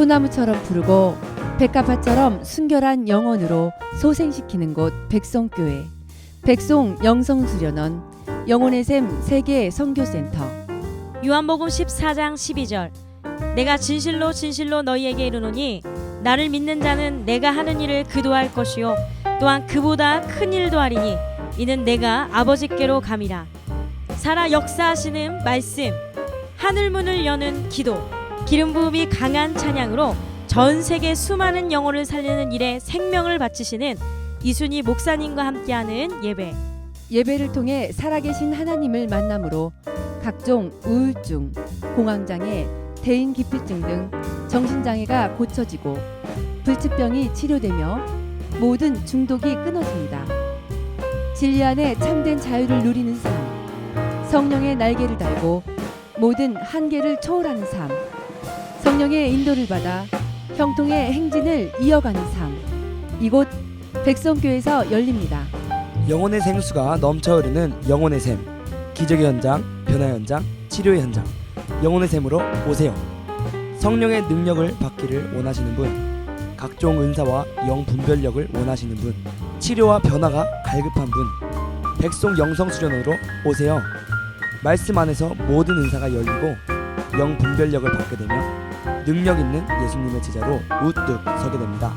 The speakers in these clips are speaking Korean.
소나무처럼 푸르고 백합화처럼 순결한 영혼으로 소생시키는 곳 백송교회, 백송 영성수련원, 영혼의 샘 세계 선교센터. 요한복음 14장 12절 내가 진실로 진실로 너희에게 이르노니 나를 믿는 자는 내가 하는 일을 그도 할 것이요 또한 그보다 큰 일도 하리니 이는 내가 아버지께로 감이라. 살아 역사하시는 말씀, 하늘문을 여는 기도, 기름 부음이 강한 찬양으로 전 세계 수많은 영혼을 살리는 일에 생명을 바치시는 이순희 목사님과 함께하는 예배. 예배를 통해 살아계신 하나님을 만남으로 각종 우울증, 공황장애, 대인기피증 등 정신장애가 고쳐지고 불치병이 치료되며 모든 중독이 끊어집니다. 진리 안에 참된 자유를 누리는 삶, 성령의 날개를 달고 모든 한계를 초월하는 삶, 성령의 인도를 받아 형통의 행진을 이어가는 삶, 이곳 백성교회에서 열립니다. 영혼의 생수가 넘쳐 흐르는 영혼의 샘, 기적의 현장, 변화 현장, 치료의 현장, 영혼의 샘으로 오세요. 성령의 능력을 받기를 원하시는 분, 각종 은사와 영 분별력을 원하시는 분, 치료와 변화가 갈급한 분, 백송 영성수련원으로 오세요. 말씀 안에서 모든 은사가 열리고 영 분별력을 받게 되며 능력 있는 예수님의 제자로 우뚝 서게 됩니다.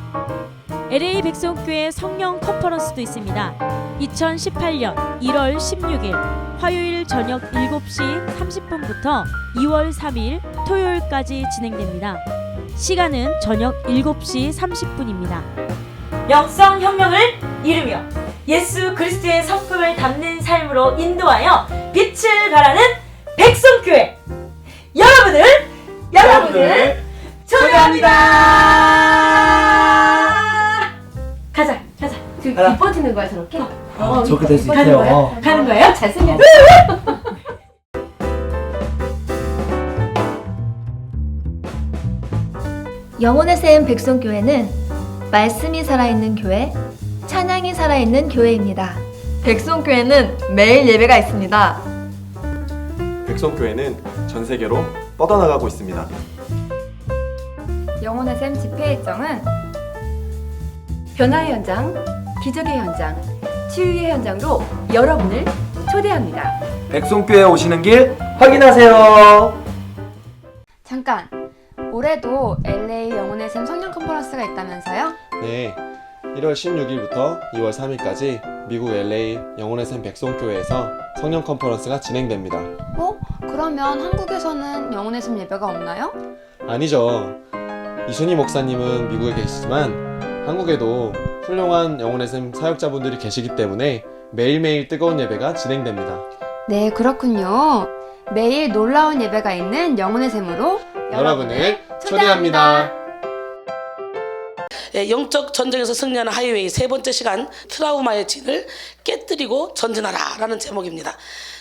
LA 백성교회 성령 컨퍼런스도 있습니다. 2018년 1월 16일 화요일 저녁 7시 30분부터 2월 3일 토요일까지 진행됩니다. 시간은 저녁 7시 30분입니다. 영성혁명을 이루며 예수 그리스도의 성품을 담는 삶으로 인도하여 빛을 발하는 백성교회, 여러분을 초대합니다. 가자. 이뻐지는 거야 저렇게? 저렇게 될 수 가는 있어요. 거야? 가는 거예요? 잘생겼어. 영혼의 샘 백송교회는 말씀이 살아있는 교회, 찬양이 살아있는 교회입니다. 백송교회는 매일 예배가 있습니다. 백성교회는 전 세계로 뻗어나가고 있습니다. 영혼의 샘 집회 일정은 변화의 현장, 기적의 현장, 치유의 현장으로 여러분을 초대합니다. 백송교회 오시는 길 확인하세요. 잠깐, 올해도 LA 영혼의 샘 성령 컨퍼런스가 있다면서요? 네, 1월 16일부터 2월 3일까지 미국 LA 영혼의 샘 백성교회에서 성령 컨퍼런스가 진행됩니다. 그러면 한국에서는 영혼의 샘 예배가 없나요? 아니죠. 이순희 목사님은 미국에 계시지만 한국에도 훌륭한 영혼의 샘 사역자분들이 계시기 때문에 매일매일 뜨거운 예배가 진행됩니다. 네, 그렇군요. 매일 놀라운 예배가 있는 영혼의 샘으로 여러분을 초대합니다. 영적 전쟁에서 승리하는 하이웨이 세 번째 시간, 트라우마의 진을 깨뜨리고 전진하라 라는 제목입니다.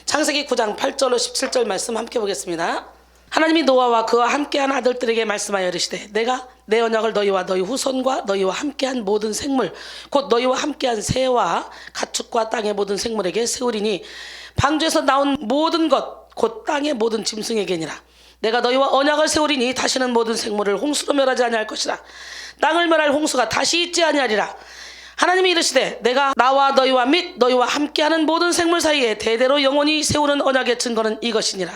창세기 9장 8절로 17절 말씀 함께 보겠습니다. 하나님이 노아와 그와 함께한 아들들에게 말씀하여 이르시되 내가 내 언약을 너희와 너희 후손과 너희와 함께한 모든 생물 곧 너희와 함께한 새와 가축과 땅의 모든 생물에게 세우리니 방주에서 나온 모든 것 곧 땅의 모든 짐승에게니라. 내가 너희와 언약을 세우리니 다시는 모든 생물을 홍수로 멸하지 아니할 것이라. 땅을 멸할 홍수가 다시 있지 아니하리라. 하나님이 이르시되 내가 나와 너희와 및 너희와 함께하는 모든 생물 사이에 대대로 영원히 세우는 언약의 증거는 이것이니라.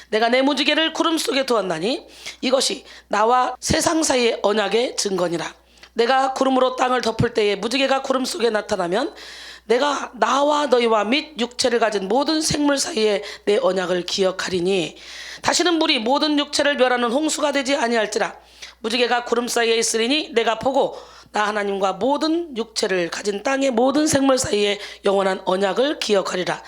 내가 내 무지개를 구름 속에 두었나니 이것이 나와 세상 사이의 언약의 증거니라. 내가 구름으로 땅을 덮을 때에 무지개가 구름 속에 나타나면 내가 나와 너희와 및 육체를 가진 모든 생물 사이에 내 언약을 기억하리니 다시는 물이 모든 육체를 멸하는 홍수가 되지 아니할지라. 무지개가 구름 사이에 있으리니 내가 보고 나 하나님과 모든 육체를 가진 땅의 모든 생물 사이에 영원한 언약을 기억하리라.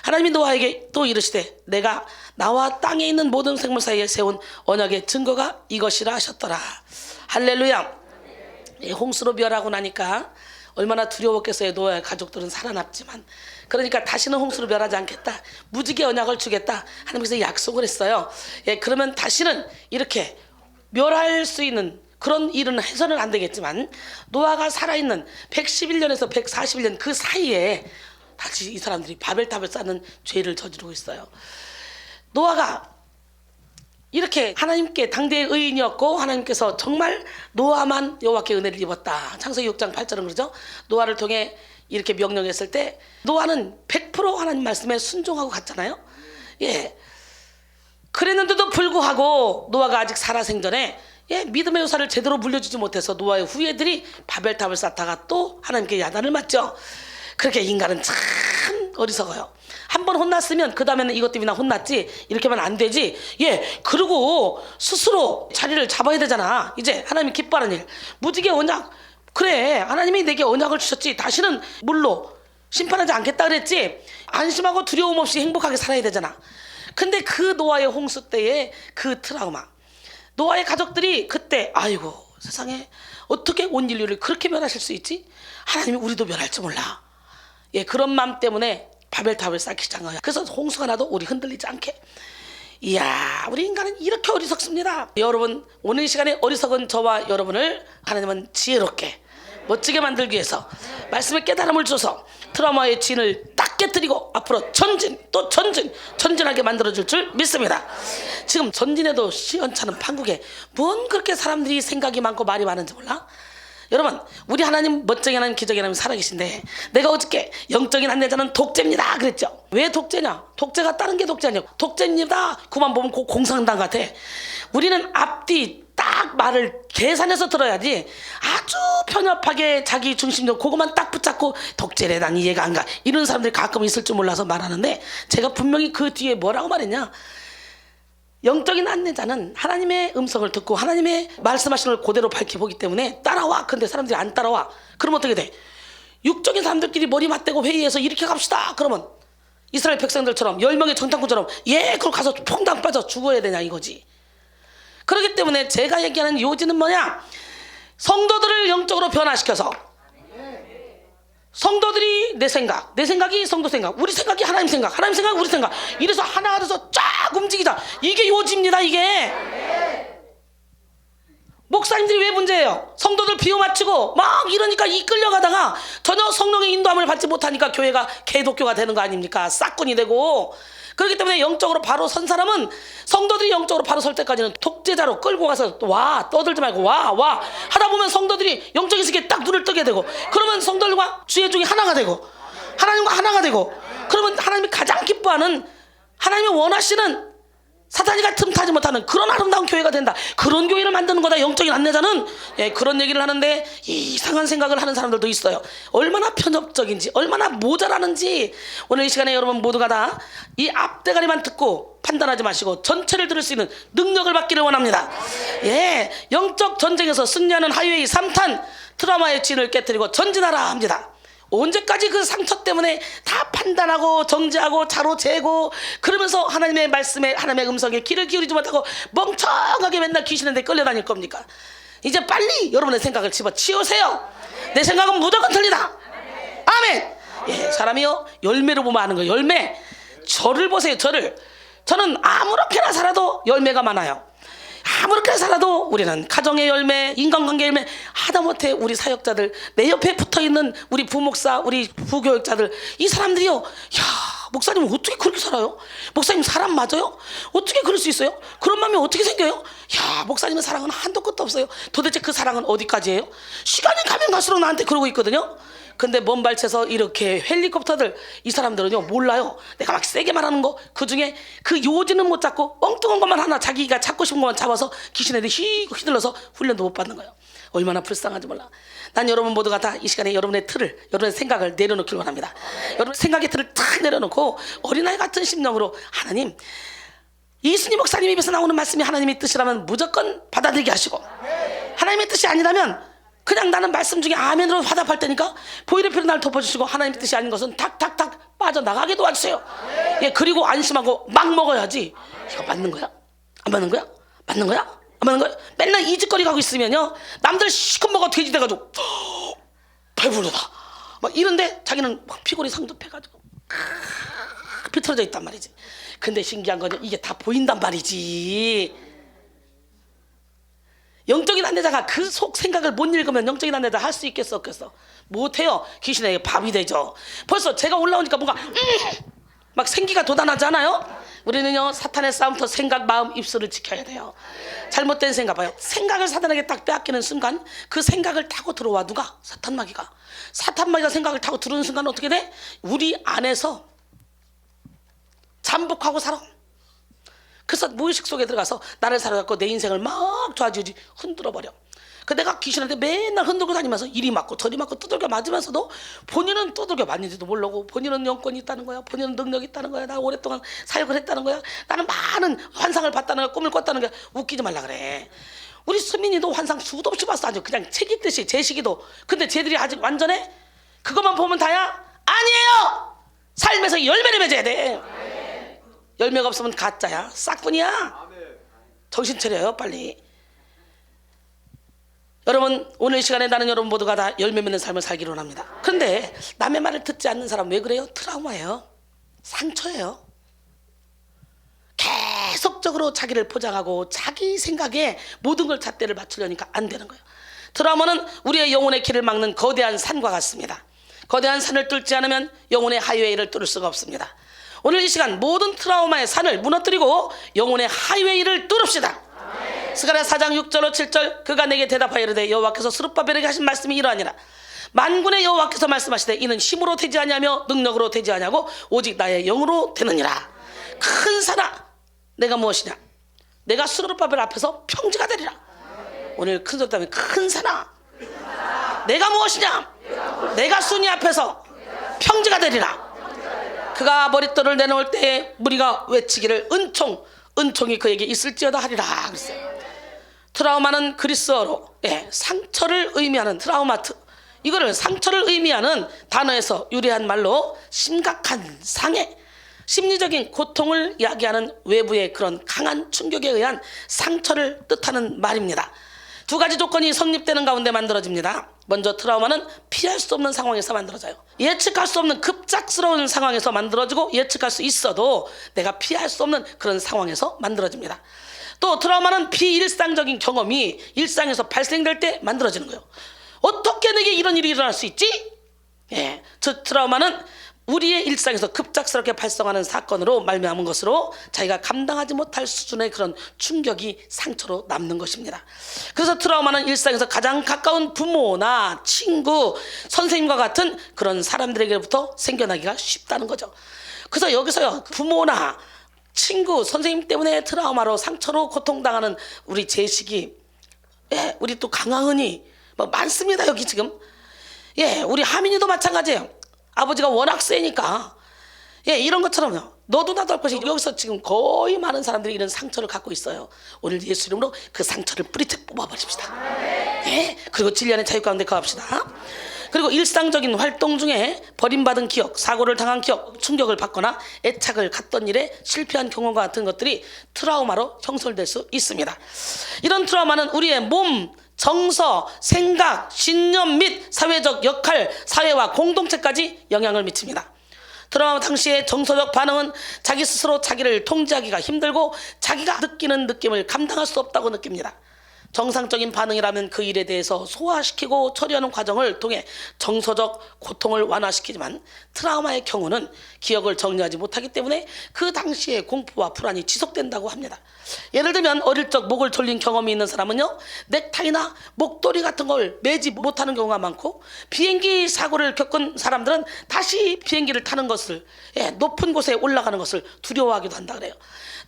하나님이 노아에게 또 이르시되 내가 나와 땅에 있는 모든 생물 사이에 세운 언약의 증거가 이것이라 하셨더라. 할렐루야. 홍수로 멸하고 나니까 얼마나 두려웠겠어요. 노아의 가족들은 살아남지만. 그러니까 다시는 홍수로 멸하지 않겠다. 무지개 언약을 주겠다. 하나님께서 약속을 했어요. 그러면 다시는 이렇게 멸할 수 있는 그런 일은 해서는 안 되겠지만 노아가 살아있는 111년에서 141년 그 사이에 다시 이 사람들이 바벨탑을 쌓는 죄를 저지르고 있어요. 노아가 이렇게 하나님께 당대의 의인이었고 하나님께서 정말 노아만 여호와께 은혜를 입었다. 창세기 6장 8절은 그러죠. 노아를 통해 이렇게 명령했을 때 노아는 100% 하나님 말씀에 순종하고 갔잖아요. 예. 그랬는데도 불구하고 노아가 아직 살아생전에 믿음의 요사를 제대로 물려주지 못해서 노아의 후예들이 바벨탑을 쌓다가 또 하나님께 야단을 맞죠. 그렇게 인간은 참 어리석어요. 한 번 혼났으면 그 다음에는 이것 때문에 나 혼났지 이렇게 하면 안 되지. 그리고 스스로 자리를 잡아야 되잖아. 이제 하나님이 기뻐하는 일, 무지개 언약. 그래, 하나님이 내게 언약을 주셨지. 다시는 물로 심판하지 않겠다 그랬지. 안심하고 두려움 없이 행복하게 살아야 되잖아. 근데 그 노아의 홍수 때의 그 트라우마, 노아의 가족들이 그때 아이고 세상에 어떻게 온 인류를 그렇게 멸하실 수 있지? 하나님이 우리도 멸할 줄 몰라. 그런 마음 때문에 바벨탑을 쌓기 시작한 거야. 그래서 홍수가 나도 우리 흔들리지 않게. 이야, 우리 인간은 이렇게 어리석습니다. 여러분, 오늘 이 시간에 어리석은 저와 여러분을 하나님은 지혜롭게 멋지게 만들기 위해서 말씀의 깨달음을 줘서 트라우마의 진을 딱 깨뜨리고 앞으로 전진 또 전진하게 만들어줄 줄 믿습니다. 지금 전진해도 시원찮은 판국에 뭔 그렇게 사람들이 생각이 많고 말이 많은지 몰라? 여러분, 우리 하나님 멋쟁이 하나님 기적의 하나님 살아계신데 내가 어저께 영적인 안내자는 독재입니다 그랬죠. 왜 독재냐? 독재가 다른 게 독재 아니야. 독재입니다 그만 보면 공산당 같아. 우리는 앞뒤 딱 말을 계산해서 들어야지 아주 편협하게 자기 중심적 그것만 딱 붙잡고 독재래 난 이해가 안 가 이런 사람들이 가끔 있을 줄 몰라서 말하는데 제가 분명히 그 뒤에 뭐라고 말했냐. 영적인 안내자는 하나님의 음성을 듣고 하나님의 말씀하시는 걸 그대로 밝혀보기 때문에 따라와. 근데 사람들이 안 따라와. 그럼 어떻게 돼? 육적인 사람들끼리 머리 맞대고 회의해서 이렇게 갑시다. 그러면 이스라엘 백성들처럼 10명의 정탐꾼처럼 그걸 가서 퐁당 빠져 죽어야 되냐 이거지. 그렇기 때문에 제가 얘기하는 요지는 뭐냐? 성도들을 영적으로 변화시켜서 성도들이 내 생각이 성도 생각, 우리 생각이 하나님 생각, 하나님 생각이 우리 생각, 이래서 하나가 돼서 쫙 움직이자. 이게 요지입니다. 이게 목사님들이 왜 문제예요? 성도들 비유 맞추고 막 이러니까 이끌려가다가 전혀 성령의 인도함을 받지 못하니까 교회가 개독교가 되는 거 아닙니까? 싹군이 되고. 그렇기 때문에 영적으로 바로 선 사람은 성도들이 영적으로 바로 설 때까지는 독재자로 끌고 가서 와 떠들지 말고 와 하다 보면 성도들이 영적인 세계에 딱 눈을 뜨게 되고 그러면 성도들과 주의 종이 하나가 되고 하나님과 하나가 되고 그러면 하나님이 가장 기뻐하는 하나님이 원하시는 사탄이가 틈타지 못하는 그런 아름다운 교회가 된다. 그런 교회를 만드는 거다. 영적인 안내자는. 그런 얘기를 하는데 이상한 생각을 하는 사람들도 있어요. 얼마나 편협적인지 얼마나 모자라는지 오늘 이 시간에 여러분 모두가 다 이 앞대가리만 듣고 판단하지 마시고 전체를 들을 수 있는 능력을 받기를 원합니다. 영적 전쟁에서 승리하는 하이웨이 3탄 트라우마의 진을 깨뜨리고 전진하라 합니다. 언제까지 그 상처 때문에 다 판단하고 정죄하고 자로 재고 그러면서 하나님의 말씀에 하나님의 음성에 귀를 기울이지 못하고 멍청하게 맨날 귀신한테 끌려다닐 겁니까? 이제 빨리 여러분의 생각을 집어치우세요. 내 생각은 무조건 틀리다. 아멘. 사람이요 열매로 보면 아는 거예요. 열매. 저를 보세요. 저는 아무렇게나 살아도 열매가 많아요. 아무렇게 살아도 우리는 가정의 열매, 인간관계 열매, 하다못해 우리 사역자들, 내 옆에 붙어있는 우리 부목사, 우리 부교육자들, 이 사람들이요, 목사님 어떻게 그렇게 살아요? 목사님 사람 맞아요? 어떻게 그럴 수 있어요? 그런 마음이 어떻게 생겨요? 목사님의 사랑은 한도 끝도 없어요. 도대체 그 사랑은 어디까지예요? 시간이 가면 갈수록 나한테 그러고 있거든요. 근데 먼 발치에서 이렇게 헬리콥터들, 이 사람들은요 몰라요. 내가 막 세게 말하는 거 그 중에 그 요지는 못 잡고 엉뚱한 것만 하나 자기가 잡고 싶은 것만 잡아서 귀신애들이 휘둘러서 훈련도 못 받는 거예요. 얼마나 불쌍한지 몰라. 난 여러분 모두가 다 이 시간에 여러분의 틀을, 여러분의 생각을 내려놓길 원합니다. 여러분 생각의 틀을 탁 내려놓고 어린아이 같은 심령으로 하나님, 이순희 목사님 입에서 나오는 말씀이 하나님의 뜻이라면 무조건 받아들이게 하시고 하나님의 뜻이 아니라면 그냥 나는 말씀 중에 아멘으로 화답할 테니까 보이레피로 날 덮어주시고 하나님의 뜻이 아닌 것은 탁탁탁 빠져나가게 도와주세요. 그리고 안심하고 막 먹어야지. 이거 맞는 거야? 안 맞는 거야? 맞는 거야? 안 맞는 거야? 맨날 이 짓거리 가고 있으면요 남들 시컷 먹어 돼지 돼가지고 배부르다 막 이런데 자기는 막 피골이 상접해가지고 비틀어져 있단 말이지. 근데 신기한 거는 이게 다 보인단 말이지. 영적인 안내자가 그 속 생각을 못 읽으면 영적인 안내자 할 수 있겠어 없겠어? 못해요. 귀신에게 밥이 되죠. 벌써 제가 올라오니까 뭔가 막 생기가 돋아나지 않아요? 우리는요 사탄의 싸움부터 생각, 마음, 입술을 지켜야 돼요. 잘못된 생각 봐요. 생각을 사탄에게 딱 빼앗기는 순간 그 생각을 타고 들어와. 누가? 사탄마귀가. 사탄마귀가 생각을 타고 들어오는 순간 어떻게 돼? 우리 안에서 잠복하고 살아. 그래서 무의식 속에 들어가서 나를 살아갖고 내 인생을 막 좌지우지 흔들어버려. 그 내가 귀신한테 맨날 흔들고 다니면서 이리 맞고 저리 맞고 두들겨 맞으면서도 본인은 두들겨 맞는지도 모르고 본인은 영권이 있다는 거야. 본인은 능력이 있다는 거야. 나 오랫동안 사역을 했다는 거야. 나는 많은 환상을 봤다는 거야. 꿈을 꿨다는 거야. 웃기지 말라 그래. 우리 수민이도 환상 수도 없이 봤어. 아주 그냥 책 읽듯이 제시기도. 근데 쟤들이 아직 완전해? 그것만 보면 다야? 아니에요. 삶에서 열매를 맺어야 돼. 열매가 없으면 가짜야. 싹뿐이야. 정신 차려요 빨리. 여러분 오늘 이 시간에 나는 여러분 모두가 다 열매 맺는 삶을 살기를 원합니다. 그런데 남의 말을 듣지 않는 사람 왜 그래요? 트라우마예요. 상처예요. 계속적으로 자기를 포장하고 자기 생각에 모든 걸 잣대를 맞추려니까 안 되는 거예요. 트라우마는 우리의 영혼의 길을 막는 거대한 산과 같습니다. 거대한 산을 뚫지 않으면 영혼의 하이웨이를 뚫을 수가 없습니다. 오늘 이 시간 모든 트라우마의 산을 무너뜨리고 영혼의 하이웨이를 뚫읍시다. 스가랴 4장 6절로 7절 그가 내게 대답하여 이르되 여호와께서 스룹바벨에게 하신 말씀이 이러하니라. 만군의 여호와께서 말씀하시되 이는 힘으로 되지 아니하며 능력으로 되지 아니하고 오직 나의 영으로 되느니라. 큰 산아 내가 무엇이냐? 내가 스룹바벨 앞에서 평지가 되리라. 오늘 큰 소리 때문에 큰 산아 내가 무엇이냐? 내가 순이 앞에서 평지가 되리라. 그가 머릿돌을 내놓을 때에 무리가 외치기를 은총이 그에게 있을지어다 하리라 그랬어요. 트라우마는 그리스어로 상처를 의미하는 트라우마트, 이거를 상처를 의미하는 단어에서 유래한 말로 심각한 상해, 심리적인 고통을 야기하는 외부의 그런 강한 충격에 의한 상처를 뜻하는 말입니다. 두 가지 조건이 성립되는 가운데 만들어집니다. 먼저 트라우마는 피할 수 없는 상황에서 만들어져요. 예측할 수 없는 급작스러운 상황에서 만들어지고 예측할 수 있어도 내가 피할 수 없는 그런 상황에서 만들어집니다. 또 트라우마는 비일상적인 경험이 일상에서 발생될 때 만들어지는 거예요. 어떻게 내게 이런 일이 일어날 수 있지? 저 트라우마는 우리의 일상에서 급작스럽게 발생하는 사건으로 말미암은 것으로 자기가 감당하지 못할 수준의 그런 충격이 상처로 남는 것입니다. 그래서 트라우마는 일상에서 가장 가까운 부모나 친구, 선생님과 같은 그런 사람들에게부터 생겨나기가 쉽다는 거죠. 그래서 여기서요 부모나 친구, 선생님 때문에 트라우마로 상처로 고통당하는 우리 제식이, 우리 또 강하은이 뭐 많습니다. 여기 지금 우리 하민이도 마찬가지예요. 아버지가 워낙 세니까 이런 것처럼요. 너도 나도 할 것이 여기서 지금 거의 많은 사람들이 이런 상처를 갖고 있어요. 오늘 예수 이름으로 그 상처를 뿌리째 뽑아버립시다. 그리고 진리안의 자유 가운데 거합시다. 그리고 일상적인 활동 중에 버림받은 기억, 사고를 당한 기억, 충격을 받거나 애착을 갖던 일에 실패한 경험과 같은 것들이 트라우마로 형성될 수 있습니다. 이런 트라우마는 우리의 몸, 정서, 생각, 신념 및 사회적 역할, 사회와 공동체까지 영향을 미칩니다. 트라우마 당시의 정서적 반응은 자기 스스로 자기를 통제하기가 힘들고 자기가 느끼는 느낌을 감당할 수 없다고 느낍니다. 정상적인 반응이라면 그 일에 대해서 소화시키고 처리하는 과정을 통해 정서적 고통을 완화시키지만 트라우마의 경우는 기억을 정리하지 못하기 때문에 그 당시의 공포와 불안이 지속된다고 합니다. 예를 들면 어릴 적 목을 졸린 경험이 있는 사람은요 넥타이나 목도리 같은 걸 매지 못하는 경우가 많고, 비행기 사고를 겪은 사람들은 다시 비행기를 타는 것을, 높은 곳에 올라가는 것을 두려워하기도 한다 그래요.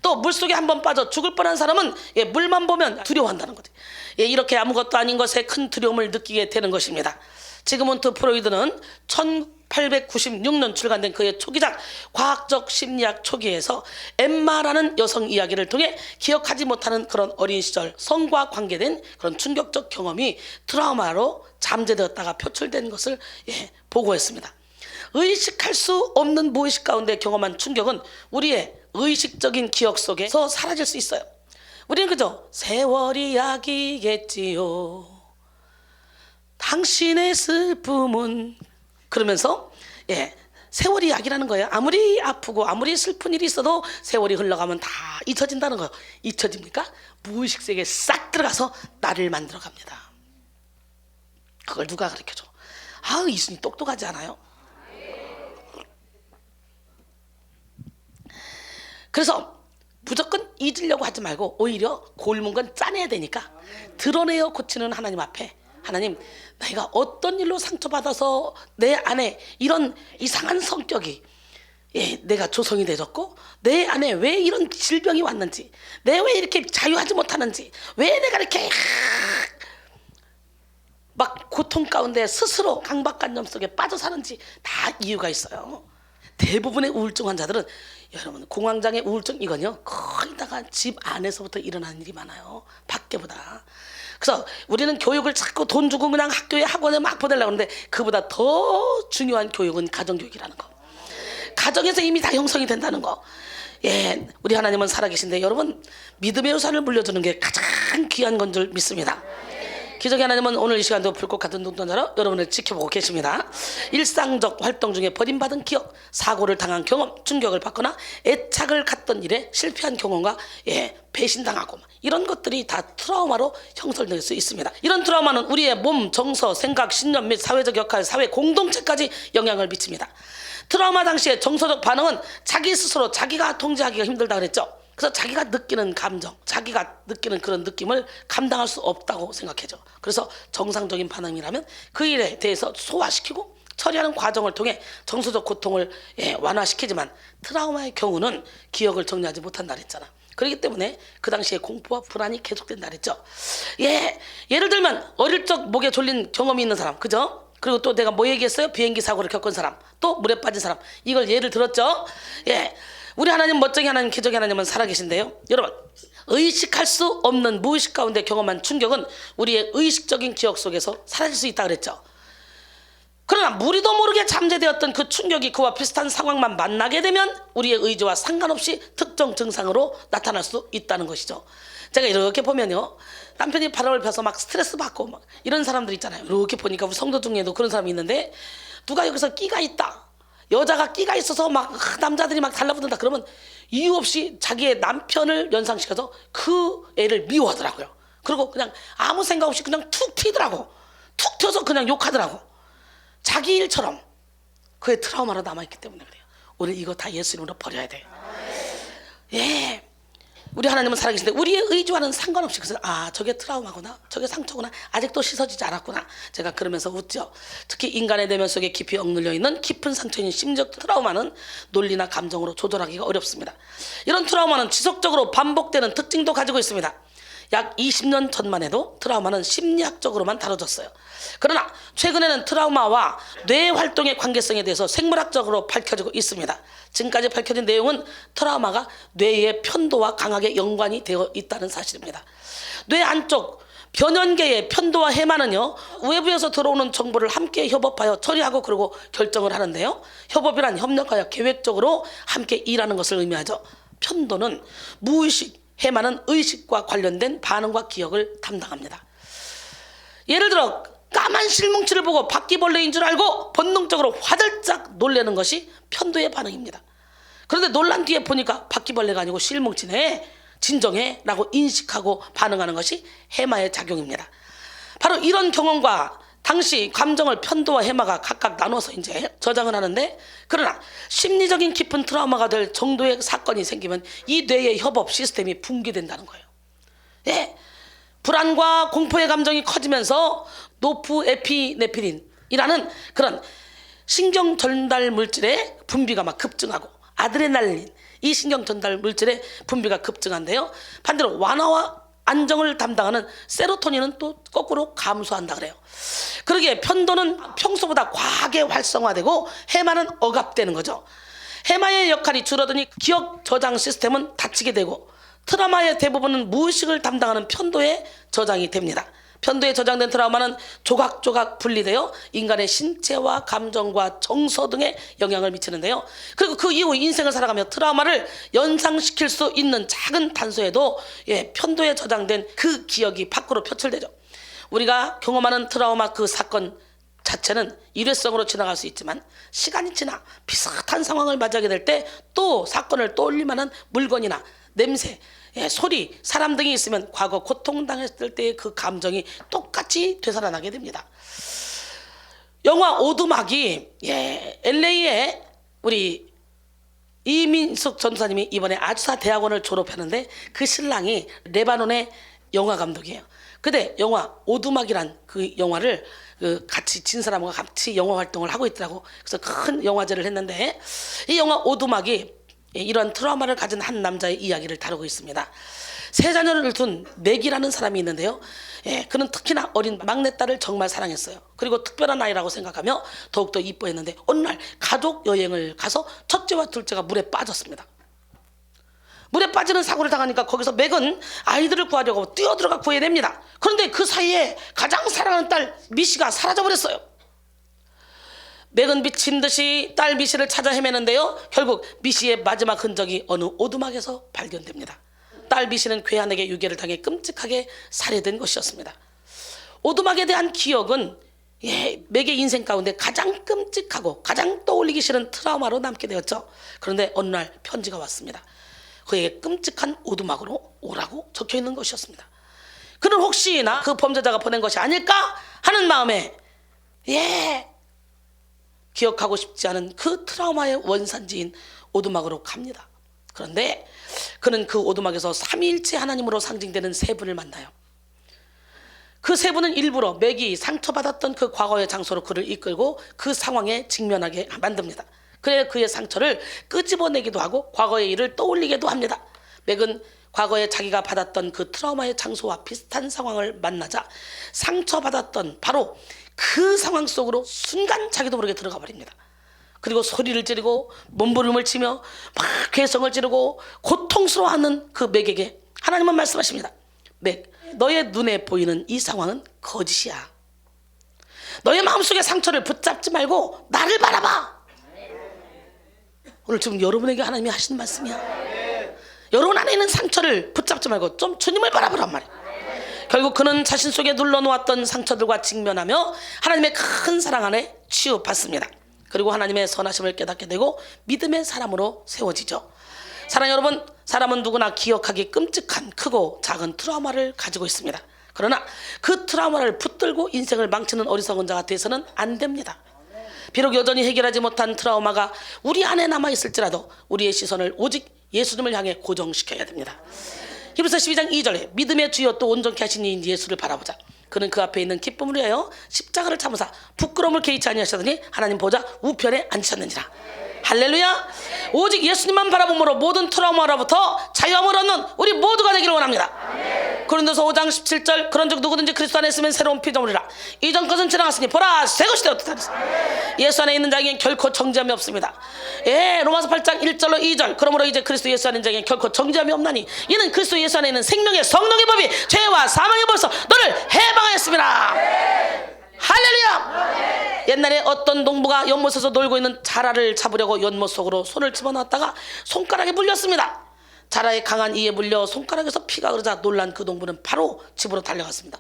또 물속에 한번 빠져 죽을 뻔한 사람은 물만 보면 두려워한다는 거죠. 이렇게 아무것도 아닌 것에 큰 두려움을 느끼게 되는 것입니다. 지그문트 프로이드는 1896년 출간된 그의 초기작 과학적 심리학 초기에서 엠마라는 여성 이야기를 통해 기억하지 못하는 그런 어린 시절 성과 관계된 그런 충격적 경험이 트라우마로 잠재되었다가 표출된 것을 보고했습니다. 의식할 수 없는 무의식 가운데 경험한 충격은 우리의 의식적인 기억 속에서 사라질 수 있어요. 우리는 그저 세월이 약이겠지요, 당신의 슬픔은, 그러면서 세월이 약이라는 거예요. 아무리 아프고 아무리 슬픈 일이 있어도 세월이 흘러가면 다 잊혀진다는 거예요. 잊혀집니까? 무의식 세계에 싹 들어가서 나를 만들어 갑니다. 그걸 누가 가르쳐줘? 이순이 똑똑하지 않아요? 그래서 무조건 잊으려고 하지 말고 오히려 골문 건 짜내야 되니까 드러내어 고치는 하나님 앞에, 하나님, 내가 어떤 일로 상처받아서 내 안에 이런 이상한 성격이 내가 조성이 되었고 내 안에 왜 이런 질병이 왔는지, 내 왜 이렇게 자유하지 못하는지, 왜 내가 이렇게 막 고통 가운데 스스로 강박관념 속에 빠져 사는지 다 이유가 있어요. 대부분의 우울증 환자들은, 여러분, 공황장애 우울증 이건요 거의 다가 집 안에서부터 일어나는 일이 많아요, 밖에보다. 그래서 우리는 교육을 자꾸 돈 주고 그냥 학교에 학원에 막 보내려고 하는데 그보다 더 중요한 교육은 가정교육이라는 거, 가정에서 이미 다 형성이 된다는 거. 우리 하나님은 살아계신데 여러분, 믿음의 우산을 물려주는 게 가장 귀한 건 줄 믿습니다. 기적의 하나님은 오늘 이 시간도 불꽃 같은 눈동자로 여러분을 지켜보고 계십니다. 일상적 활동 중에 버림받은 기억, 사고를 당한 경험, 충격을 받거나 애착을 갖던 일에 실패한 경험과 배신당하고 이런 것들이 다 트라우마로 형성될 수 있습니다. 이런 트라우마는 우리의 몸, 정서, 생각, 신념 및 사회적 역할, 사회 공동체까지 영향을 미칩니다. 트라우마 당시의 정서적 반응은 자기 스스로 자기가 통제하기가 힘들다 그랬죠. 그래서 자기가 느끼는 감정, 자기가 느끼는 그런 느낌을 감당할 수 없다고 생각해죠. 그래서 정상적인 반응이라면 그 일에 대해서 소화시키고 처리하는 과정을 통해 정서적 고통을 완화시키지만, 트라우마의 경우는 기억을 정리하지 못한다 그랬잖아. 그렇기 때문에 그 당시에 공포와 불안이 계속된다 그랬죠. 예를 들면 어릴 적 목에 졸린 경험이 있는 사람, 그죠? 그리고 또 내가 뭐 얘기했어요? 비행기 사고를 겪은 사람, 또 물에 빠진 사람, 이걸 예를 들었죠. 우리 하나님, 멋쟁이 하나님, 기적의 하나님은 살아계신데요. 여러분, 의식할 수 없는 무의식 가운데 경험한 충격은 우리의 의식적인 기억 속에서 사라질 수 있다 그랬죠. 그러나 우리도 모르게 잠재되었던 그 충격이 그와 비슷한 상황만 만나게 되면 우리의 의지와 상관없이 특정 증상으로 나타날 수 있다는 것이죠. 제가 이렇게 보면요, 남편이 바람을 펴서 막 스트레스 받고 막 이런 사람들 있잖아요. 이렇게 보니까 우리 성도 중에도 그런 사람이 있는데, 누가 여기서 끼가 있다, 여자가 끼가 있어서 막 남자들이 막 달라붙는다 그러면 이유 없이 자기의 남편을 연상시켜서 그 애를 미워하더라고요. 그리고 그냥 아무 생각 없이 그냥 툭 튀더라고. 툭 튀어서 그냥 욕하더라고. 자기 일처럼. 그의 트라우마로 남아있기 때문에 그래요. 우리 이거 다 예수 이름으로 버려야 돼요. 우리 하나님은 살아계신데 우리의 의지와는 상관없이, 그래서 저게 트라우마구나, 저게 상처구나, 아직도 씻어지지 않았구나, 제가 그러면서 웃죠. 특히 인간의 내면 속에 깊이 억눌려 있는 깊은 상처인 심적 트라우마는 논리나 감정으로 조절하기가 어렵습니다. 이런 트라우마는 지속적으로 반복되는 특징도 가지고 있습니다. 약 20년 전만 해도 트라우마는 심리학적으로만 다뤄졌어요. 그러나 최근에는 트라우마와 뇌 활동의 관계성에 대해서 생물학적으로 밝혀지고 있습니다. 지금까지 밝혀진 내용은 트라우마가 뇌의 편도와 강하게 연관이 되어 있다는 사실입니다. 뇌 안쪽 변연계의 편도와 해마는요, 외부에서 들어오는 정보를 함께 협업하여 처리하고 그리고 결정을 하는데요, 협업이란 협력하여 계획적으로 함께 일하는 것을 의미하죠. 편도는 무의식, 해마는 의식과 관련된 반응과 기억을 담당합니다. 예를 들어 까만 실뭉치를 보고 바퀴벌레인 줄 알고 본능적으로 화들짝 놀라는 것이 편도의 반응입니다. 그런데 놀란 뒤에 보니까 바퀴벌레가 아니고 실뭉치네, 진정해 라고 인식하고 반응하는 것이 해마의 작용입니다. 바로 이런 경험과 당시 감정을 편도와 해마가 각각 나눠서 이제 저장을 하는데, 그러나 심리적인 깊은 트라우마가 될 정도의 사건이 생기면 이 뇌의 협업 시스템이 붕괴된다는 거예요. 불안과 공포의 감정이 커지면서 노프에피네프린이라는 그런 신경 전달 물질의 분비가 막 급증하고, 아드레날린, 이 신경 전달 물질의 분비가 급증한데요, 반대로 완화와 안정을 담당하는 세로토닌은 또 거꾸로 감소한다 그래요. 그러기에 편도는 평소보다 과하게 활성화되고 해마는 억압되는 거죠. 해마의 역할이 줄어드니 기억 저장 시스템은 닫히게 되고, 트라우마의 대부분은 무의식을 담당하는 편도에 저장이 됩니다. 편도에 저장된 트라우마는 조각조각 분리되어 인간의 신체와 감정과 정서 등에 영향을 미치는데요. 그리고 그 이후 인생을 살아가며 트라우마를 연상시킬 수 있는 작은 단서에도 편도에 저장된 그 기억이 밖으로 표출되죠. 우리가 경험하는 트라우마 그 사건 자체는 일회성으로 지나갈 수 있지만, 시간이 지나 비슷한 상황을 맞이하게 될 때 또 사건을 떠올릴 만한 물건이나 냄새, 소리, 사람 등이 있으면 과거 고통당했을 때의 그 감정이 똑같이 되살아나게 됩니다. 영화 오두막이 LA에 우리 이민숙 전도사님이 이번에 아주사 대학원을 졸업했는데 그 신랑이 레바논의 영화 감독이에요. 근데 영화 오두막이란 그 영화를 같이 진 사람과 같이 영화 활동을 하고 있더라고. 그래서 큰 영화제를 했는데 이 영화 오두막이 이런 트라우마를 가진 한 남자의 이야기를 다루고 있습니다. 세 자녀를 둔 맥이라는 사람이 있는데요. 그는 특히나 어린 막내딸을 정말 사랑했어요. 그리고 특별한 아이라고 생각하며 더욱더 이뻐했는데 어느 날 가족 여행을 가서 첫째와 둘째가 물에 빠졌습니다. 물에 빠지는 사고를 당하니까 거기서 맥은 아이들을 구하려고 뛰어들어가 구해냅니다. 그런데 그 사이에 가장 사랑하는 딸 미시가 사라져버렸어요. 맥은 미친 듯이 딸 미시를 찾아 헤매는데요. 결국 미시의 마지막 흔적이 어느 오두막에서 발견됩니다. 딸 미시는 괴한에게 유괴를 당해 끔찍하게 살해된 것이었습니다. 오두막에 대한 기억은 맥의 인생 가운데 가장 끔찍하고 가장 떠올리기 싫은 트라우마로 남게 되었죠. 그런데 어느 날 편지가 왔습니다. 그에게 끔찍한 오두막으로 오라고 적혀 있는 것이었습니다. 그는 혹시나 그 범죄자가 보낸 것이 아닐까 하는 마음에 기억하고 싶지 않은 그 트라우마의 원산지인 오두막으로 갑니다. 그런데 그는 그 오두막에서 삼위일체 하나님으로 상징되는 세 분을 만나요. 그 세 분은 일부러 맥이 상처받았던 그 과거의 장소로 그를 이끌고 그 상황에 직면하게 만듭니다. 그래 그의 상처를 끄집어내기도 하고 과거의 일을 떠올리기도 합니다. 맥은 과거에 자기가 받았던 그 트라우마의 장소와 비슷한 상황을 만나자 상처받았던 바로 그 상황 속으로 순간 자기도 모르게 들어가 버립니다. 그리고 소리를 지르고 몸부림을 치며 막 괴성을 지르고 고통스러워하는 그 맥에게 하나님은 말씀하십니다. 맥, 너의 눈에 보이는 이 상황은 거짓이야. 너의 마음속의 상처를 붙잡지 말고 나를 바라봐. 오늘 지금 여러분에게 하나님이 하시는 말씀이야. 여러분 안에 있는 상처를 붙잡지 말고 좀 주님을 바라보란 말이야. 결국 그는 자신 속에 눌러놓았던 상처들과 직면하며 하나님의 큰 사랑 안에 치유받습니다. 그리고 하나님의 선하심을 깨닫게 되고 믿음의 사람으로 세워지죠. 사랑 여러분, 사람은 누구나 기억하기 끔찍한 크고 작은 트라우마를 가지고 있습니다. 그러나 그 트라우마를 붙들고 인생을 망치는 어리석은 자가 돼서는 안 됩니다. 비록 여전히 해결하지 못한 트라우마가 우리 안에 남아있을지라도 우리의 시선을 오직 예수님을 향해 고정시켜야 됩니다. 히브리서 12장 2절에 믿음의 주여 또 온전케 하신 이인 예수를 바라보자. 그는 그 앞에 있는 기쁨을 위하여 십자가를 참으사 부끄러움을 개의치 아니하시더니 하나님 보좌 우편에 앉으셨는지라. 할렐루야. 오직 예수님만 바라봄으로 모든 트라우마로부터 자유함을 얻는 우리 모두가 되기를 원합니다. 고린도서 5장 17절 그런즉 누구든지 그리스도 안에 있으면 새로운 피조물이라. 이전 것은 지나갔으니 보라 새 것이 되었다. 예수 안에 있는 자에게는 결코 정죄함이 없습니다. 로마서 8장 1절로 2절 그러므로 이제 그리스도 예수 안에 있는 자에게는 결코 정죄함이 없나니 이는 그리스도 예수 안에 있는 생명의 성령의 법이 죄와 사망의 법에서 너를 해방하였습니다. 할렐루야. 옛날에 어떤 농부가 연못에서 놀고 있는 자라를 잡으려고 연못 속으로 손을 집어넣었다가 손가락에 물렸습니다. 자라에 강한 이에 물려 손가락에서 피가 흐르자 놀란 그 농부는 바로 집으로 달려갔습니다.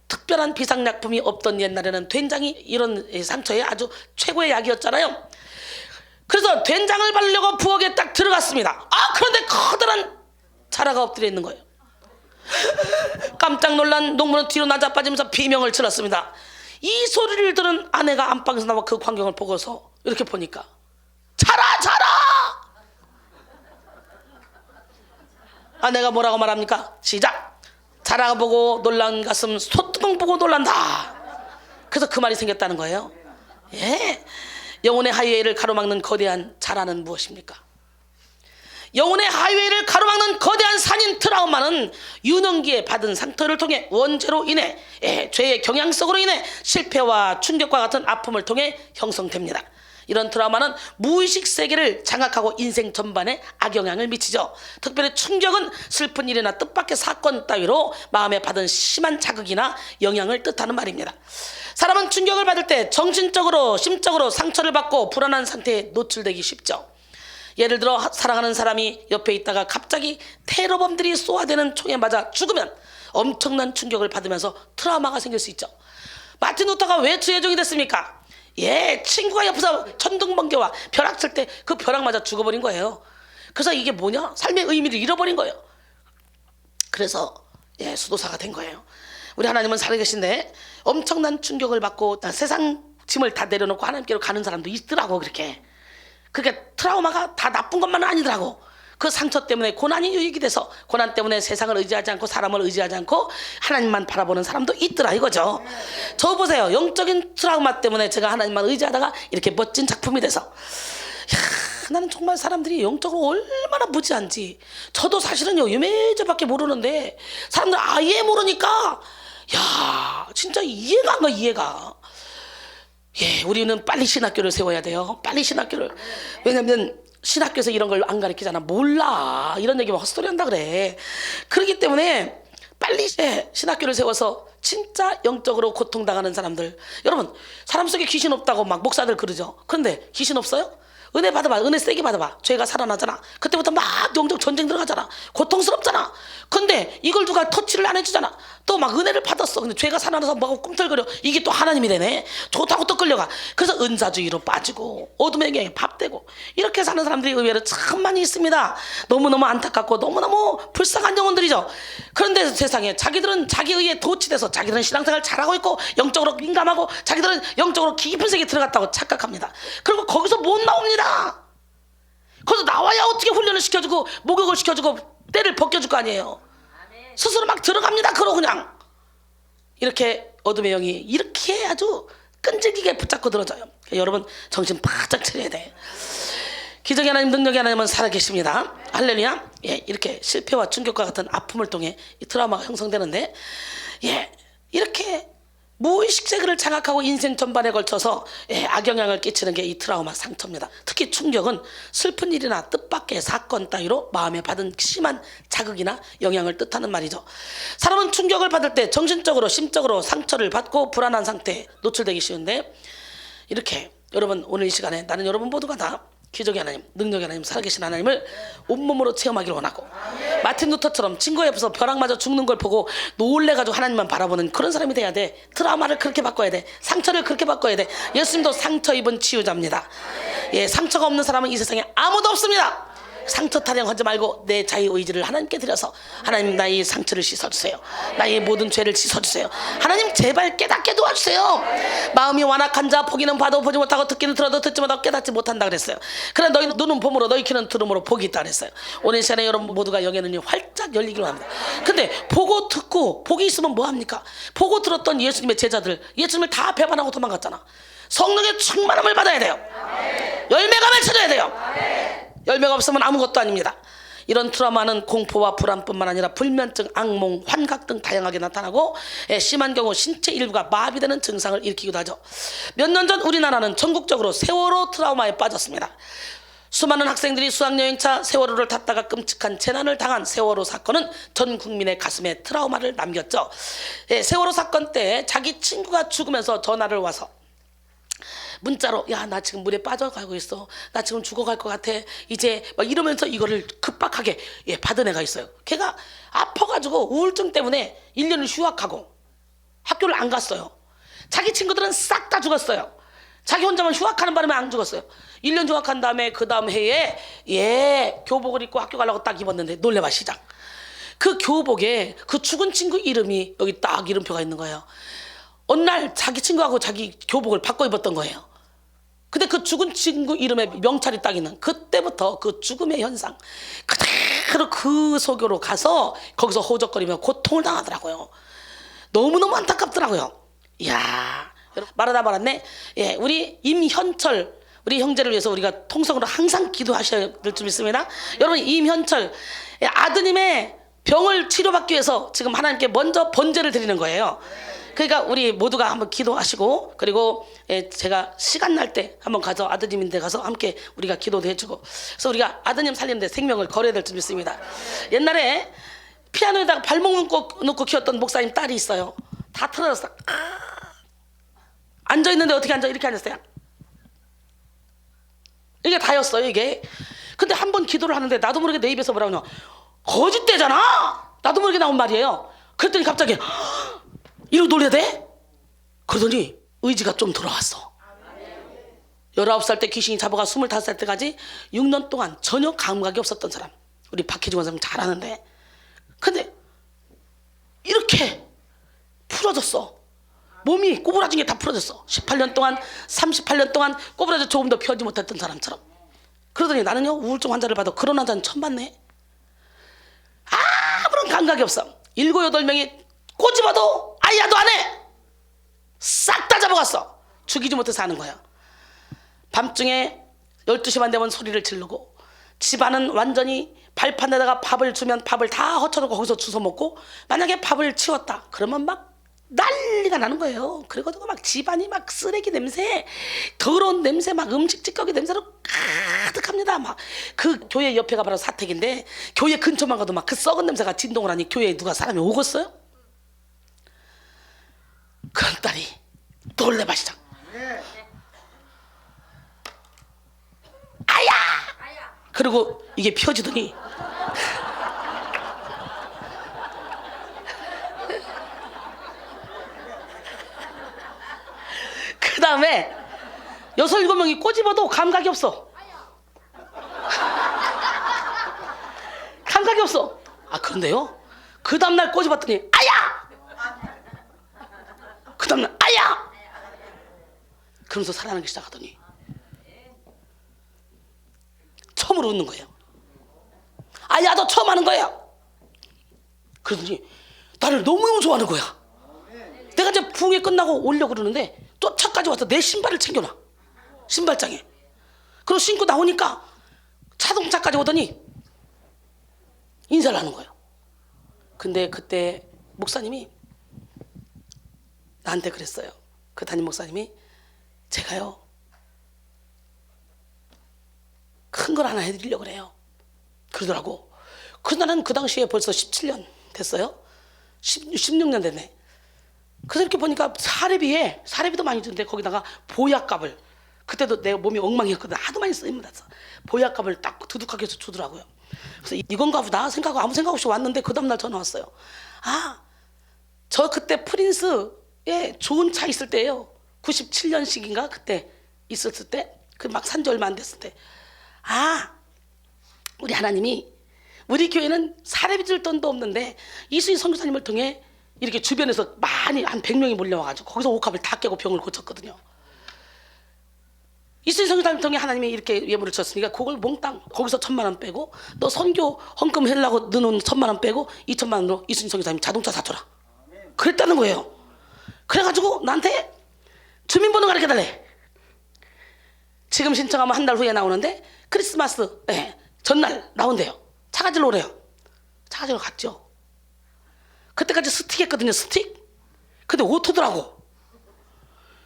특별한 비상약품이 없던 옛날에는 된장이 이런 상처에 아주 최고의 약이었잖아요. 그래서 된장을 바르려고 부엌에 딱 들어갔습니다. 그런데 커다란 자라가 엎드려 있는 거예요. 깜짝 놀란 농부는 뒤로 낮아빠지면서 비명을 질렀습니다. 이 소리를 들은 아내가 안방에서 나와 그 광경을 보고서 이렇게 보니까 자라! 아내가 뭐라고 말합니까? 시작! 자라가 보고 놀란 가슴 소뚜껑 보고 놀란다. 그래서 그 말이 생겼다는 거예요. 영혼의 하이웨이를 가로막는 거대한 자라는 무엇입니까? 영혼의 하이웨이를 가로막는 거대한 산인 트라우마는 유년기에 받은 상처를 통해 원죄로 인해 죄의 경향성으로 인해 실패와 충격과 같은 아픔을 통해 형성됩니다. 이런 트라우마는 무의식 세계를 장악하고 인생 전반에 악영향을 미치죠. 특별히 충격은 슬픈 일이나 뜻밖의 사건 따위로 마음에 받은 심한 자극이나 영향을 뜻하는 말입니다. 사람은 충격을 받을 때 정신적으로 심적으로 상처를 받고 불안한 상태에 노출되기 쉽죠. 예를 들어 사랑하는 사람이 옆에 있다가 갑자기 테러범들이 쏘아대는 총에 맞아 죽으면 엄청난 충격을 받으면서 트라우마가 생길 수 있죠. 마틴 루터가 왜 주의종이 됐습니까? 친구가 옆에서 천둥번개와 벼락 칠 때 그 벼락 맞아 죽어버린 거예요. 그래서 이게 뭐냐? 삶의 의미를 잃어버린 거예요. 그래서 수도사가 된 거예요. 우리 하나님은 살아계신데 엄청난 충격을 받고 세상 짐을 다 내려놓고 하나님께로 가는 사람도 있더라고. 그렇게 그러니까 트라우마가 다 나쁜 것만은 아니더라고. 그 상처 때문에 고난이 유익이 돼서 고난 때문에 세상을 의지하지 않고 사람을 의지하지 않고 하나님만 바라보는 사람도 있더라 이거죠. 저 보세요. 영적인 트라우마 때문에 제가 하나님만 의지하다가 이렇게 멋진 작품이 돼서 야, 나는 정말 사람들이 영적으로 얼마나 무지한지. 저도 사실은요 유매제밖에 모르는데 사람들 아예 모르니까 야 진짜 이해가 안 가. 이해가. 예, 우리는 빨리 신학교를 세워야 돼요. 빨리 신학교를. 왜냐면 신학교에서 이런 걸 안 가르치잖아. 몰라. 이런 얘기만 헛소리 한다 그래. 그렇기 때문에 빨리 신학교를 세워서 진짜 영적으로 고통당하는 사람들. 여러분, 사람 속에 귀신 없다고 막 목사들 그러죠. 그런데 귀신 없어요? 은혜 받아봐. 은혜 세게 받아봐. 죄가 살아나잖아. 그때부터 막 영적 전쟁 들어가잖아. 고통스럽잖아. 근데 이걸 누가 터치를 안 해주잖아. 또 막 은혜를 받았어. 근데 죄가 살아나서 막 꿈틀거려. 이게 또 하나님이래네. 좋다고 또 끌려가. 그래서 은사주의로 빠지고 어둠의 영향에 밥되고 이렇게 사는 사람들이 의외로 참 많이 있습니다. 너무너무 안타깝고 너무너무 불쌍한 영혼들이죠. 그런데 세상에 자기들은 자기 의에 도취돼서 자기들은 신앙생활 잘하고 있고 영적으로 민감하고 자기들은 영적으로 깊은 세계에 들어갔다고 착각합니다. 그리고 거기서 못 나옵니다. 거기서 나와야 어떻게 훈련을 시켜주고 목욕을 시켜주고 때를 벗겨줄 거 아니에요. 스스로 막 들어갑니다. 그러고 그냥 이렇게 어둠의 영이 이렇게 아주 끈질기게 붙잡고 들어져요. 여러분 정신 바짝 차려야 돼. 기적의 하나님, 능력의 하나님은 살아계십니다. 할렐루야. 예, 이렇게 실패와 충격과 같은 아픔을 통해 이 트라우마가 형성되는데, 예, 이렇게 무의식 세계를 장악하고 인생 전반에 걸쳐서 악영향을 끼치는 게 이 트라우마 상처입니다. 특히 충격은 슬픈 일이나 뜻밖의 사건 따위로 마음에 받은 심한 자극이나 영향을 뜻하는 말이죠. 사람은 충격을 받을 때 정신적으로 심적으로 상처를 받고 불안한 상태에 노출되기 쉬운데, 이렇게 여러분 오늘 이 시간에 나는 여러분 모두가 다 기적의 하나님, 능력의 하나님, 살아계신 하나님을 온몸으로 체험하기를 원하고, 마틴 루터처럼 친구 옆에서 벼락 맞아 죽는 걸 보고 놀래가지고 하나님만 바라보는 그런 사람이 돼야 돼. 트라우마를 그렇게 바꿔야 돼. 상처를 그렇게 바꿔야 돼. 예수님도 상처 입은 치유자입니다. 예, 상처가 없는 사람은 이 세상에 아무도 없습니다. 상처 타령하지 말고 내 자유의지를 하나님께 드려서 하나님 나의 상처를 씻어주세요. 나의 모든 죄를 씻어주세요. 하나님 제발 깨닫게 도와주세요. 마음이 완악한 자 보기는 봐도 보지 못하고 듣기는 들어도 듣지 못하고 깨닫지 못한다 그랬어요. 그러나 너희 눈은 봄으로 너희 귀는 들음으로 복이 있다 그랬어요. 오늘 시간에 여러분 모두가 영의 눈이 활짝 열리기로 합니다. 근데 보고 듣고 복이 있으면 뭐합니까? 보고 들었던 예수님의 제자들 예수님을 다 배반하고 도망갔잖아. 성령의 충만함을 받아야 돼요. 열매가 맺혀져야 돼요. 열매가 없으면 아무것도 아닙니다. 이런 트라우마는 공포와 불안뿐만 아니라 불면증, 악몽, 환각 등 다양하게 나타나고 심한 경우 신체 일부가 마비되는 증상을 일으키기도 하죠. 몇 년 전 우리나라는 전국적으로 세월호 트라우마에 빠졌습니다. 수많은 학생들이 수학여행차 세월호를 탔다가 끔찍한 재난을 당한 세월호 사건은 전 국민의 가슴에 트라우마를 남겼죠. 세월호 사건 때 자기 친구가 죽으면서 전화를 와서 문자로 야 나 지금 물에 빠져가고 있어. 나 지금 죽어갈 것 같아. 이제 막 이러면서 이거를 급박하게 받은 애가 있어요. 걔가 아파가지고 우울증 때문에 1년을 휴학하고 학교를 안 갔어요. 자기 친구들은 싹 다 죽었어요. 자기 혼자만 휴학하는 바람에 안 죽었어요. 1년 휴학한 다음에 그 다음 해에 교복을 입고 학교 가려고 딱 입었는데 놀래봐 시작. 그 교복에 그 죽은 친구 이름이 여기 딱 이름표가 있는 거예요. 어느 날 자기 친구하고 자기 교복을 바꿔 입었던 거예요. 근데 그 죽은 친구 이름에 명찰이 딱 있는 그때부터 그 죽음의 현상 그대로 그 소교로 가서 거기서 호적거리며 고통을 당하더라고요. 너무너무 안타깝더라고요. 이야 말하다 말았네. 예, 우리 임현철 우리 형제를 위해서 우리가 통성으로 항상 기도하셔야 될 줄 믿습니다. 여러분 임현철 아드님의 병을 치료받기 위해서 지금 하나님께 먼저 번제를 드리는 거예요. 그러니까 우리 모두가 한번 기도하시고 그리고 제가 시간 날 때 한번 가서 아드님인데 가서 함께 우리가 기도도 해주고 그래서 우리가 아드님 살리는데 생명을 걸어야 될 줄 믿습니다. 옛날에 피아노에다가 발목 놓고 키웠던 목사님 딸이 있어요. 다 틀어졌어. 앉아있는데 어떻게 앉아? 이렇게 앉았어요. 이게 다였어요 이게. 근데 한 번 기도를 하는데 나도 모르게 내 입에서 뭐라고 하냐 거짓대잖아. 나도 모르게 나온 말이에요. 그랬더니 갑자기 이러고 놀려야 돼? 그러더니 의지가 좀 돌아왔어. 19살 때 귀신이 잡아가 25살 때까지 6년 동안 전혀 감각이 없었던 사람. 우리 박혜중 원사님 잘 아는데. 근데 이렇게 풀어졌어. 몸이 꼬부라진 게 다 풀어졌어. 18년 동안 38년 동안 꼬부라져 조금 더 펴지 못했던 사람처럼. 그러더니 나는요 우울증 환자를 봐도 그런 환자는 처음 봤네. 아무런 감각이 없어. 7, 8명이 꼬집어도 아이야도 안 해. 싹 다 잡아갔어. 죽이지 못해서 하는 거야. 밤중에 12시만 되면 소리를 지르고 집안은 완전히 발판에다가 밥을 주면 밥을 다 허쳐놓고 거기서 주워 먹고, 만약에 밥을 치웠다 그러면 막 난리가 나는 거예요. 그래가지고 막 집안이 막 쓰레기 냄새, 더러운 냄새, 막 음식 찌꺼기 냄새로 가득합니다. 막 그 교회 옆에가 바로 사택인데 교회 근처만 가도 막 그 썩은 냄새가 진동을 하니 교회에 누가 사람이 오겠어요? 그런 딸이 놀래봐 시작. 아야! 그리고 이게 펴지더니 그 다음에 6, 7명이 꼬집어도 감각이 없어. 감각이 없어. 아 그런데요 그 다음날 꼬집었더니 아야! 그 다음날 아야! 그러면서 살아나기 시작하더니 처음으로 웃는 거예요. 아야 너 처음 하는 거야. 그러더니 나를 너무너무 좋아하는 거야. 내가 이제 부흥회 끝나고 오려고 그러는데 또 차까지 와서 내 신발을 챙겨놔. 신발장에. 그리고 신고 나오니까 자동차까지 오더니 인사를 하는 거예요. 근데 그때 목사님이 나한테 그랬어요. 그 담임 목사님이 제가요 큰 걸 하나 해드리려고 그래요. 그러더라고. 그 나는 그 당시에 벌써 17년 됐어요. 16년 됐네. 그래서 이렇게 보니까 사례비도 많이 주는데 거기다가 보약값을, 그때도 내 몸이 엉망이었거든. 하도 많이 쓰임받았어. 보약값을 딱 두둑하게 해서 주더라고요. 그래서 이건가 보다 생각하고 아무 생각 없이 왔는데 그 다음날 전화 왔어요. 아, 저 그때 프린스에 좋은 차 있을 때예요. 97년식인가 그때 있었을 때, 그 막 산지 얼마 안 됐을 때. 아, 우리 하나님이 우리 교회는 사례비 줄 돈도 없는데 이수인 선교사님을 통해 이렇게 주변에서 많이 한 100명이 몰려와가지고 거기서 옥합을 다 깨고 병을 고쳤거든요. 이수인 선교사님을 통해 하나님이 이렇게 예물을 주셨으니까 그걸 몽땅 거기서 1,000만 원 빼고 너 선교 헌금 하려고 넣어놓은 1,000만 원 빼고 2,000만 원으로 이수인 선교사님 자동차 사줘라. 그랬다는 거예요. 그래가지고 나한테 주민번호 가르쳐달래. 지금 신청하면 한 달 후에 나오는데 크리스마스 전날 나온대요. 차 가지러 오래요. 차 가지러 갔죠. 그때까지 스틱 했거든요. 스틱. 근데 오토더라고.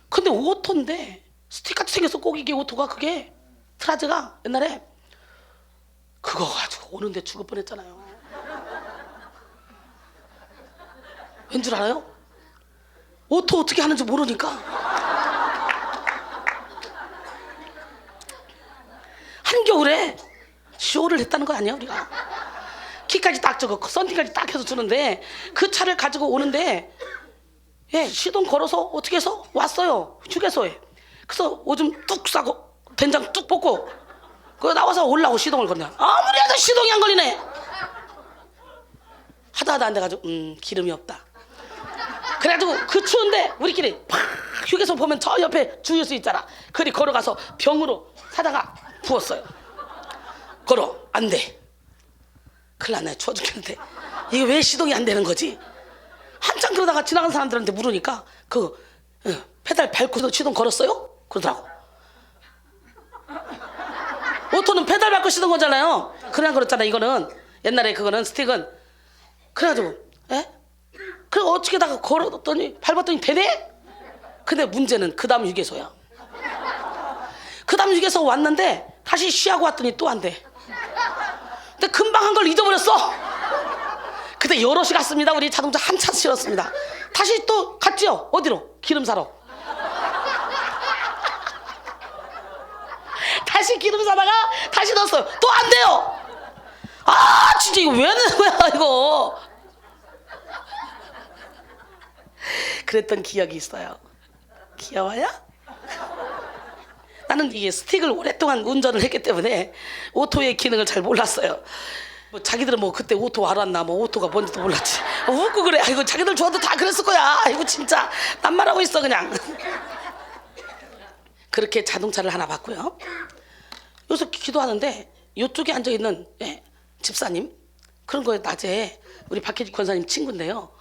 근데 오토인데 스틱같이 생겨서 꼭 이게 오토가, 그게 트라즈가 옛날에 그거 가지고 오는데 죽을 뻔했잖아요. 왠 줄 알아요? 오토 어떻게 하는지 모르니까 한겨울에 쇼를 했다는 거 아니야 우리가. 키까지 딱 저거 썬팅까지 딱 해서 주는데 그 차를 가지고 오는데 시동 걸어서 어떻게 해서 왔어요. 휴게소에. 그래서 오줌 뚝 싸고 된장 뚝 볶고 그 나와서 올라오고 시동을 걸냐. 아무리 해도 시동이 안 걸리네. 하다 안 돼가지고 기름이 없다. 그래가지고 그 추운데 우리끼리 팍 휴게소 보면 저 옆에 주유소 있잖아. 그리 걸어가서 병으로 사다가 부었어요. 걸어 안 돼. 큰일 났네. 추워 죽겠는데 이게 왜 시동이 안 되는 거지? 한참 그러다가 지나간 사람들한테 물으니까 그 페달 밟고서 시동 걸었어요? 그러더라고. 오토는 페달 밟고 시동 거잖아요. 그냥 그렇잖아. 이거는 옛날에 그거는 스틱은. 그래가지고 그래 어떻게다가 걸었더니 밟았더니 되네? 근데 문제는 그 다음 휴게소야. 그 다음 휴게소 왔는데 다시 쉬하고 왔더니 또 안 돼. 근데 금방 한 걸 잊어버렸어. 그때 여럿이 갔습니다. 우리 자동차 한 차 실었습니다. 다시 또 갔죠. 어디로? 기름 사러. 다시 기름 사다가 다시 넣었어요. 또 안 돼요. 아 진짜 이거 왜 넣는 거야 이거. 그랬던 기억이 있어요. 귀여워요? 나는 이게 스틱을 오랫동안 운전을 했기 때문에 오토의 기능을 잘 몰랐어요. 뭐 자기들은 뭐 그때 오토 알았나, 뭐 오토가 뭔지도 몰랐지. 웃고 그래. 아이고 자기들 좋아도 다 그랬을 거야. 아이고 진짜 난 말하고 있어 그냥. 그렇게 자동차를 하나 봤고요. 여기서 기도하는데 이쪽에 앉아 있는 집사님 그런 거에 낮에 우리 박혜지 권사님 친구인데요.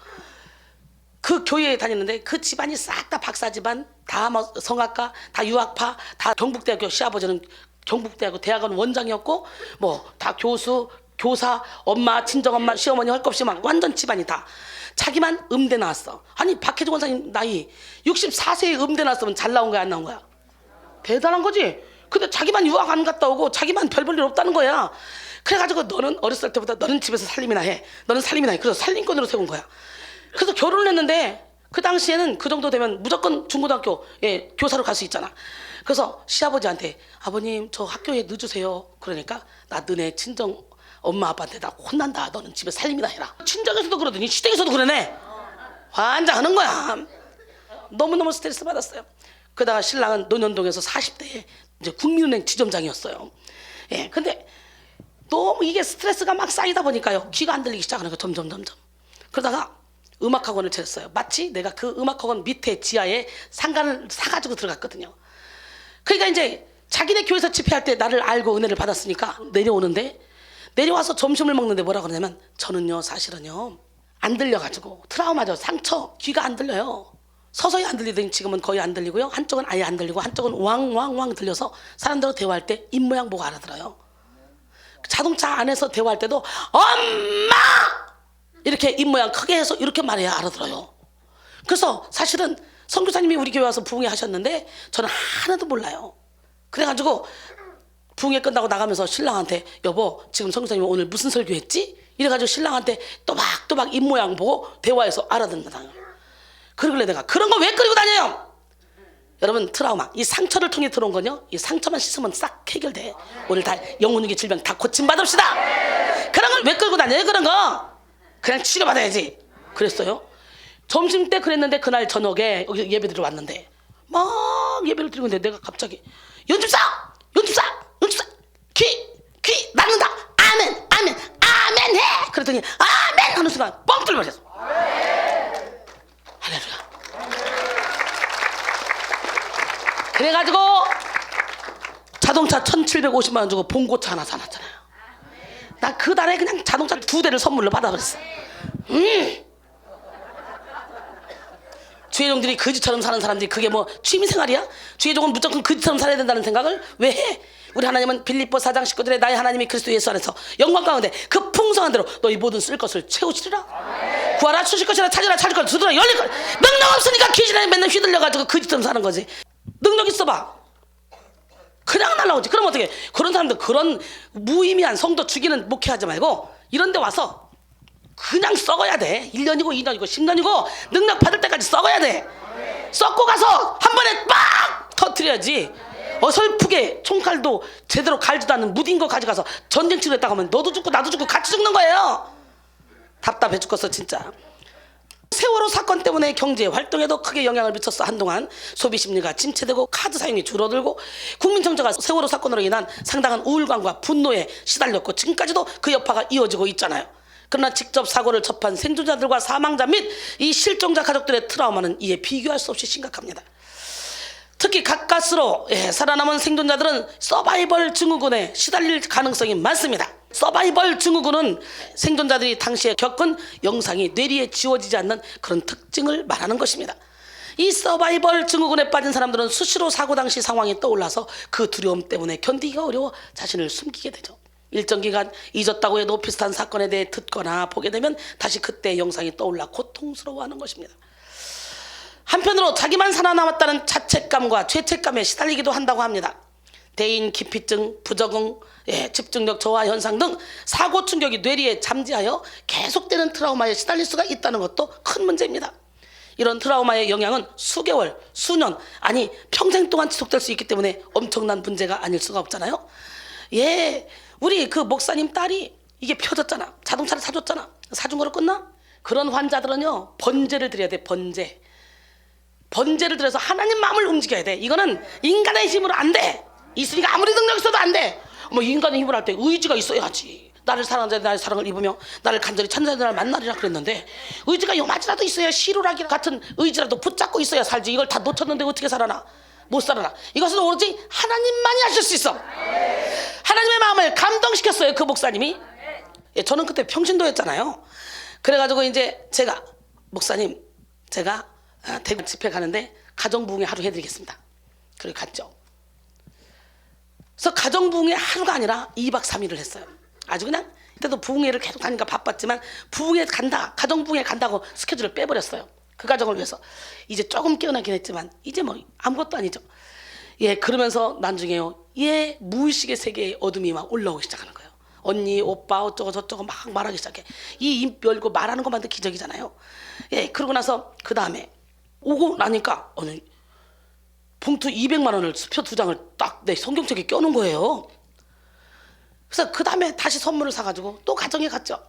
그 교회에 다니는데 그 집안이 싹 다 박사 집안, 다 뭐 성악가, 다 유학파, 다 경북대학교 시아버지는 경북대학교 대학원 원장이었고 뭐 다 교수, 교사, 엄마, 친정엄마, 시어머니 할 것 없이 막 완전 집안이 다. 자기만 음대 나왔어. 아니 박혜지 권사님 나이 64세에 음대 나왔으면 잘 나온 거야 안 나온 거야? 대단한 거지. 근데 자기만 유학 안 갔다 오고 자기만 별 볼 일 없다는 거야. 그래가지고 너는 어렸을 때보다 너는 집에서 살림이나 해. 너는 살림이나 해. 그래서 살림꾼으로 세운 거야. 그래서 결혼을 했는데 그 당시에는 그 정도 되면 무조건 중고등학교 교사로 갈 수 있잖아. 그래서 시아버지한테 아버님 저 학교에 늦으세요. 그러니까 나 너네 친정 엄마 아빠한테 나 혼난다. 너는 집에 살림이나 해라. 친정에서도 그러더니 시댁에서도 그러네. 환장하는 거야. 너무너무 스트레스 받았어요. 그러다가 신랑은 논현동에서 40대에 이제 국민은행 지점장이었어요. 근데 너무 이게 스트레스가 막 쌓이다 보니까요. 귀가 안 들리기 시작하는 거예요. 점점. 그러다가 음악학원을 차렸어요. 마치 내가 그 음악학원 밑에 지하에 상가를 사가지고 들어갔거든요. 그러니까 이제 자기네 교회에서 집회할 때 나를 알고 은혜를 받았으니까 내려오는데 내려와서 점심을 먹는데 뭐라 그러냐면 저는요 사실은요 안 들려가지고 트라우마죠. 상처 귀가 안 들려요. 서서히 안 들리더니 지금은 거의 안 들리고요. 한쪽은 아예 안 들리고 한쪽은 왕왕왕 들려서 사람들하고 대화할 때 입모양 보고 알아들어요. 자동차 안에서 대화할 때도 엄마! 이렇게 입모양 크게 해서 이렇게 말해야 알아들어요. 그래서 사실은 선교사님이 우리 교회 와서 부흥회 하셨는데 저는 하나도 몰라요. 그래가지고 부흥회 끝나고 나가면서 신랑한테 여보 지금 선교사님이 오늘 무슨 설교했지? 이래가지고 신랑한테 또박또박 입모양 보고 대화해서 알아듣는다. 그러길래 내가 그런 거 왜 끌고 다녀요? 여러분 트라우마 이 상처를 통해 들어온 거요. 이 상처만 씻으면 싹 해결돼. 오늘 다 영혼위기 질병 다 고침받읍시다. 그런 걸 왜 끌고 다녀요? 그런 거 그냥 치료받아야지. 그랬어요. 점심 때 그랬는데 그날 저녁에 여기 예배 드리러 왔는데 막 예배를 드리고 있는데 내가 갑자기 연집사 귀 낳는다. 아멘 해. 그랬더니 아멘 하는 순간 뻥 뚫려버렸어. 할렐루야. 그래가지고 자동차 1,750만 원 주고 봉고차 하나 사놨잖아요. 나 그 달에 그냥 자동차 2대를 선물로 받아버렸어. 주혜종들이 거지처럼 사는 사람들이 그게 뭐 취미생활이야? 주혜종은 무조건 거지처럼 살아야 된다는 생각을 왜 해? 우리 하나님은 빌립보 4장 19절에 나의 하나님이 그리스도 예수 안에서 영광 가운데 그 풍성한 대로 너희 모든 쓸 것을 채우시리라. 구하라 주실 것이라 찾으라 찾을 것 두드라 열릴 것. 능력 없으니까 귀신에 맨날 휘둘려가지고 거지처럼 사는 거지. 능력 있어봐 그냥 날라오지. 그럼 어떻게 그런 사람들 그런 무의미한 성도 죽이는 목회하지 말고 이런 데 와서 그냥 썩어야 돼. 1년이고 2년이고 10년이고 능력 받을 때까지 썩어야 돼. 썩고 가서 한 번에 빡 터뜨려야지. 어설프게 총칼도 제대로 갈지도 않는 무딘 거 가져가서 전쟁 치료했다고 하면 너도 죽고 나도 죽고 같이 죽는 거예요. 답답해 죽겠어 진짜. 세월호 사건 때문에 경제 활동에도 크게 영향을 미쳤어. 한동안 소비 심리가 침체되고 카드 사용이 줄어들고 국민 정서가 세월호 사건으로 인한 상당한 우울감과 분노에 시달렸고 지금까지도 그 여파가 이어지고 있잖아요. 그러나 직접 사고를 접한 생존자들과 사망자 및 이 실종자 가족들의 트라우마는 이에 비교할 수 없이 심각합니다. 특히 가까스로 살아남은 생존자들은 서바이벌 증후군에 시달릴 가능성이 많습니다. 서바이벌 증후군은 생존자들이 당시에 겪은 영상이 뇌리에 지워지지 않는 그런 특징을 말하는 것입니다. 이 서바이벌 증후군에 빠진 사람들은 수시로 사고 당시 상황이 떠올라서 그 두려움 때문에 견디기가 어려워 자신을 숨기게 되죠. 일정 기간 잊었다고 해도 비슷한 사건에 대해 듣거나 보게 되면 다시 그때의 영상이 떠올라 고통스러워하는 것입니다. 한편으로 자기만 살아남았다는 자책감과 죄책감에 시달리기도 한다고 합니다. 대인 기피증, 부적응, 집중력 저하 현상 등 사고 충격이 뇌리에 잠재하여 계속되는 트라우마에 시달릴 수가 있다는 것도 큰 문제입니다. 이런 트라우마의 영향은 수개월, 수년, 아니 평생 동안 지속될 수 있기 때문에 엄청난 문제가 아닐 수가 없잖아요. 우리 그 목사님 딸이 이게 펴졌잖아. 자동차를 사줬잖아. 사준 거로 끝나? 그런 환자들은요 번제를 드려야 돼. 번제를 들여서 하나님 마음을 움직여야 돼. 이거는 인간의 힘으로 안 돼. 이슬이가 아무리 능력 있어도 안 돼. 뭐 인간의 힘으로 할 때 의지가 있어야지. 나를 사랑하는 자들이 나의 사랑을 입으며 나를 간절히 찾는 자들을 만나리라 그랬는데 의지가 요마지라도 있어야 시루라기 같은 의지라도 붙잡고 있어야 살지. 이걸 다 놓쳤는데 어떻게 살아나? 못 살아나. 이것은 오로지 하나님만이 하실 수 있어. 하나님의 마음을 감동시켰어요. 그 목사님이. 예, 저는 그때 평신도였잖아요. 그래가지고 이제 제가 목사님 제가 대구 집회 가는데 가정부흥회 하루 해드리겠습니다. 그리고 갔죠. 그래서 가정부흥회 하루가 아니라 2박 3일을 했어요. 아주 그냥 그때도 부흥회를 계속 가니까 바빴지만 부흥회 간다, 가정부흥회 간다고 스케줄을 빼버렸어요. 그 가정을 위해서. 이제 조금 깨어나긴 했지만 이제 뭐 아무것도 아니죠. 예, 그러면서 나중에요, 예, 무의식의 세계의 어둠이 막 올라오기 시작하는 거예요. 언니, 오빠, 어쩌고 저쩌고 막 말하기 시작해. 이 입 열고 말하는 것만도 기적이잖아요. 예, 그러고 나서 그 다음에 오고 나니까 어느 봉투 200만 원을 수표 2장을 딱 내 성경책에 껴놓은 거예요. 그래서 그 다음에 다시 선물을 사가지고 또 가정에 갔죠.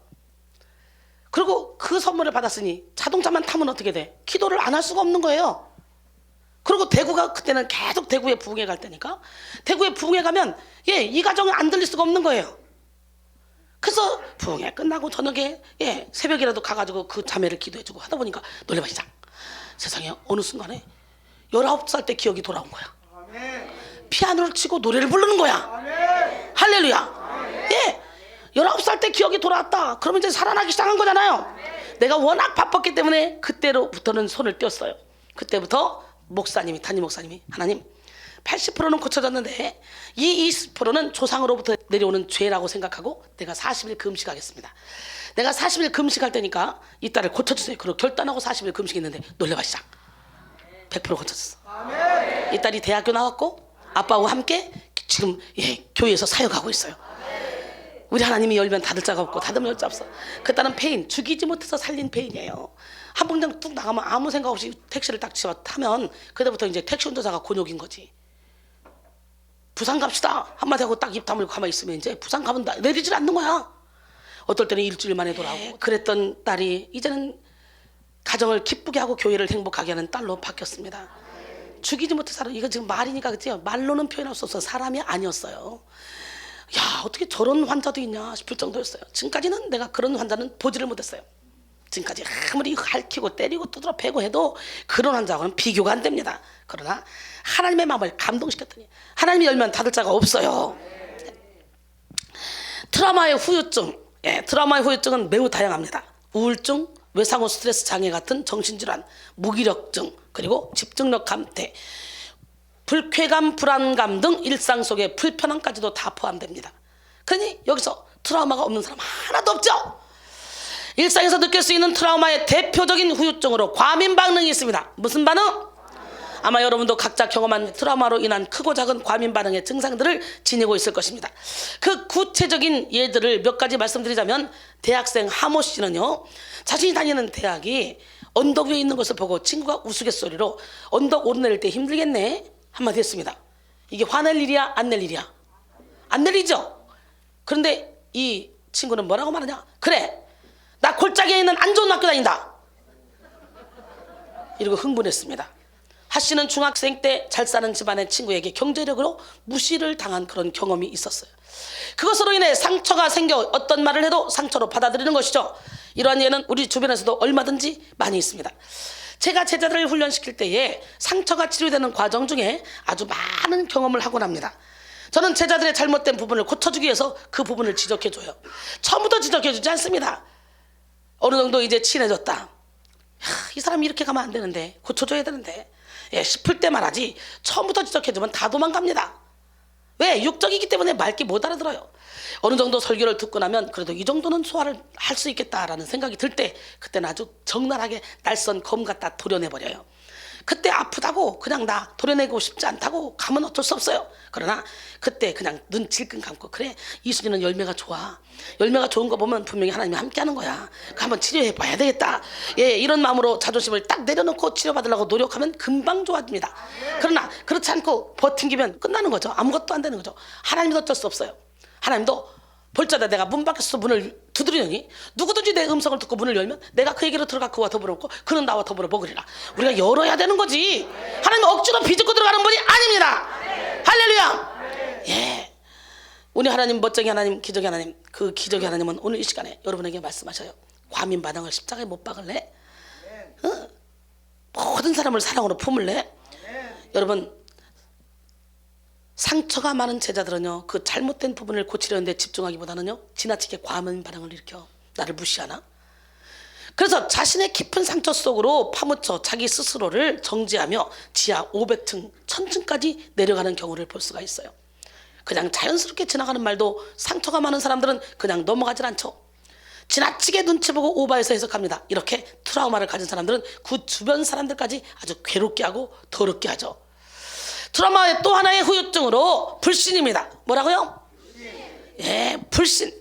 그리고 그 선물을 받았으니 자동차만 타면 어떻게 돼? 기도를 안 할 수가 없는 거예요. 그리고 대구가 그때는 계속 대구에 부흥회 갈 때니까 대구에 부흥회 가면 예, 이 가정은 안 들릴 수가 없는 거예요. 그래서 부흥회 끝나고 저녁에 예, 새벽이라도 가가지고 그 자매를 기도해주고 하다 보니까 놀래봐 시작. 세상에 어느 순간에 19살 때 기억이 돌아온 거야. 피아노를 치고 노래를 부르는 거야. 할렐루야. 예, 19살 때 기억이 돌아왔다. 그러면 이제 살아나기 시작한 거잖아요. 내가 워낙 바빴기 때문에 그때로부터는 손을 떼었어요. 그때부터 목사님이, 담임 목사님이 하나님 80%는 고쳐졌는데 이 20%는 조상으로부터 내려오는 죄라고 생각하고 내가 40일 금식하겠습니다. 내가 40일 금식할 테니까 이 딸을 고쳐주세요. 그리고 결단하고 40일 금식했는데 놀래봐 시작. 100% 고쳐졌어. 이 딸이 대학교 나왔고 아빠하고 함께 지금 예, 교회에서 사역하고 있어요. 우리 하나님이 열면 닫을 자가 없고 닫으면 열 자 없어. 그 딸은 폐인, 죽이지 못해서 살린 폐인이에요. 한 봉장 뚝 나가면 아무 생각 없이 택시를 딱 집어 타면 그때부터 이제 택시 운전사가 곤욕인 거지. 부산 갑시다 한마디 하고 딱 입 다물고 가만히 있으면 이제 부산 가면 내리질 않는 거야. 어떨 때는 일주일 만에 돌아오고. 그랬던 딸이 이제는 가정을 기쁘게 하고 교회를 행복하게 하는 딸로 바뀌었습니다. 죽이지 못해 살아. 이거 지금 말이니까 그치? 말로는 표현할 수 없어. 사람이 아니었어요. 야, 어떻게 저런 환자도 있냐 싶을 정도였어요. 지금까지는 내가 그런 환자는 보지를 못했어요. 지금까지 아무리 핥히고 때리고 두드러 패고 해도 그런 환자하고는 비교가 안 됩니다. 그러나 하나님의 마음을 감동시켰더니 하나님이 열면 닫을 자가 없어요. 트라우마의 후유증. 예, 트라우마의 후유증은 매우 다양합니다. 우울증, 외상후 스트레스 장애 같은 정신질환, 무기력증, 그리고 집중력 감퇴, 불쾌감, 불안감 등 일상 속의 불편함까지도 다 포함됩니다. 그러니 여기서 트라우마가 없는 사람 하나도 없죠. 일상에서 느낄 수 있는 트라우마의 대표적인 후유증으로 과민 반응이 있습니다. 무슨 반응? 아마 여러분도 각자 경험한 트라우마로 인한 크고 작은 과민 반응의 증상들을 지니고 있을 것입니다. 그 구체적인 예들을 몇 가지 말씀드리자면, 대학생 하모 씨는요, 자신이 다니는 대학이 언덕 위에 있는 것을 보고 친구가 우스갯소리로 언덕 오르내릴 때 힘들겠네 한마디 했습니다. 이게 화낼 일이야 안 낼 일이야? 안 낼 일이죠. 그런데 이 친구는 뭐라고 말하냐? 그래, 나 골짜기에 있는 안 좋은 학교 다닌다 이러고 흥분했습니다. 하 씨는 중학생 때 잘 사는 집안의 친구에게 경제력으로 무시를 당한 그런 경험이 있었어요. 그것으로 인해 상처가 생겨 어떤 말을 해도 상처로 받아들이는 것이죠. 이러한 예는 우리 주변에서도 얼마든지 많이 있습니다. 제가 제자들을 훈련시킬 때에 상처가 치료되는 과정 중에 아주 많은 경험을 하곤 합니다. 저는 제자들의 잘못된 부분을 고쳐주기 위해서 그 부분을 지적해줘요. 처음부터 지적해주지 않습니다. 어느 정도 이제 친해졌다. 이 사람이 이렇게 가면 안 되는데, 고쳐줘야 되는데, 예, 싶을 때 말하지 처음부터 지적해주면 다 도망갑니다. 왜? 육적이기 때문에 맑게 못 알아들어요. 어느 정도 설교를 듣고 나면 그래도 이 정도는 소화를 할 수 있겠다라는 생각이 들 때, 그때는 아주 적나라하게 날선 검 갖다 도려내버려요. 그때 아프다고 그냥 나 도려내고 싶지 않다고 가면 어쩔 수 없어요. 그러나 그때 그냥 눈 질끈 감고, 그래, 이순이는 열매가 좋아, 열매가 좋은 거 보면 분명히 하나님이 함께 하는 거야, 한번 치료해 봐야 되겠다, 예, 이런 마음으로 자존심을 딱 내려놓고 치료받으려고 노력하면 금방 좋아집니다. 그러나 그렇지 않고 버팅기면 끝나는 거죠. 아무것도 안 되는 거죠. 하나님도 어쩔 수 없어요. 하나님도 볼자다 내가 문 밖에서 문을 두드리니 누구든지 내 음성을 듣고 문을 열면 내가 그에게로 들어가 그와 더불어 먹고 그는 나와 더불어 먹으리라. 우리가 열어야 되는 거지. 하나님은 억지로 비집고 들어가는 분이 아닙니다. 할렐루야. 예, 우리 하나님, 멋쟁이 하나님, 기적의 하나님, 그 기적의 하나님은 오늘 이 시간에 여러분에게 말씀하셔요. 과민 반응을 십자가에 못 박을래? 모든 사람을 사랑으로 품을래? 여러분, 상처가 많은 제자들은요, 그 잘못된 부분을 고치려는데 집중하기보다는요, 지나치게 과민 반응을 일으켜 나를 무시하나? 그래서 자신의 깊은 상처 속으로 파묻혀 자기 스스로를 정지하며 지하 500층, 1000층까지 내려가는 경우를 볼 수가 있어요. 그냥 자연스럽게 지나가는 말도 상처가 많은 사람들은 그냥 넘어가질 않죠. 지나치게 눈치 보고 오버해서 해석합니다. 이렇게 트라우마를 가진 사람들은 그 주변 사람들까지 아주 괴롭게 하고 더럽게 하죠. 트라우마의 또 하나의 후유증으로 불신입니다. 뭐라고요? 예, 불신.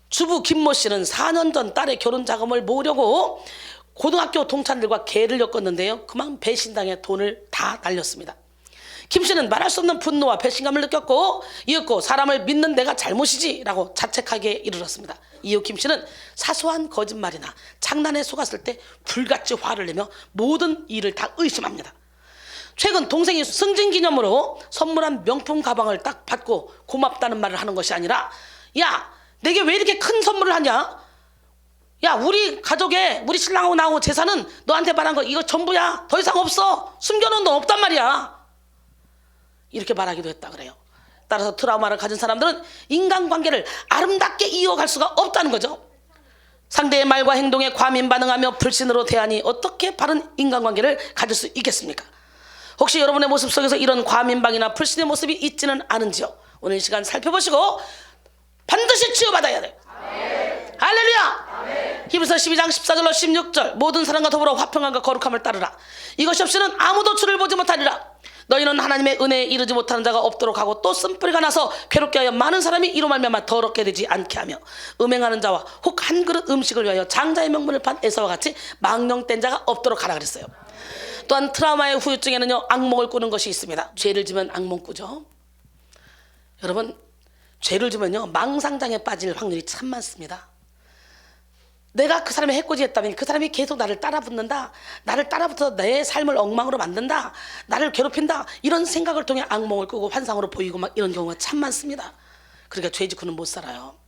주부 김모 씨는 4년 전 딸의 결혼 자금을 모으려고 고등학교 동창들과 개를 엮었는데요. 그만 배신당해 돈을 다 날렸습니다. 김 씨는 말할 수 없는 분노와 배신감을 느꼈고 이윽고 사람을 믿는 내가 잘못이지 라고 자책하기에 이르렀습니다. 이후 김 씨는 사소한 거짓말이나 장난에 속았을 때 불같이 화를 내며 모든 일을 다 의심합니다. 최근 동생이 승진기념으로 선물한 명품 가방을 딱 받고 고맙다는 말을 하는 것이 아니라, 야, 내게 왜 이렇게 큰 선물을 하냐? 야, 우리 가족에 우리 신랑하고 나하고 재산은 너한테 말한 거 이거 전부야. 더 이상 없어. 숨겨놓은 돈 없단 말이야. 이렇게 말하기도 했다 그래요. 따라서 트라우마를 가진 사람들은 인간관계를 아름답게 이어갈 수가 없다는 거죠. 상대의 말과 행동에 과민 반응하며 불신으로 대하니 어떻게 바른 인간관계를 가질 수 있겠습니까? 혹시 여러분의 모습 속에서 이런 과민방이나 불신의 모습이 있지는 않은지요? 오늘 이 시간 살펴보시고 반드시 치유받아야 돼요. 할렐루야! 히브리서 12장 14절로 16절 모든 사람과 더불어 화평함과 거룩함을 따르라. 이것이 없이는 아무도 주를 보지 못하리라. 너희는 하나님의 은혜에 이르지 못하는 자가 없도록 하고 또 쓴뿌리가 나서 괴롭게 하여 많은 사람이 이로 말미암아 더럽게 되지 않게 하며 음행하는 자와 혹 한 그릇 음식을 위하여 장자의 명분을 판 에사와 같이 망령된 자가 없도록 하라 그랬어요. 또한 트라우마의 후유증에는요, 악몽을 꾸는 것이 있습니다. 죄를 지면 악몽 꾸죠. 여러분, 죄를 지면요, 망상장에 빠질 확률이 참 많습니다. 내가 그 사람의 해코지했다면 그 사람이 계속 나를 따라붙는다, 나를 따라붙어서 내 삶을 엉망으로 만든다, 나를 괴롭힌다, 이런 생각을 통해 악몽을 꾸고 환상으로 보이고 막 이런 경우가 참 많습니다. 그러니까 죄 짓고는 못 살아요.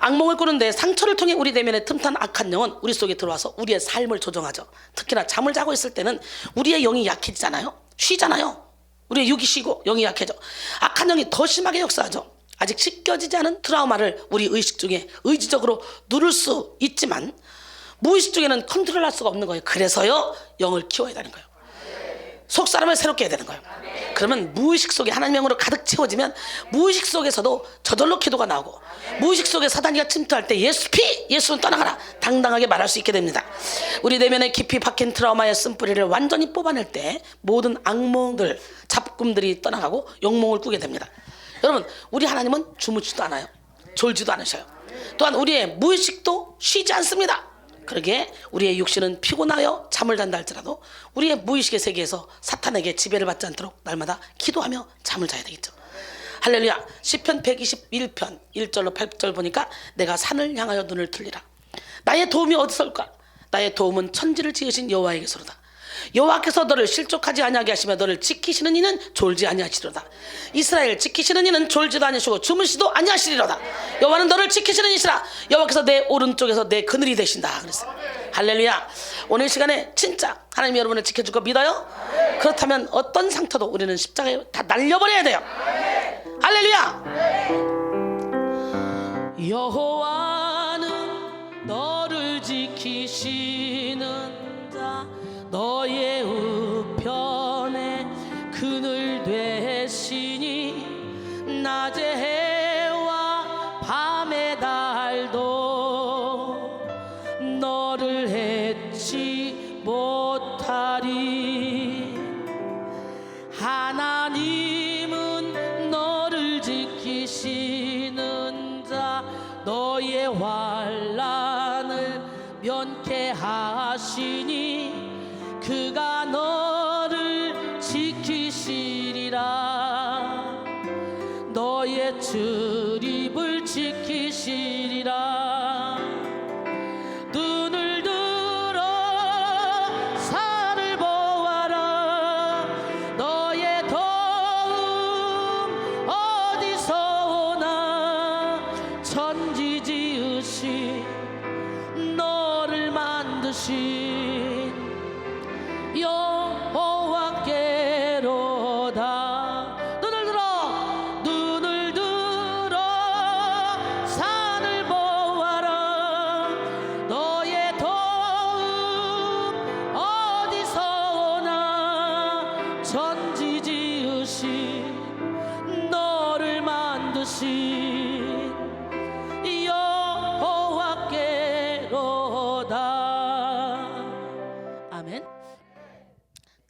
악몽을 꾸는데 상처를 통해 우리 내면에 틈탄 악한 영은 우리 속에 들어와서 우리의 삶을 조정하죠. 특히나 잠을 자고 있을 때는 우리의 영이 약해지잖아요. 쉬잖아요. 우리의 육이 쉬고 영이 약해져. 악한 영이 더 심하게 역사하죠. 아직 씻겨지지 않은 트라우마를 우리 의식 중에 의지적으로 누를 수 있지만 무의식 중에는 컨트롤할 수가 없는 거예요. 그래서요, 영을 키워야 되는 거예요. 속 사람을 새롭게 해야 되는 거예요. 그러면 무의식 속에 하나님의 영으로 가득 채워지면 무의식 속에서도 저절로 기도가 나오고 무의식 속에 사단이가 침투할 때 예수 피! 예수는 떠나가라! 당당하게 말할 수 있게 됩니다. 우리 내면에 깊이 박힌 트라우마의 쓴뿌리를 완전히 뽑아낼 때 모든 악몽들, 잡꿈들이 떠나가고 영몽을 꾸게 됩니다. 여러분, 우리 하나님은 주무지도 않아요. 졸지도 않으셔요. 또한 우리의 무의식도 쉬지 않습니다. 그러기에 우리의 육신은 피곤하여 잠을 잔다 할지라도 우리의 무의식의 세계에서 사탄에게 지배를 받지 않도록 날마다 기도하며 잠을 자야 되겠죠. 할렐루야. 시편 121편 1절로 8절 보니까 내가 산을 향하여 눈을 틀리라. 나의 도움이 어디서 올까? 나의 도움은 천지를 지으신 여호와에게서로다. 여호와께서 너를 실족하지 아니하게 하시며 너를 지키시는 이는 졸지 아니하시리로다. 이스라엘 지키시는 이는 졸지도 아니하시고 주무시도 아니하시리로다. 여호와는 너를 지키시는 이시라. 여호와께서 내 오른쪽에서 내 그늘이 되신다 그랬어요. 할렐루야. 오늘 시간에 진짜 하나님이 여러분을 지켜줄 거 믿어요? 그렇다면 어떤 상처도 우리는 십자가에 다 날려버려야 돼요. 할렐루야. 여호와는 너를 지키시는 자 너의 우편에 그늘 되시니 낮의 해와 밤의 달도 너를 해치 못하리. 하나님은 너를 지키시는 자 너의 환난을 면케하시니 그가 너를 지키시리라. 너의 출입을 지키시리라. 눈을 들어 산을 보아라. 너의 도움 어디서 오나. 천지 지으신 너를 만드신 여호와께로다.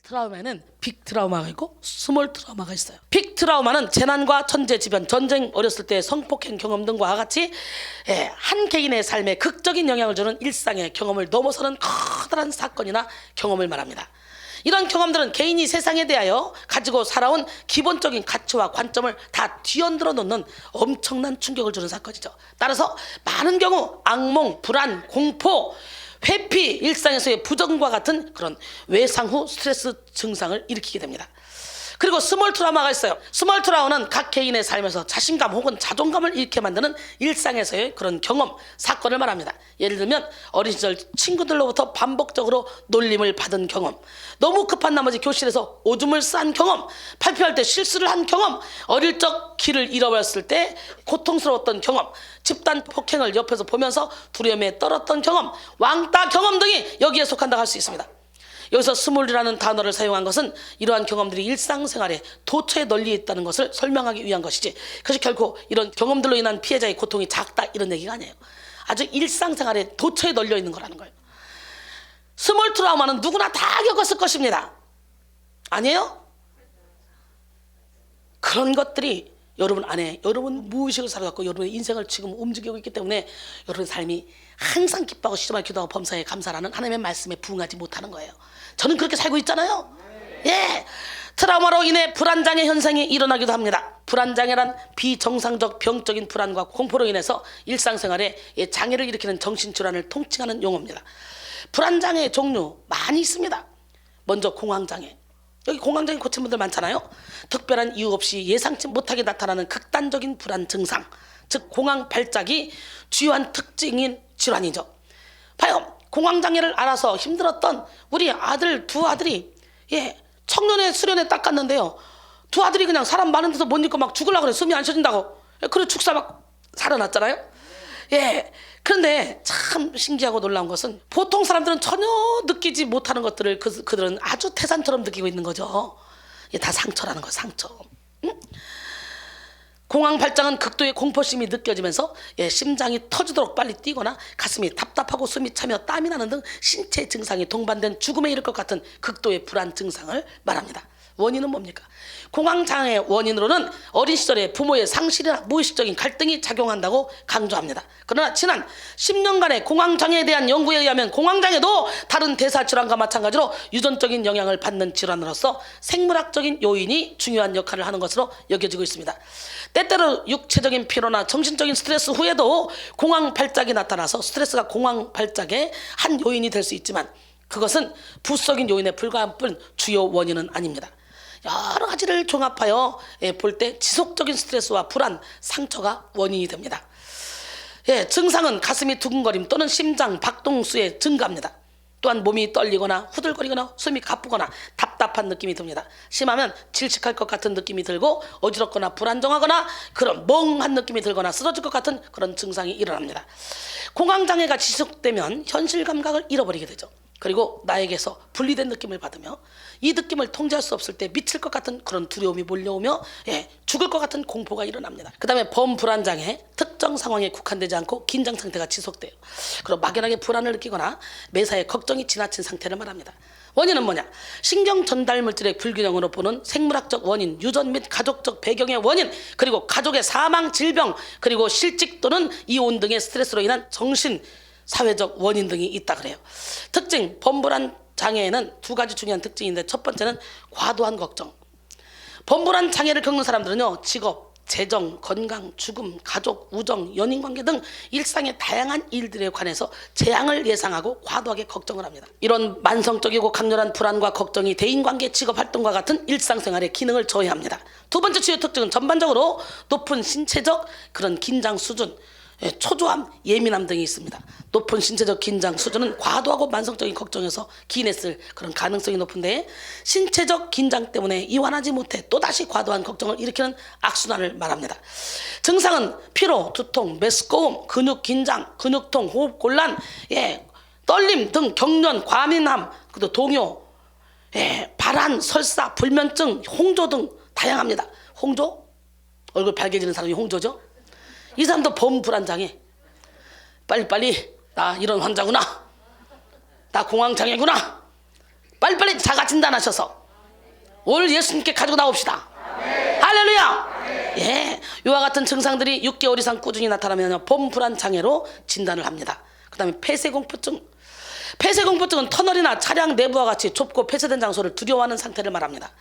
트라우마에는 빅 트라우마가 있고 스몰 트라우마가 있어요. 빅 트라우마는 재난과 천재지변, 전쟁, 어렸을 때 성폭행 경험 등과 같이 한 개인의 삶에 극적인 영향을 주는 일상의 경험을 넘어서는 커다란 사건이나 경험을 말합니다. 이런 경험들은 개인이 세상에 대하여 가지고 살아온 기본적인 가치와 관점을 다 뒤흔들어 놓는 엄청난 충격을 주는 사건이죠. 따라서 많은 경우 악몽, 불안, 공포, 회피, 일상에서의 부정과 같은 그런 외상 후 스트레스 증상을 일으키게 됩니다. 그리고 스몰 트라우마가 있어요. 스몰 트라우마는 각 개인의 삶에서 자신감 혹은 자존감을 잃게 만드는 일상에서의 그런 경험, 사건을 말합니다. 예를 들면 어린 시절 친구들로부터 반복적으로 놀림을 받은 경험, 너무 급한 나머지 교실에서 오줌을 싼 경험, 발표할 때 실수를 한 경험, 어릴 적 길을 잃어버렸을 때 고통스러웠던 경험, 집단 폭행을 옆에서 보면서 두려움에 떨었던 경험, 왕따 경험 등이 여기에 속한다고 할 수 있습니다. 여기서 스몰이라는 단어를 사용한 것은 이러한 경험들이 일상생활에 도처에 널리 있다는 것을 설명하기 위한 것이지, 그것이 결코 이런 경험들로 인한 피해자의 고통이 작다 이런 얘기가 아니에요. 아주 일상생활에 도처에 널려 있는 거라는 거예요. 스몰 트라우마는 누구나 다 겪었을 것입니다. 아니에요? 그런 것들이 여러분 안에, 여러분 무의식을 살아갖고 여러분의 인생을 지금 움직이고 있기 때문에 여러분의 삶이 항상 기뻐하고 시험을 기도하고 범사에 감사하는 하나님의 말씀에 부응하지 못하는 거예요. 저는 그렇게 살고 있잖아요. 예, 트라우마로 인해 불안장애 현상이 일어나기도 합니다. 불안장애란 비정상적 병적인 불안과 공포로 인해서 일상생활에 장애를 일으키는 정신질환을 통칭하는 용어입니다. 불안장애의 종류 많이 있습니다. 먼저 공황장애. 여기 공황장애 고친 분들 많잖아요. 특별한 이유 없이 예상치 못하게 나타나는 극단적인 불안 증상, 즉 공황 발작이 주요한 특징인 질환이죠. 봐요, 공황장애를 알아서 힘들었던 우리 아들 두 아들이 청년의 수련회 딱 갔는데요, 두 아들이 그냥 사람 많은 데서 못 있고 막 죽으려고 그래. 숨이 안 쉬어진다고. 그래 축사 막 살아났잖아요. 그런데 참 신기하고 놀라운 것은 보통 사람들은 전혀 느끼지 못하는 것들을 그들은 아주 태산처럼 느끼고 있는 거죠. 다 상처라는 거예요. 상처. 응? 공황 발작은 극도의 공포심이 느껴지면서 심장이 터지도록 빨리 뛰거나 가슴이 답답하고 숨이 차며 땀이 나는 등 신체 증상이 동반된 죽음에 이를 것 같은 극도의 불안 증상을 말합니다. 원인은 뭡니까? 공황장애의 원인으로는 어린 시절에 부모의 상실이나 무의식적인 갈등이 작용한다고 강조합니다. 그러나 지난 10년간의 공황장애에 대한 연구에 의하면 공황장애도 다른 대사질환과 마찬가지로 유전적인 영향을 받는 질환으로서 생물학적인 요인이 중요한 역할을 하는 것으로 여겨지고 있습니다. 때때로 육체적인 피로나 정신적인 스트레스 후에도 공황 발작이 나타나서 스트레스가 공황 발작의 한 요인이 될 수 있지만 그것은 부수적인 요인에 불과한 뿐 주요 원인은 아닙니다. 여러 가지를 종합하여 볼 때 지속적인 스트레스와 불안, 상처가 원인이 됩니다. 증상은 가슴이 두근거림 또는 심장 박동수의 증가입니다. 또한 몸이 떨리거나 후들거리거나 숨이 가쁘거나 답답한 느낌이 듭니다. 심하면 질식할 것 같은 느낌이 들고 어지럽거나 불안정하거나 그런 멍한 느낌이 들거나 쓰러질 것 같은 그런 증상이 일어납니다. 공황장애가 지속되면 현실 감각을 잃어버리게 되죠. 그리고 나에게서 분리된 느낌을 받으며 이 느낌을 통제할 수 없을 때 미칠 것 같은 그런 두려움이 몰려오며 죽을 것 같은 공포가 일어납니다. 그 다음에 범불안장애, 특정 상황에 국한되지 않고 긴장 상태가 지속돼요. 그리고 막연하게 불안을 느끼거나 매사에 걱정이 지나친 상태를 말합니다. 원인은 뭐냐? 신경 전달 물질의 불균형으로 보는 생물학적 원인, 유전 및 가족적 배경의 원인, 그리고 가족의 사망, 질병, 그리고 실직 또는 이혼 등의 스트레스로 인한 정신 사회적 원인 등이 있다 그래요. 특징, 범불안 장애에는 두 가지 중요한 특징인데 첫 번째는 과도한 걱정. 범불안 장애를 겪는 사람들은요, 직업, 재정, 건강, 죽음, 가족, 우정, 연인관계 등 일상의 다양한 일들에 관해서 재앙을 예상하고 과도하게 걱정을 합니다. 이런 만성적이고 강렬한 불안과 걱정이 대인관계, 직업활동과 같은 일상생활의 기능을 저해합니다. 두 번째 주요 특징은 전반적으로 높은 신체적 그런 긴장 수준, 초조함, 예민함 등이 있습니다. 높은 신체적 긴장 수준은 과도하고 만성적인 걱정에서 기인했을 그런 가능성이 높은데 신체적 긴장 때문에 이완하지 못해 또다시 과도한 걱정을 일으키는 악순환을 말합니다. 증상은 피로, 두통, 메스꺼움, 근육 긴장, 근육통, 호흡곤란, 떨림 등 경련, 과민함, 그리고 동요, 발한, 설사, 불면증, 홍조 등 다양합니다. 홍조? 얼굴 밝아지는 사람이 홍조죠? 이 사람도 범불안장애. 빨리빨리 나 이런 환자구나, 나 공황장애구나, 빨리빨리 자가 진단하셔서 올 예수님께 가지고 나옵시다. 할렐루야. 예, 이와 같은 증상들이 6개월 이상 꾸준히 나타나면 범불안 장애로 진단을 합니다. 그 다음에 폐쇄공포증. 폐쇄공포증은 터널이나 차량 내부와 같이 좁고 폐쇄된 장소를 두려워하는 상태를 말합니다.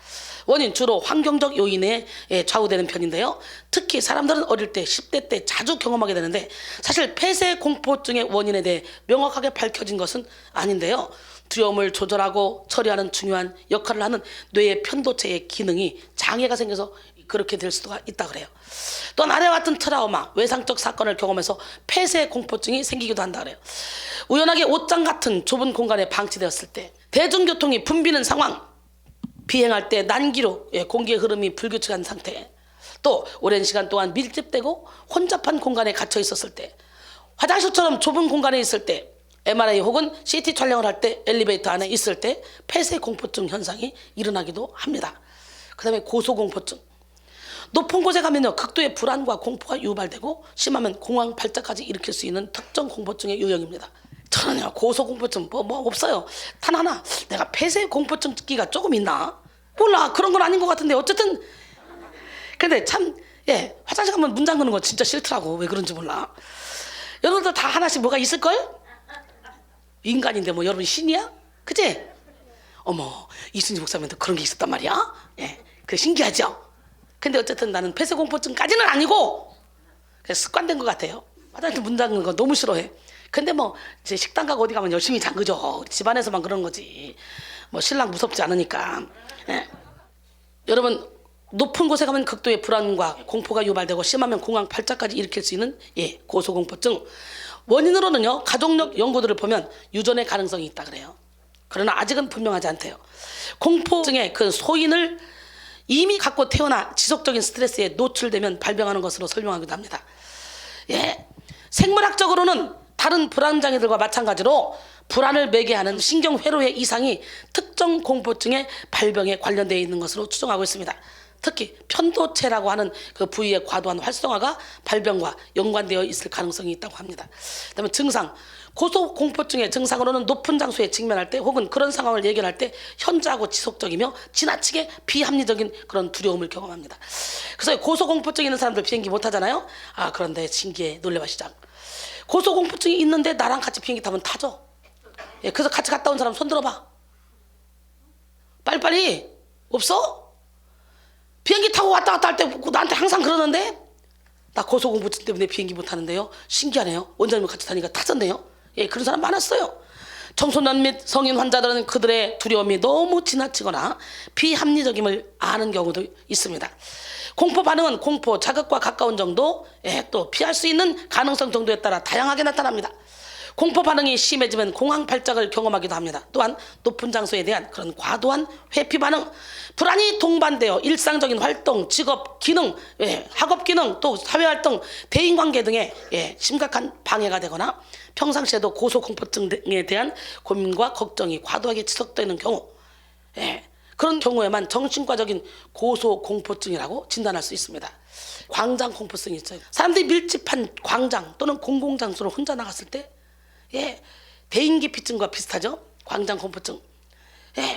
원인 주로 환경적 요인에 좌우되는 편인데요. 특히 사람들은 어릴 때 10대 때 자주 경험하게 되는데 사실 폐쇄공포증의 원인에 대해 명확하게 밝혀진 것은 아닌데요. 두려움을 조절하고 처리하는 중요한 역할을 하는 뇌의 편도체의 기능이 장애가 생겨서 그렇게 될 수가 있다 그래요. 또한 아래와 같은 트라우마, 외상적 사건을 경험해서 폐쇄공포증이 생기기도 한다 그래요. 우연하게 옷장 같은 좁은 공간에 방치되었을 때, 대중교통이 붐비는 상황, 비행할 때 난기로 공기의 흐름이 불규칙한 상태, 또 오랜 시간 동안 밀집되고 혼잡한 공간에 갇혀 있었을 때, 화장실처럼 좁은 공간에 있을 때, MRI 혹은 CT 촬영을 할 때, 엘리베이터 안에 있을 때 폐쇄공포증 현상이 일어나기도 합니다. 그 다음에 고소공포증. 높은 곳에 가면요 극도의 불안과 공포가 유발되고 심하면 공황 발작까지 일으킬 수 있는 특정 공포증의 유형입니다. 저는요 고소공포증 뭐 없어요. 단 하나 내가 폐쇄공포증기가 조금 있나? 몰라, 그런 건 아닌 것 같은데 어쨌든 근데 참 화장실 가면 문 잠그는 거 진짜 싫더라고. 왜 그런지 몰라. 여러분들 다 하나씩 뭐가 있을걸? 인간인데 뭐 여러분 신이야? 그치? 어머, 이순희 목사님도 그런 게 있었단 말이야? 그 신기하죠? 근데 어쨌든 나는 폐쇄공포증까지는 아니고 그냥 습관된 것 같아요. 화장실 문 잠그는 거 너무 싫어해. 근데 뭐 이제 식당 가고 어디 가면 열심히 잠그죠. 집안에서만 그런 거지. 뭐 신랑 무섭지 않으니까. 여러분 높은 곳에 가면 극도의 불안과 공포가 유발되고 심하면 공황 발작까지 일으킬 수 있는 고소공포증. 원인으로는요 가족력 연구들을 보면 유전의 가능성이 있다 그래요. 그러나 아직은 분명하지 않대요. 공포증의 그 소인을 이미 갖고 태어나 지속적인 스트레스에 노출되면 발병하는 것으로 설명하기도 합니다. 생물학적으로는 다른 불안 장애들과 마찬가지로 불안을 매개하는 신경회로의 이상이 특정 공포증의 발병에 관련되어 있는 것으로 추정하고 있습니다. 특히 편도체라고 하는 그 부위의 과도한 활성화가 발병과 연관되어 있을 가능성이 있다고 합니다. 그다음에 증상. 고소공포증의 증상으로는 높은 장소에 직면할 때 혹은 그런 상황을 예견할 때 현저하고 지속적이며 지나치게 비합리적인 그런 두려움을 경험합니다. 그래서 고소공포증 있는 사람들 비행기 못 타잖아요. 아, 그런데 신기해. 놀래봐 시작. 고소공포증이 있는데 나랑 같이 비행기 타면 타죠. 그래서 같이 갔다 온 사람 손 들어봐. 빨리빨리. 없어? 비행기 타고 왔다 갔다 할 때 나한테 항상 그러는데 나 고소공포증 때문에 비행기 못 타는데요. 신기하네요. 원장님 같이 타니까 타졌네요. 그런 사람 많았어요. 청소년 및 성인 환자들은 그들의 두려움이 너무 지나치거나 비합리적임을 아는 경우도 있습니다. 공포 반응은 공포, 자극과 가까운 정도, 또 피할 수 있는 가능성 정도에 따라 다양하게 나타납니다. 공포 반응이 심해지면 공황 발작을 경험하기도 합니다. 또한 높은 장소에 대한 그런 과도한 회피 반응, 불안이 동반되어 일상적인 활동, 직업, 기능, 학업 기능, 또 사회활동, 대인관계 등에 심각한 방해가 되거나 평상시에도 고소공포증에 대한 고민과 걱정이 과도하게 지속되는 경우, 그런 경우에만 정신과적인 고소공포증이라고 진단할 수 있습니다. 광장공포증이 있어요. 사람들이 밀집한 광장 또는 공공장소로 혼자 나갔을 때 대인기피증과 비슷하죠. 광장공포증.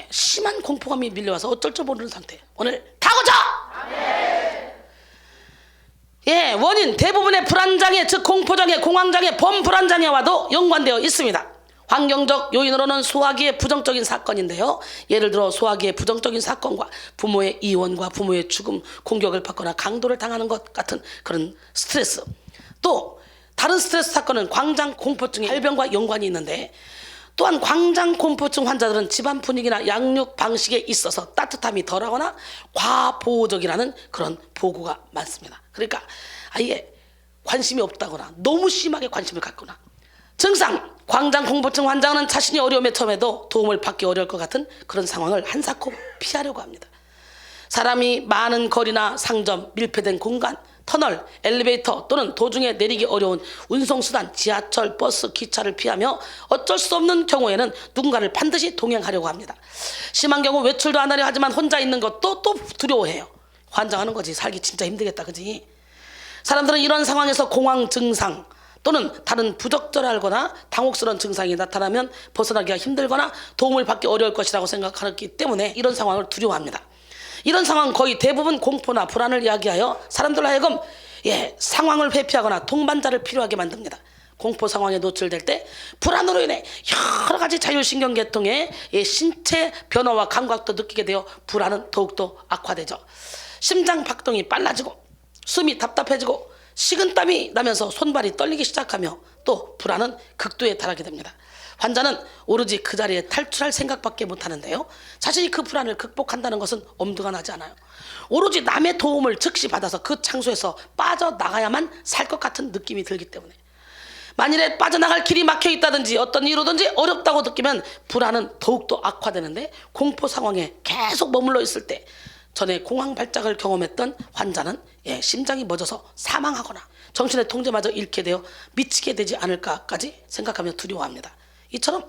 심한 공포감이 밀려와서 어쩔 줄 모르는 상태. 오늘 다 고쳐! 원인 대부분의 불안장애, 즉 공포장애, 공황장애, 범불안장애와도 연관되어 있습니다. 환경적 요인으로는 소화기의 부정적인 사건인데요. 예를 들어 소화기의 부정적인 사건과 부모의 이혼과 부모의 죽음, 공격을 받거나 강도를 당하는 것 같은 그런 스트레스. 또 다른 스트레스 사건은 광장공포증의 발병과 연관이 있는데 또한 광장공포증 환자들은 집안 분위기나 양육 방식에 있어서 따뜻함이 덜하거나 과보호적이라는 그런 보고가 많습니다. 그러니까 아예 관심이 없다거나 너무 심하게 관심을 갖거나. 증상. 광장공포증 환자는 자신이 어려움에 처해도 도움을 받기 어려울 것 같은 그런 상황을 한사코 피하려고 합니다. 사람이 많은 거리나 상점, 밀폐된 공간, 터널, 엘리베이터 또는 도중에 내리기 어려운 운송수단, 지하철, 버스, 기차를 피하며 어쩔 수 없는 경우에는 누군가를 반드시 동행하려고 합니다. 심한 경우 외출도 안 하려 하지만 혼자 있는 것도 또 두려워해요. 환장하는 거지. 살기 진짜 힘들겠다, 그지? 사람들은 이런 상황에서 공황 증상, 또는 다른 부적절하거나 당혹스러운 증상이 나타나면 벗어나기가 힘들거나 도움을 받기 어려울 것이라고 생각하기 때문에 이런 상황을 두려워합니다. 이런 상황은 거의 대부분 공포나 불안을 이야기하여 사람들 하여금 상황을 회피하거나 동반자를 필요하게 만듭니다. 공포 상황에 노출될 때 불안으로 인해 여러 가지 자율신경계통의 신체 변화와 감각도 느끼게 되어 불안은 더욱더 악화되죠. 심장 박동이 빨라지고 숨이 답답해지고 식은땀이 나면서 손발이 떨리기 시작하며 또 불안은 극도에 달하게 됩니다. 환자는 오로지 그 자리에 탈출할 생각밖에 못하는데요. 자신이 그 불안을 극복한다는 것은 엄두가 나지 않아요. 오로지 남의 도움을 즉시 받아서 그 장소에서 빠져나가야만 살 것 같은 느낌이 들기 때문에 만일에 빠져나갈 길이 막혀 있다든지 어떤 이유로든지 어렵다고 느끼면 불안은 더욱더 악화되는데 공포 상황에 계속 머물러 있을 때 전에 공황 발작을 경험했던 환자는 심장이 멎어서 사망하거나 정신의 통제마저 잃게 되어 미치게 되지 않을까까지 생각하며 두려워합니다. 이처럼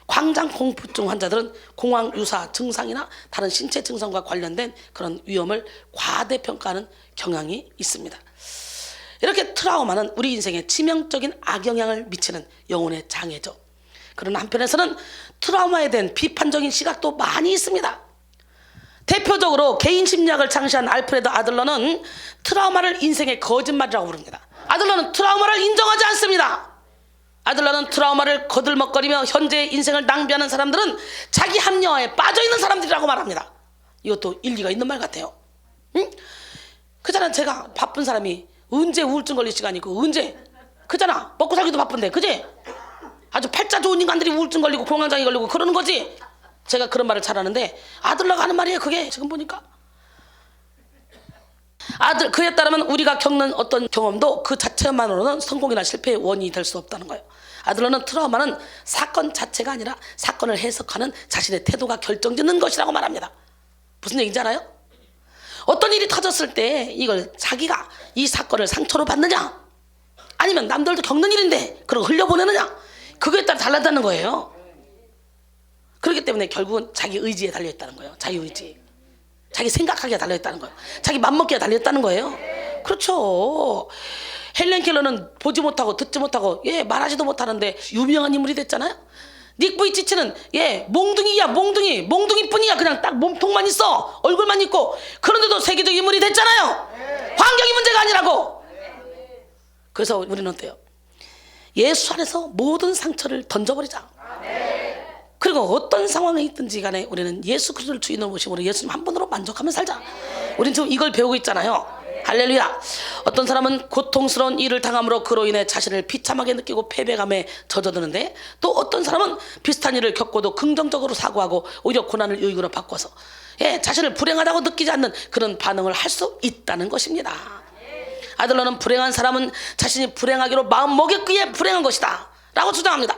광장 공포증 환자들은 공황 유사 증상이나 다른 신체 증상과 관련된 그런 위험을 과대평가하는 경향이 있습니다. 이렇게 트라우마는 우리 인생에 치명적인 악영향을 미치는 영혼의 장애죠. 그러나 한편에서는 트라우마에 대한 비판적인 시각도 많이 있습니다. 대표적으로 개인 심리학을 창시한 알프레드 아들러는 트라우마를 인생의 거짓말이라고 부릅니다. 아들러는 트라우마를 인정하지 않습니다. 아들러는 트라우마를 거들먹거리며 현재의 인생을 낭비하는 사람들은 자기 합리화에 빠져있는 사람들이라고 말합니다. 이것도 일리가 있는 말 같아요. 응? 그잖아, 제가 바쁜 사람이 언제 우울증 걸릴 시간이 있고 언제 그잖아, 먹고 살기도 바쁜데 그지? 아주 팔자 좋은 인간들이 우울증 걸리고 공황장애 걸리고 그러는 거지. 제가 그런 말을 잘 하는데 아들러가 하는 말이에요. 그게 지금 보니까 그에 따르면 우리가 겪는 어떤 경험도 그 자체만으로는 성공이나 실패의 원인이 될 수 없다는 거예요. 아들러는 트라우마는 사건 자체가 아니라 사건을 해석하는 자신의 태도가 결정짓는 것이라고 말합니다. 무슨 얘기인지 알아요? 어떤 일이 터졌을 때 이걸 자기가 이 사건을 상처로 받느냐 아니면 남들도 겪는 일인데 그걸 흘려보내느냐 그거에 따라 달라진다는 거예요. 그렇기 때문에 결국은 자기 의지에 달려있다는 거예요. 자유의지. 자기 생각하기에 달려있다는 거예요. 자기 맘먹기에 달려있다는 거예요. 그렇죠. 헬렌 켈러는 보지 못하고 듣지 못하고 말하지도 못하는데 유명한 인물이 됐잖아요. 닉 부이치치는 몽둥이야 몽둥이뿐이야. 그냥 딱 몸통만 있어 얼굴만 있고 그런데도 세계적 인물이 됐잖아요. 환경이 문제가 아니라고. 그래서 우리는 어때요? 예수 안에서 모든 상처를 던져버리자. 그리고 어떤 상황에 있든지 간에 우리는 예수 그리스도를 주인으로 모시고 예수님 한 분으로 만족하며 살자. 우리는 지금 이걸 배우고 있잖아요. 할렐루야. 어떤 사람은 고통스러운 일을 당함으로 그로 인해 자신을 비참하게 느끼고 패배감에 젖어드는데 또 어떤 사람은 비슷한 일을 겪고도 긍정적으로 사고하고 오히려 고난을 유익으로 바꿔서 자신을 불행하다고 느끼지 않는 그런 반응을 할 수 있다는 것입니다. 아들러는 불행한 사람은 자신이 불행하기로 마음먹였기에 불행한 것이다 라고 주장합니다.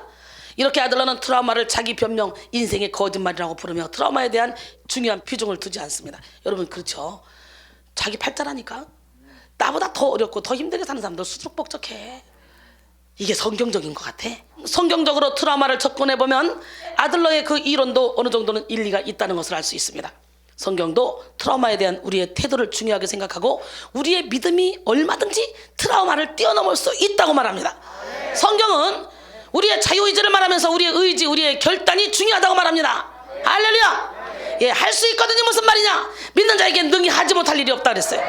이렇게 아들러는 트라우마를 자기 변명, 인생의 거짓말이라고 부르며 트라우마에 대한 중요한 비중을 두지 않습니다. 여러분 그렇죠? 자기 팔자라니까. 나보다 더 어렵고 더 힘들게 사는 사람들 수두룩복적해. 이게 성경적인 것 같아. 성경적으로 트라우마를 접근해보면 아들러의 그 이론도 어느 정도는 일리가 있다는 것을 알 수 있습니다. 성경도 트라우마에 대한 우리의 태도를 중요하게 생각하고 우리의 믿음이 얼마든지 트라우마를 뛰어넘을 수 있다고 말합니다. 성경은 우리의 자유의지를 말하면서 우리의 의지, 우리의 결단이 중요하다고 말합니다. 할렐루야. 할 수 있거든요. 무슨 말이냐? 믿는 자에게 능히 하지 못할 일이 없다 그랬어요.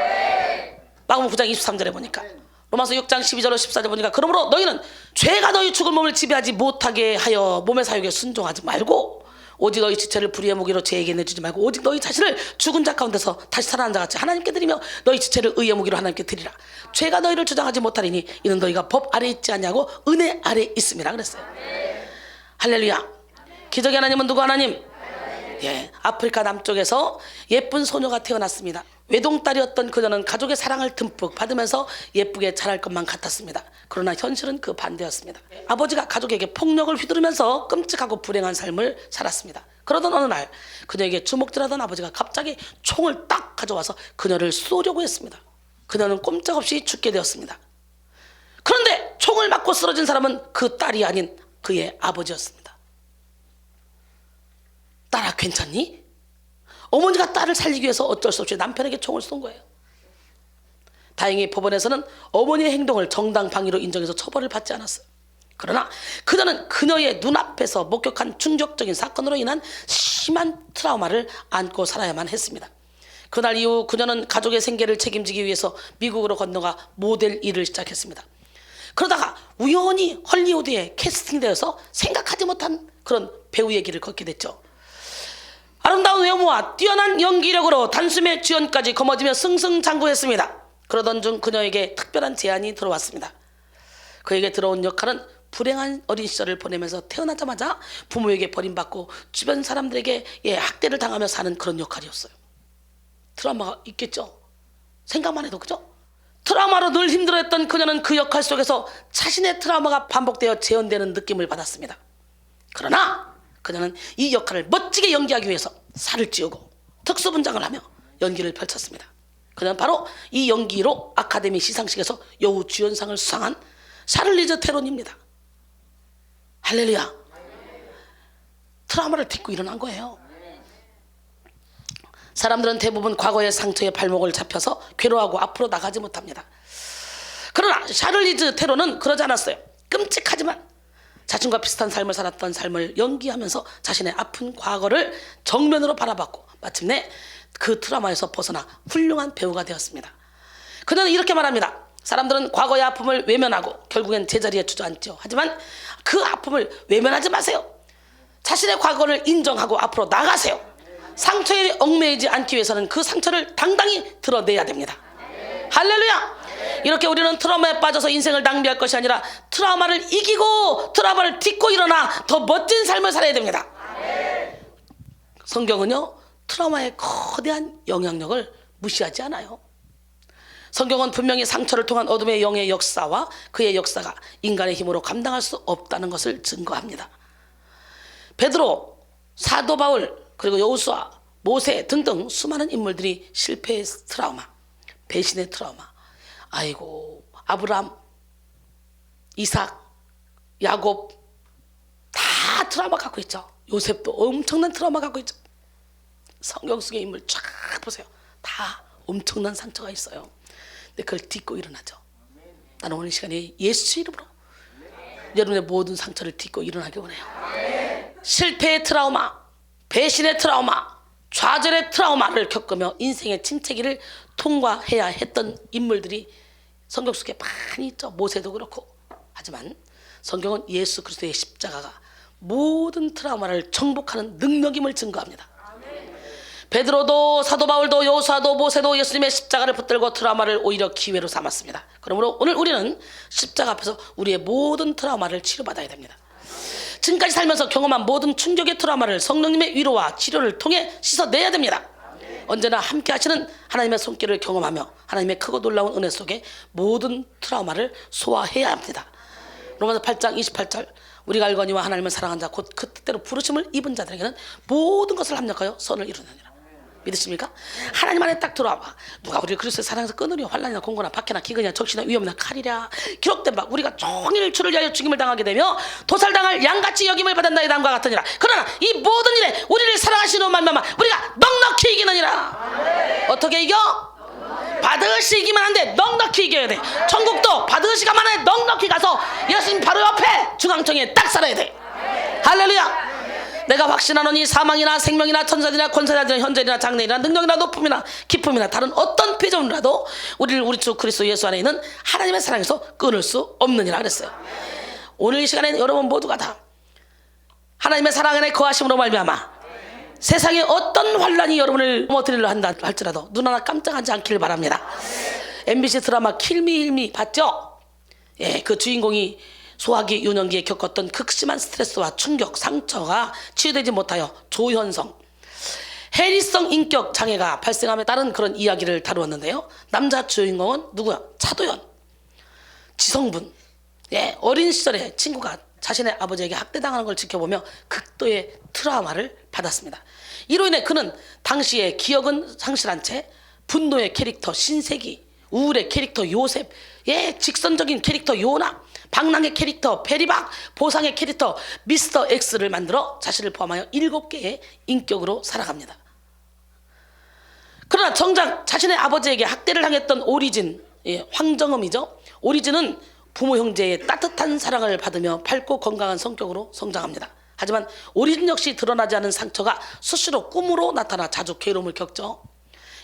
마가복음 9장 23절에 보니까, 로마서 6장 12절 14절 보니까 그러므로 너희는 죄가 너희 죽을 몸을 지배하지 못하게 하여 몸의 사욕에 순종하지 말고 오직 너희 지체를 불의의 무기로 죄에게 내주지 말고 오직 너희 자신을 죽은 자 가운데서 다시 살아난 자 같이 하나님께 드리며 너희 지체를 의의 무기로 하나님께 드리라. 죄가 너희를 주장하지 못하리니 이는 너희가 법 아래 있지 않냐고 은혜 아래 있음이라 그랬어요. 할렐루야. 기적의 하나님은 누구 하나님? 아프리카 남쪽에서 예쁜 소녀가 태어났습니다. 외동딸이었던 그녀는 가족의 사랑을 듬뿍 받으면서 예쁘게 자랄 것만 같았습니다. 그러나 현실은 그 반대였습니다. 아버지가 가족에게 폭력을 휘두르면서 끔찍하고 불행한 삶을 살았습니다. 그러던 어느 날 그녀에게 주먹질하던 아버지가 갑자기 총을 딱 가져와서 그녀를 쏘려고 했습니다. 그녀는 꼼짝없이 죽게 되었습니다. 그런데 총을 맞고 쓰러진 사람은 그 딸이 아닌 그의 아버지였습니다. 딸아 괜찮니? 어머니가 딸을 살리기 위해서 어쩔 수 없이 남편에게 총을 쏜 거예요. 다행히 법원에서는 어머니의 행동을 정당방위로 인정해서 처벌을 받지 않았어요. 그러나 그녀는 그녀의 눈앞에서 목격한 충격적인 사건으로 인한 심한 트라우마를 안고 살아야만 했습니다. 그날 이후 그녀는 가족의 생계를 책임지기 위해서 미국으로 건너가 모델 일을 시작했습니다. 그러다가 우연히 헐리우드에 캐스팅되어서 생각하지 못한 그런 배우의 길을 걷게 됐죠. 아름다운 외모와 뛰어난 연기력으로 단숨에 주연까지 거머쥐며 승승장구했습니다. 그러던 중 그녀에게 특별한 제안이 들어왔습니다. 그에게 들어온 역할은 불행한 어린 시절을 보내면서 태어나자마자 부모에게 버림받고 주변 사람들에게 학대를 당하며 사는 그런 역할이었어요. 트라우마가 있겠죠. 생각만 해도 그죠? 트라우마로 늘 힘들어했던 그녀는 그 역할 속에서 자신의 트라우마가 반복되어 재현되는 느낌을 받았습니다. 그러나 그녀는 이 역할을 멋지게 연기하기 위해서 살을 찌우고 특수분장을 하며 연기를 펼쳤습니다. 그녀는 바로 이 연기로 아카데미 시상식에서 여우 주연상을 수상한 샤를리즈 테론입니다. 할렐루야. 트라우마를 딛고 일어난 거예요. 사람들은 대부분 과거의 상처에 발목을 잡혀서 괴로워하고 앞으로 나가지 못합니다. 그러나 샤를리즈 테론은 그러지 않았어요. 끔찍하지만 자신과 비슷한 삶을 살았던 삶을 연기하면서 자신의 아픈 과거를 정면으로 바라봤고 마침내 그 트라우마에서 벗어나 훌륭한 배우가 되었습니다. 그녀는 이렇게 말합니다. 사람들은 과거의 아픔을 외면하고 결국엔 제자리에 주저앉죠. 하지만 그 아픔을 외면하지 마세요. 자신의 과거를 인정하고 앞으로 나가세요. 상처에 얽매이지 않기 위해서는 그 상처를 당당히 드러내야 됩니다. 할렐루야. 이렇게 우리는 트라우마에 빠져서 인생을 낭비할 것이 아니라 트라우마를 이기고 트라우마를 딛고 일어나 더 멋진 삶을 살아야 됩니다. 성경은요, 트라우마의 거대한 영향력을 무시하지 않아요. 성경은 분명히 상처를 통한 어둠의 영의 역사와 그의 역사가 인간의 힘으로 감당할 수 없다는 것을 증거합니다. 베드로, 사도 바울, 그리고 여호수아, 모세 등등 수많은 인물들이 실패의 트라우마, 배신의 트라우마, 아이고 아브라함, 이삭, 야곱 다 트라우마 갖고 있죠. 요셉도 엄청난 트라우마 갖고 있죠. 성경 속의 인물 쫙 보세요. 다 엄청난 상처가 있어요. 근데 그걸 딛고 일어나죠. 나는 오늘 이 시간에 예수 이름으로 여러분의 모든 상처를 딛고 일어나기 원해요. 실패의 트라우마, 배신의 트라우마, 좌절의 트라우마를 겪으며 인생의 침체기를 통과해야 했던 인물들이 성경 속에 많이 있죠. 모세도 그렇고. 하지만 성경은 예수 그리스도의 십자가가 모든 트라우마를 정복하는 능력임을 증거합니다. 베드로도 사도 바울도 여호수아도 모세도 예수님의 십자가를 붙들고 트라우마를 오히려 기회로 삼았습니다. 그러므로 오늘 우리는 십자가 앞에서 우리의 모든 트라우마를 치료받아야 됩니다. 지금까지 살면서 경험한 모든 충격의 트라우마를 성령님의 위로와 치료를 통해 씻어내야 됩니다. 언제나 함께 하시는 하나님의 손길을 경험하며 하나님의 크고 놀라운 은혜 속에 모든 트라우마를 소화해야 합니다. 로마서 8장 28절 우리가 알거니와 하나님을 사랑한 자 곧 그 뜻대로 부르심을 입은 자들에게는 모든 것을 합력하여 선을 이루느니라. 믿으십니까? 하나님 안에 딱 들어와봐. 누가 우리를 그리스도의 사랑에서 끊으려 환난이나 공고나 박해나 기근이나 적시나 위험이나 칼이랴 기록된 바 우리가 종일 주를 위하여 죽임을 당하게 되며 도살당할 양같이 여김을 받았나의 남과 같으니라. 그러나 이 모든 일에 우리를 사랑하시는 말미암아 우리가 넉넉히 이기느니라. 어떻게 이겨? 받으시기만 한데 넉넉히 이겨야 돼. 천국도 받으시기만 한데 넉넉히 가서 예수님 바로 옆에 중앙청에 딱 살아야 돼. 할렐루야. 내가 확신하노니 사망이나 생명이나 천사들이나 권세자들이나 현재이나 장래이나 능력이나 높음이나 기쁨이나 다른 어떤 피조물이라도 우리를 우리 주 그리스도 예수 안에 있는 하나님의 사랑에서 끊을 수 없느니라 그랬어요. 오늘 이 시간에 여러분 모두가 다 하나님의 사랑 안에 거하심으로 말미암아 세상에 어떤 환란이 여러분을 넘어뜨리려 한다 할지라도 눈 하나 깜짝하지 않기를 바랍니다. MBC 드라마 킬미힐미 봤죠? 예, 그 주인공이 소화기 유년기에 겪었던 극심한 스트레스와 충격, 상처가 치유되지 못하여 조현성, 해리성 인격 장애가 발생함에 따른 그런 이야기를 다루었는데요. 남자 주인공은 누구야? 차도현, 지성분. 예, 어린 시절에 친구가 자신의 아버지에게 학대당하는 걸 지켜보며 극도의 트라우마를 받았습니다. 이로 인해 그는 당시에 기억은 상실한 채 분노의 캐릭터 신세기, 우울의 캐릭터 요셉, 예, 직선적인 캐릭터 요나, 방랑의 캐릭터 베리박, 보상의 캐릭터 미스터 X를 만들어 자신을 포함하여 7개의 인격으로 살아갑니다. 그러나 정작 자신의 아버지에게 학대를 당했던 오리진, 황정음이죠. 오리진은 부모 형제의 따뜻한 사랑을 받으며 밝고 건강한 성격으로 성장합니다. 하지만 오리진 역시 드러나지 않은 상처가 수시로 꿈으로 나타나 자주 괴로움을 겪죠.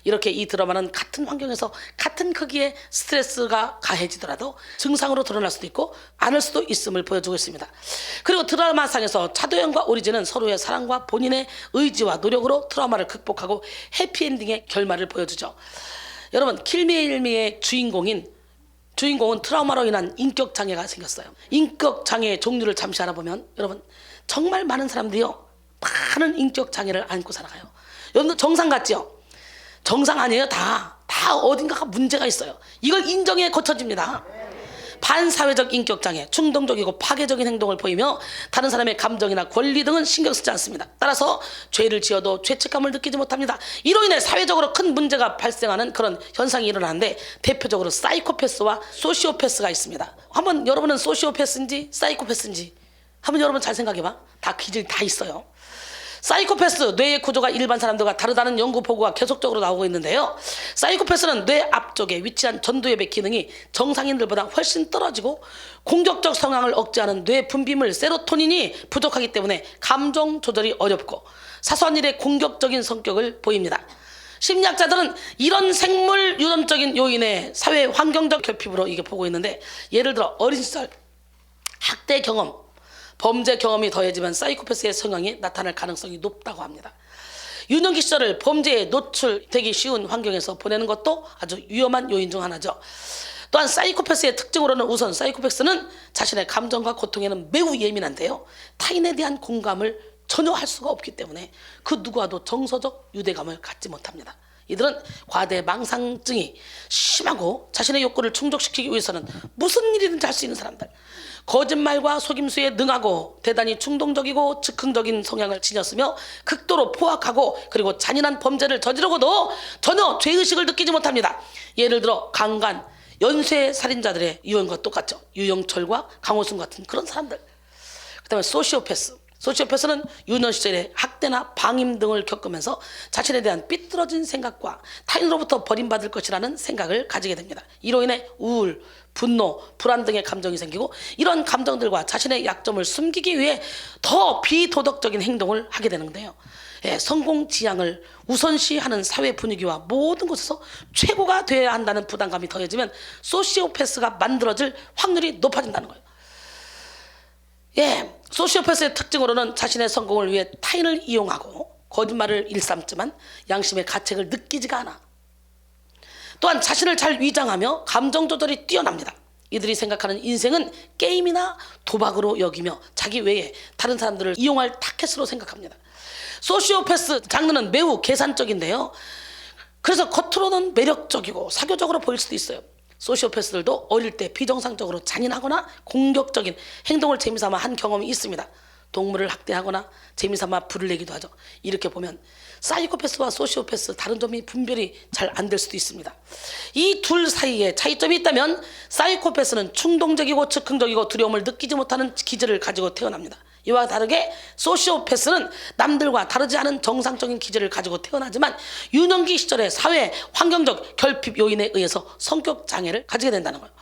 이렇게 이 드라마는 같은 환경에서 같은 크기의 스트레스가 가해지더라도 증상으로 드러날 수도 있고 않을 수도 있음을 보여주고 있습니다. 그리고 드라마상에서 차도현과 오리진은 서로의 사랑과 본인의 의지와 노력으로 트라우마를 극복하고 해피엔딩의 결말을 보여주죠. 여러분, 킬미일미의 주인공은 트라우마로 인한 인격장애가 생겼어요. 인격장애의 종류를 잠시 알아보면 여러분, 정말 많은 사람들이요, 많은 인격장애를 안고 살아가요. 여러분들 정상 같죠? 정상 아니에요. 다 어딘가가 문제가 있어요. 이걸 인정해 고쳐집니다. 반사회적 인격장애, 충동적이고 파괴적인 행동을 보이며 다른 사람의 감정이나 권리 등은 신경 쓰지 않습니다. 따라서 죄를 지어도 죄책감을 느끼지 못합니다. 이로 인해 사회적으로 큰 문제가 발생하는 그런 현상이 일어나는데, 대표적으로 사이코패스와 소시오패스가 있습니다. 한번 여러분은 소시오패스인지 사이코패스인지 한번 여러분 잘 생각해봐. 다 기질이 다 있어요. 사이코패스, 뇌의 구조가 일반 사람들과 다르다는 연구 보고가 계속적으로 나오고 있는데요. 사이코패스는 뇌 앞쪽에 위치한 전두엽의 기능이 정상인들보다 훨씬 떨어지고 공격적 성향을 억제하는 뇌 분비물 세로토닌이 부족하기 때문에 감정 조절이 어렵고 사소한 일에 공격적인 성격을 보입니다. 심리학자들은 이런 생물 유전적인 요인의 사회 환경적 결핍으로 이게 보고 있는데, 예를 들어 어린 시절 학대 경험, 범죄 경험이 더해지면 사이코패스의 성향이 나타날 가능성이 높다고 합니다. 유년기 시절을 범죄에 노출되기 쉬운 환경에서 보내는 것도 아주 위험한 요인 중 하나죠. 또한 사이코패스의 특징으로는 우선 사이코패스는 자신의 감정과 고통에는 매우 예민한데요. 타인에 대한 공감을 전혀 할 수가 없기 때문에 그 누구와도 정서적 유대감을 갖지 못합니다. 이들은 과대 망상증이 심하고 자신의 욕구를 충족시키기 위해서는 무슨 일이든지 할 수 있는 사람들, 거짓말과 속임수에 능하고 대단히 충동적이고 즉흥적인 성향을 지녔으며 극도로 포악하고 그리고 잔인한 범죄를 저지르고도 전혀 죄의식을 느끼지 못합니다. 예를 들어 강간, 연쇄 살인자들의 유형과 똑같죠. 유영철과 강호순 같은 그런 사람들. 그 다음에 소시오패스는 유년 시절에 학대나 방임 등을 겪으면서 자신에 대한 삐뚤어진 생각과 타인으로부터 버림받을 것이라는 생각을 가지게 됩니다. 이로 인해 우울, 분노, 불안 등의 감정이 생기고 이런 감정들과 자신의 약점을 숨기기 위해 더 비도덕적인 행동을 하게 되는데요. 성공 지향을 우선시하는 사회 분위기와 모든 곳에서 최고가 되어야 한다는 부담감이 더해지면 소시오패스가 만들어질 확률이 높아진다는 거예요. 소시오패스의 특징으로는 자신의 성공을 위해 타인을 이용하고 거짓말을 일삼지만 양심의 가책을 느끼지가 않아. 또한 자신을 잘 위장하며 감정 조절이 뛰어납니다. 이들이 생각하는 인생은 게임이나 도박으로 여기며 자기 외에 다른 사람들을 이용할 타켓으로 생각합니다. 소시오패스 장르는 매우 계산적인데요. 그래서 겉으로는 매력적이고 사교적으로 보일 수도 있어요. 소시오패스들도 어릴 때 비정상적으로 잔인하거나 공격적인 행동을 재미삼아 한 경험이 있습니다. 동물을 학대하거나 재미삼아 불을 내기도 하죠. 이렇게 보면 사이코패스와 소시오패스 다른 점이 분별이 잘 안 될 수도 있습니다. 이 둘 사이에 차이점이 있다면 사이코패스는 충동적이고 즉흥적이고 두려움을 느끼지 못하는 기질을 가지고 태어납니다. 이와 다르게 소시오패스는 남들과 다르지 않은 정상적인 기질을 가지고 태어나지만 유년기 시절의 사회 환경적 결핍 요인에 의해서 성격 장애를 가지게 된다는 거예요.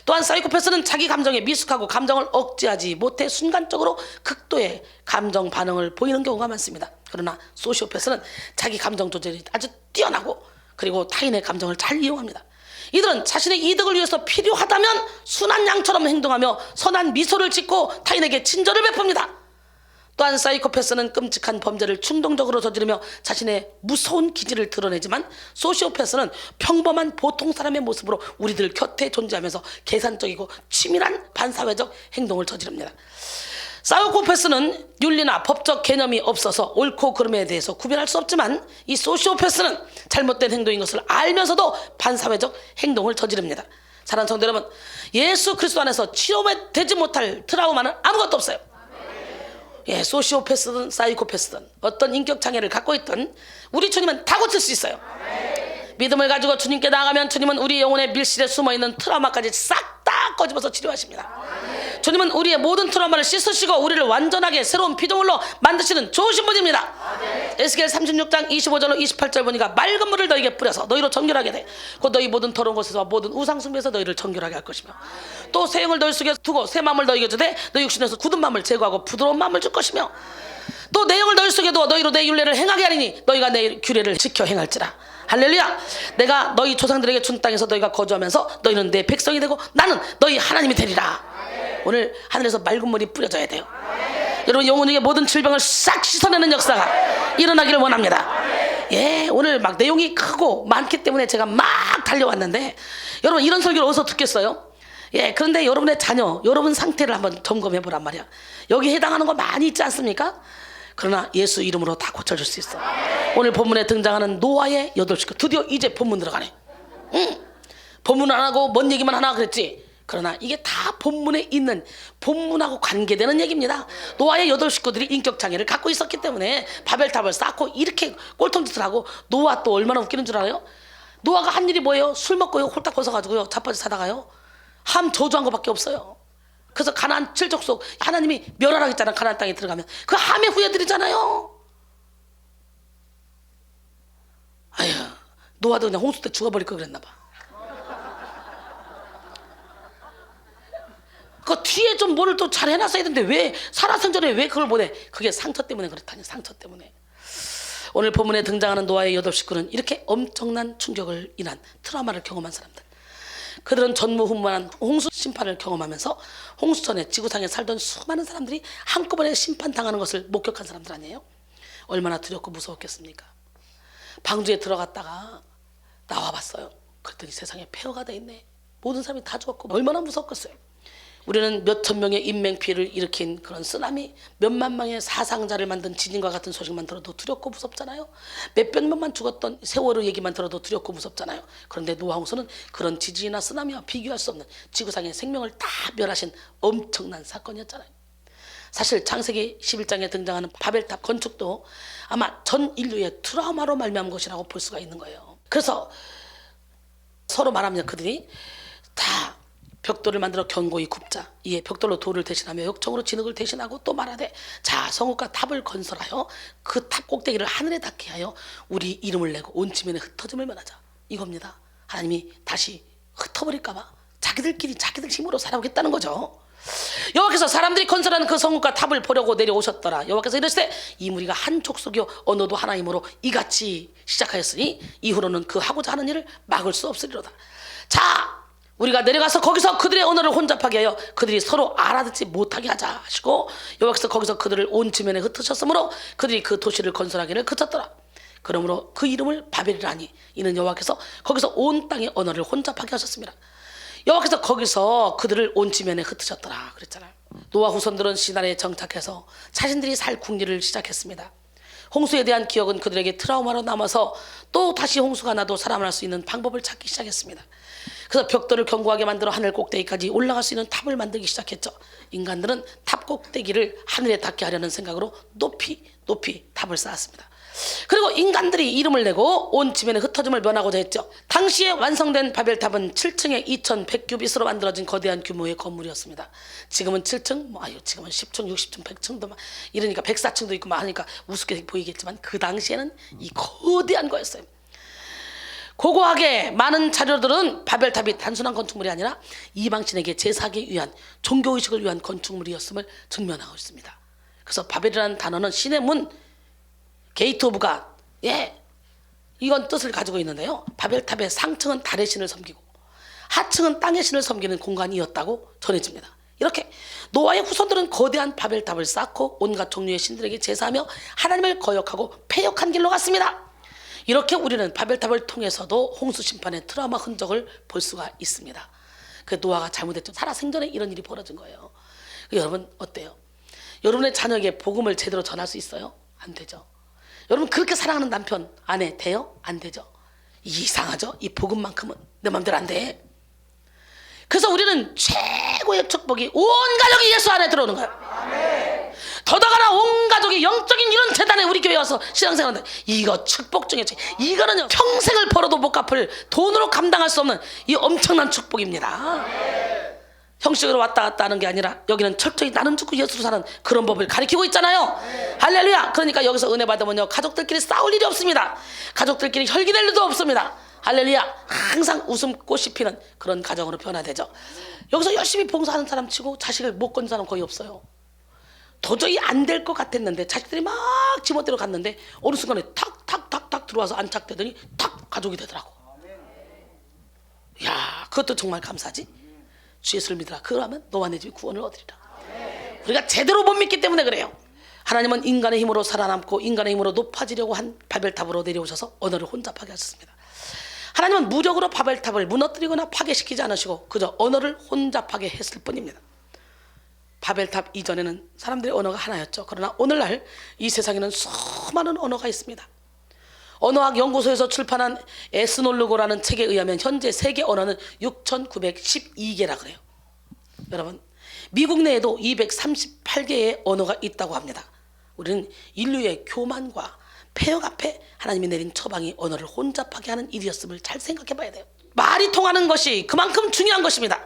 또한 사이코패스는 자기 감정에 미숙하고 감정을 억제하지 못해 순간적으로 극도의 감정 반응을 보이는 경우가 많습니다. 그러나 소시오패스는 자기 감정 조절이 아주 뛰어나고 그리고 타인의 감정을 잘 이용합니다. 이들은 자신의 이득을 위해서 필요하다면 순한 양처럼 행동하며 선한 미소를 짓고 타인에게 친절을 베풉니다. 또한 사이코패스는 끔찍한 범죄를 충동적으로 저지르며 자신의 무서운 기질을 드러내지만 소시오패스는 평범한 보통 사람의 모습으로 우리들 곁에 존재하면서 계산적이고 치밀한 반사회적 행동을 저지릅니다. 사이코패스는 윤리나 법적 개념이 없어서 옳고 그름에 대해서 구별할 수 없지만 이 소시오패스는 잘못된 행동인 것을 알면서도 반사회적 행동을 저지릅니다. 사랑하는 성도 여러분, 예수 그리스도 안에서 치료되지 못할 트라우마는 아무것도 없어요. 소시오패스든 사이코패스든 어떤 인격 장애를 갖고 있든 우리 주님은 다 고칠 수 있어요. 믿음을 가지고 주님께 나아가면 주님은 우리 영혼의 밀실에 숨어있는 트라우마까지 싹 다 꺼집어서 치료하십니다. 주님은 우리의 모든 트라우마를 씻으시고 우리를 완전하게 새로운 피조물로 만드시는 좋으신 분입니다. 에스겔 36장 25절로 28절 보니까 맑은 물을 너희에게 뿌려서 너희로 정결하게 돼. 곧 너희 모든 더러운 곳에서 모든 우상 숭배에서 너희를 정결하게 할 것이며 또 새 영을 너희 속에 두고 새 마음을 너희에게 주되 너희 육신에서 굳은 마음을 제거하고 부드러운 마음을 줄 것이며 또 내 영을 너희 속에 두어 너희로 내 율례를 행하게 하리니 너희가 내 규례를 지켜 행할지라. 할렐루야. 내가 너희 조상들에게 준 땅에서 너희가 거주하면서 너희는 내 백성이 되고 나는 너희 하나님이 되리라. 오늘 하늘에서 맑은 물이 뿌려져야 돼요. 여러분 영혼에게 모든 질병을 싹 씻어내는 역사가 일어나기를 원합니다. 예, 오늘 막 내용이 크고 많기 때문에 제가 막 달려왔는데 여러분 이런 설교를 어디서 듣겠어요? 예, 그런데 여러분의 자녀, 여러분 상태를 한번 점검해 보란 말이야. 여기 해당하는 거 많이 있지 않습니까? 그러나 예수 이름으로 다 고쳐줄 수 있어. 오늘 본문에 등장하는 노아의 8식구 드디어 이제 본문 들어가네. 본문 안 하고 뭔 얘기만 하나 그랬지. 그러나 이게 다 본문에 있는 본문하고 관계되는 얘기입니다. 노아의 8식구들이 인격장애를 갖고 있었기 때문에 바벨탑을 쌓고 이렇게 꼴통짓을 하고 노아 또 얼마나 웃기는 줄 알아요? 노아가 한 일이 뭐예요? 술 먹고요 홀딱 벗어가지고요 자빠져 사다가요 함 저주한 것밖에 없어요. 그래서 가나안 7족속 하나님이 멸하라고 했잖아. 가나안 땅에 들어가면 그 함의 후예들이잖아요. 아휴, 노아도 그냥 홍수 때 죽어버릴 걸 그랬나 봐. 그 뒤에 좀 뭐를 또 잘 해놨어야 되는데 왜 살아생전에 왜 그걸 못해? 그게 상처 때문에 그렇다니. 상처 때문에. 오늘 본문에 등장하는 노아의 8식구는 이렇게 엄청난 충격을 인한 트라우마를 경험한 사람들. 그들은 전무후무한 홍수 심판을 경험하면서 홍수전에 지구상에 살던 수많은 사람들이 한꺼번에 심판당하는 것을 목격한 사람들 아니에요? 얼마나 두렵고 무서웠겠습니까? 방주에 들어갔다가 나와봤어요. 그랬더니 세상에 폐허가 돼 있네. 모든 사람이 다 죽었고 얼마나 무섭겠어요. 우리는 몇천 명의 인명피해를 일으킨 그런 쓰나미, 몇만 명의 사상자를 만든 지진과 같은 소식만 들어도 두렵고 무섭잖아요. 몇백 명만 죽었던 세월호 얘기만 들어도 두렵고 무섭잖아요. 그런데 노아 홍수는 그런 지진이나 쓰나미와 비교할 수 없는 지구상의 생명을 다 멸하신 엄청난 사건이었잖아요. 사실 창세기 11장에 등장하는 바벨탑 건축도 아마 전 인류의 트라우마로 말미암은 것이라고 볼 수가 있는 거예요. 그래서 서로 말하면 그들이 다 벽돌을 만들어 견고히 굽자. 이에 벽돌로 돌을 대신하며 역청으로 진흙을 대신하고 또 말하되 자 성읍과 탑을 건설하여 그 탑 꼭대기를 하늘에 닿게 하여 우리 이름을 내고 온 지면에 흩어짐을 면하자. 이겁니다. 하나님이 다시 흩어버릴까 봐 자기들끼리 자기들 힘으로 살아오겠다는 거죠. 여호와께서 사람들이 건설하는 그 성읍과 탑을 보려고 내려오셨더라. 여호와께서 이르시되 이 무리가 한 족속이요 언어도 하나이므로 이같이 시작하였으니 이후로는 그 하고자 하는 일을 막을 수 없으리로다. 자 우리가 내려가서 거기서 그들의 언어를 혼잡하게 하여 그들이 서로 알아듣지 못하게 하자 하시고 여호와께서 거기서 그들을 온 지면에 흩으셨으므로 그들이 그 도시를 건설하기를 그쳤더라. 그러므로 그 이름을 바벨이라 하니 이는 여호와께서 거기서 온 땅의 언어를 혼잡하게 하셨습니다. 여호와께서 거기서 그들을 온 지면에 흩으셨더라 그랬잖아요. 노아 후손들은 시나리에 정착해서 자신들이 살 궁리를 시작했습니다. 홍수에 대한 기억은 그들에게 트라우마로 남아서 또 다시 홍수가 나도 살아날 수 있는 방법을 찾기 시작했습니다. 그래서 벽돌을 견고하게 만들어 하늘 꼭대기까지 올라갈 수 있는 탑을 만들기 시작했죠. 인간들은 탑 꼭대기를 하늘에 닿게 하려는 생각으로 높이 탑을 쌓았습니다. 그리고 인간들이 이름을 내고 온 지면에 흩어짐을 면하고자 했죠. 당시에 완성된 바벨탑은 7층에 2100규빗으로 만들어진 거대한 규모의 건물이었습니다. 지금은 7층, 지금은 10층, 60층, 100층도 막 이러니까 104층도 있고 막 하니까 우습게 보이겠지만 그 당시에는 이 거대한 거였어요. 고고하게 많은 자료들은 바벨탑이 단순한 건축물이 아니라 이방신에게 제사하기 위한 종교의식을 위한 건축물이었음을 증명하고 있습니다. 그래서 바벨이라는 단어는 신의 문, 게이트 오브 갓, 이건 뜻을 가지고 있는데요. 바벨탑의 상층은 달의 신을 섬기고 하층은 땅의 신을 섬기는 공간이었다고 전해집니다. 이렇게 노아의 후손들은 거대한 바벨탑을 쌓고 온갖 종류의 신들에게 제사하며 하나님을 거역하고 패역한 길로 갔습니다. 이렇게 우리는 바벨탑을 통해서도 홍수 심판의 트라우마 흔적을 볼 수가 있습니다. 그 노아가 잘못했죠. 살아생전에 이런 일이 벌어진 거예요. 여러분 어때요? 여러분의 자녀에게 복음을 제대로 전할 수 있어요? 안 되죠. 여러분 그렇게 사랑하는 남편, 아내 돼요? 안 되죠. 이상하죠? 이 복음만큼은 내 맘대로 안 돼. 그래서 우리는 최고의 축복이 온 가족이 예수 안에 들어오는 거예요. 아멘. 더더가나 온 가족이 영적인 이런 재단에 우리 교회에 와서 신앙생활한다. 이거 축복 중에 이거는요 평생을 벌어도 못 갚을 돈으로 감당할 수 없는 이 엄청난 축복입니다. 아멘. 형식으로 왔다 갔다 하는 게 아니라 여기는 철저히 나는 죽고 예수로 사는 그런 법을 가리키고 있잖아요. 할렐루야. 그러니까 여기서 은혜 받으면요, 가족들끼리 싸울 일이 없습니다. 가족들끼리 혈기낼 일도 없습니다. 할렐루야. 항상 웃음꽃이 피는 그런 가정으로 변화되죠. 여기서 열심히 봉사하는 사람 치고 자식을 못 건 사람 거의 없어요. 도저히 안 될 것 같았는데 자식들이 막 지멋대로 갔는데 어느 순간에 탁 들어와서 안착되더니 탁 가족이 되더라고. 야, 그것도 정말 감사지. 주 예수를 믿으라. 그러면 너와 내 집이 구원을 얻으리라. 우리가 제대로 못 믿기 때문에 그래요. 하나님은 인간의 힘으로 살아남고 인간의 힘으로 높아지려고 한 바벨탑으로 내려오셔서 언어를 혼잡하게 하셨습니다. 하나님은 무력으로 바벨탑을 무너뜨리거나 파괴시키지 않으시고 그저 언어를 혼잡하게 했을 뿐입니다. 바벨탑 이전에는 사람들의 언어가 하나였죠. 그러나 오늘날 이 세상에는 수많은 언어가 있습니다. 언어학 연구소에서 출판한 에스놀르고라는 책에 의하면 현재 세계 언어는 6,912개라 그래요. 여러분, 미국 내에도 238개의 언어가 있다고 합니다. 우리는 인류의 교만과 폐역 앞에 하나님이 내린 처방이 언어를 혼잡하게 하는 일이었음을 잘 생각해 봐야 돼요. 말이 통하는 것이 그만큼 중요한 것입니다.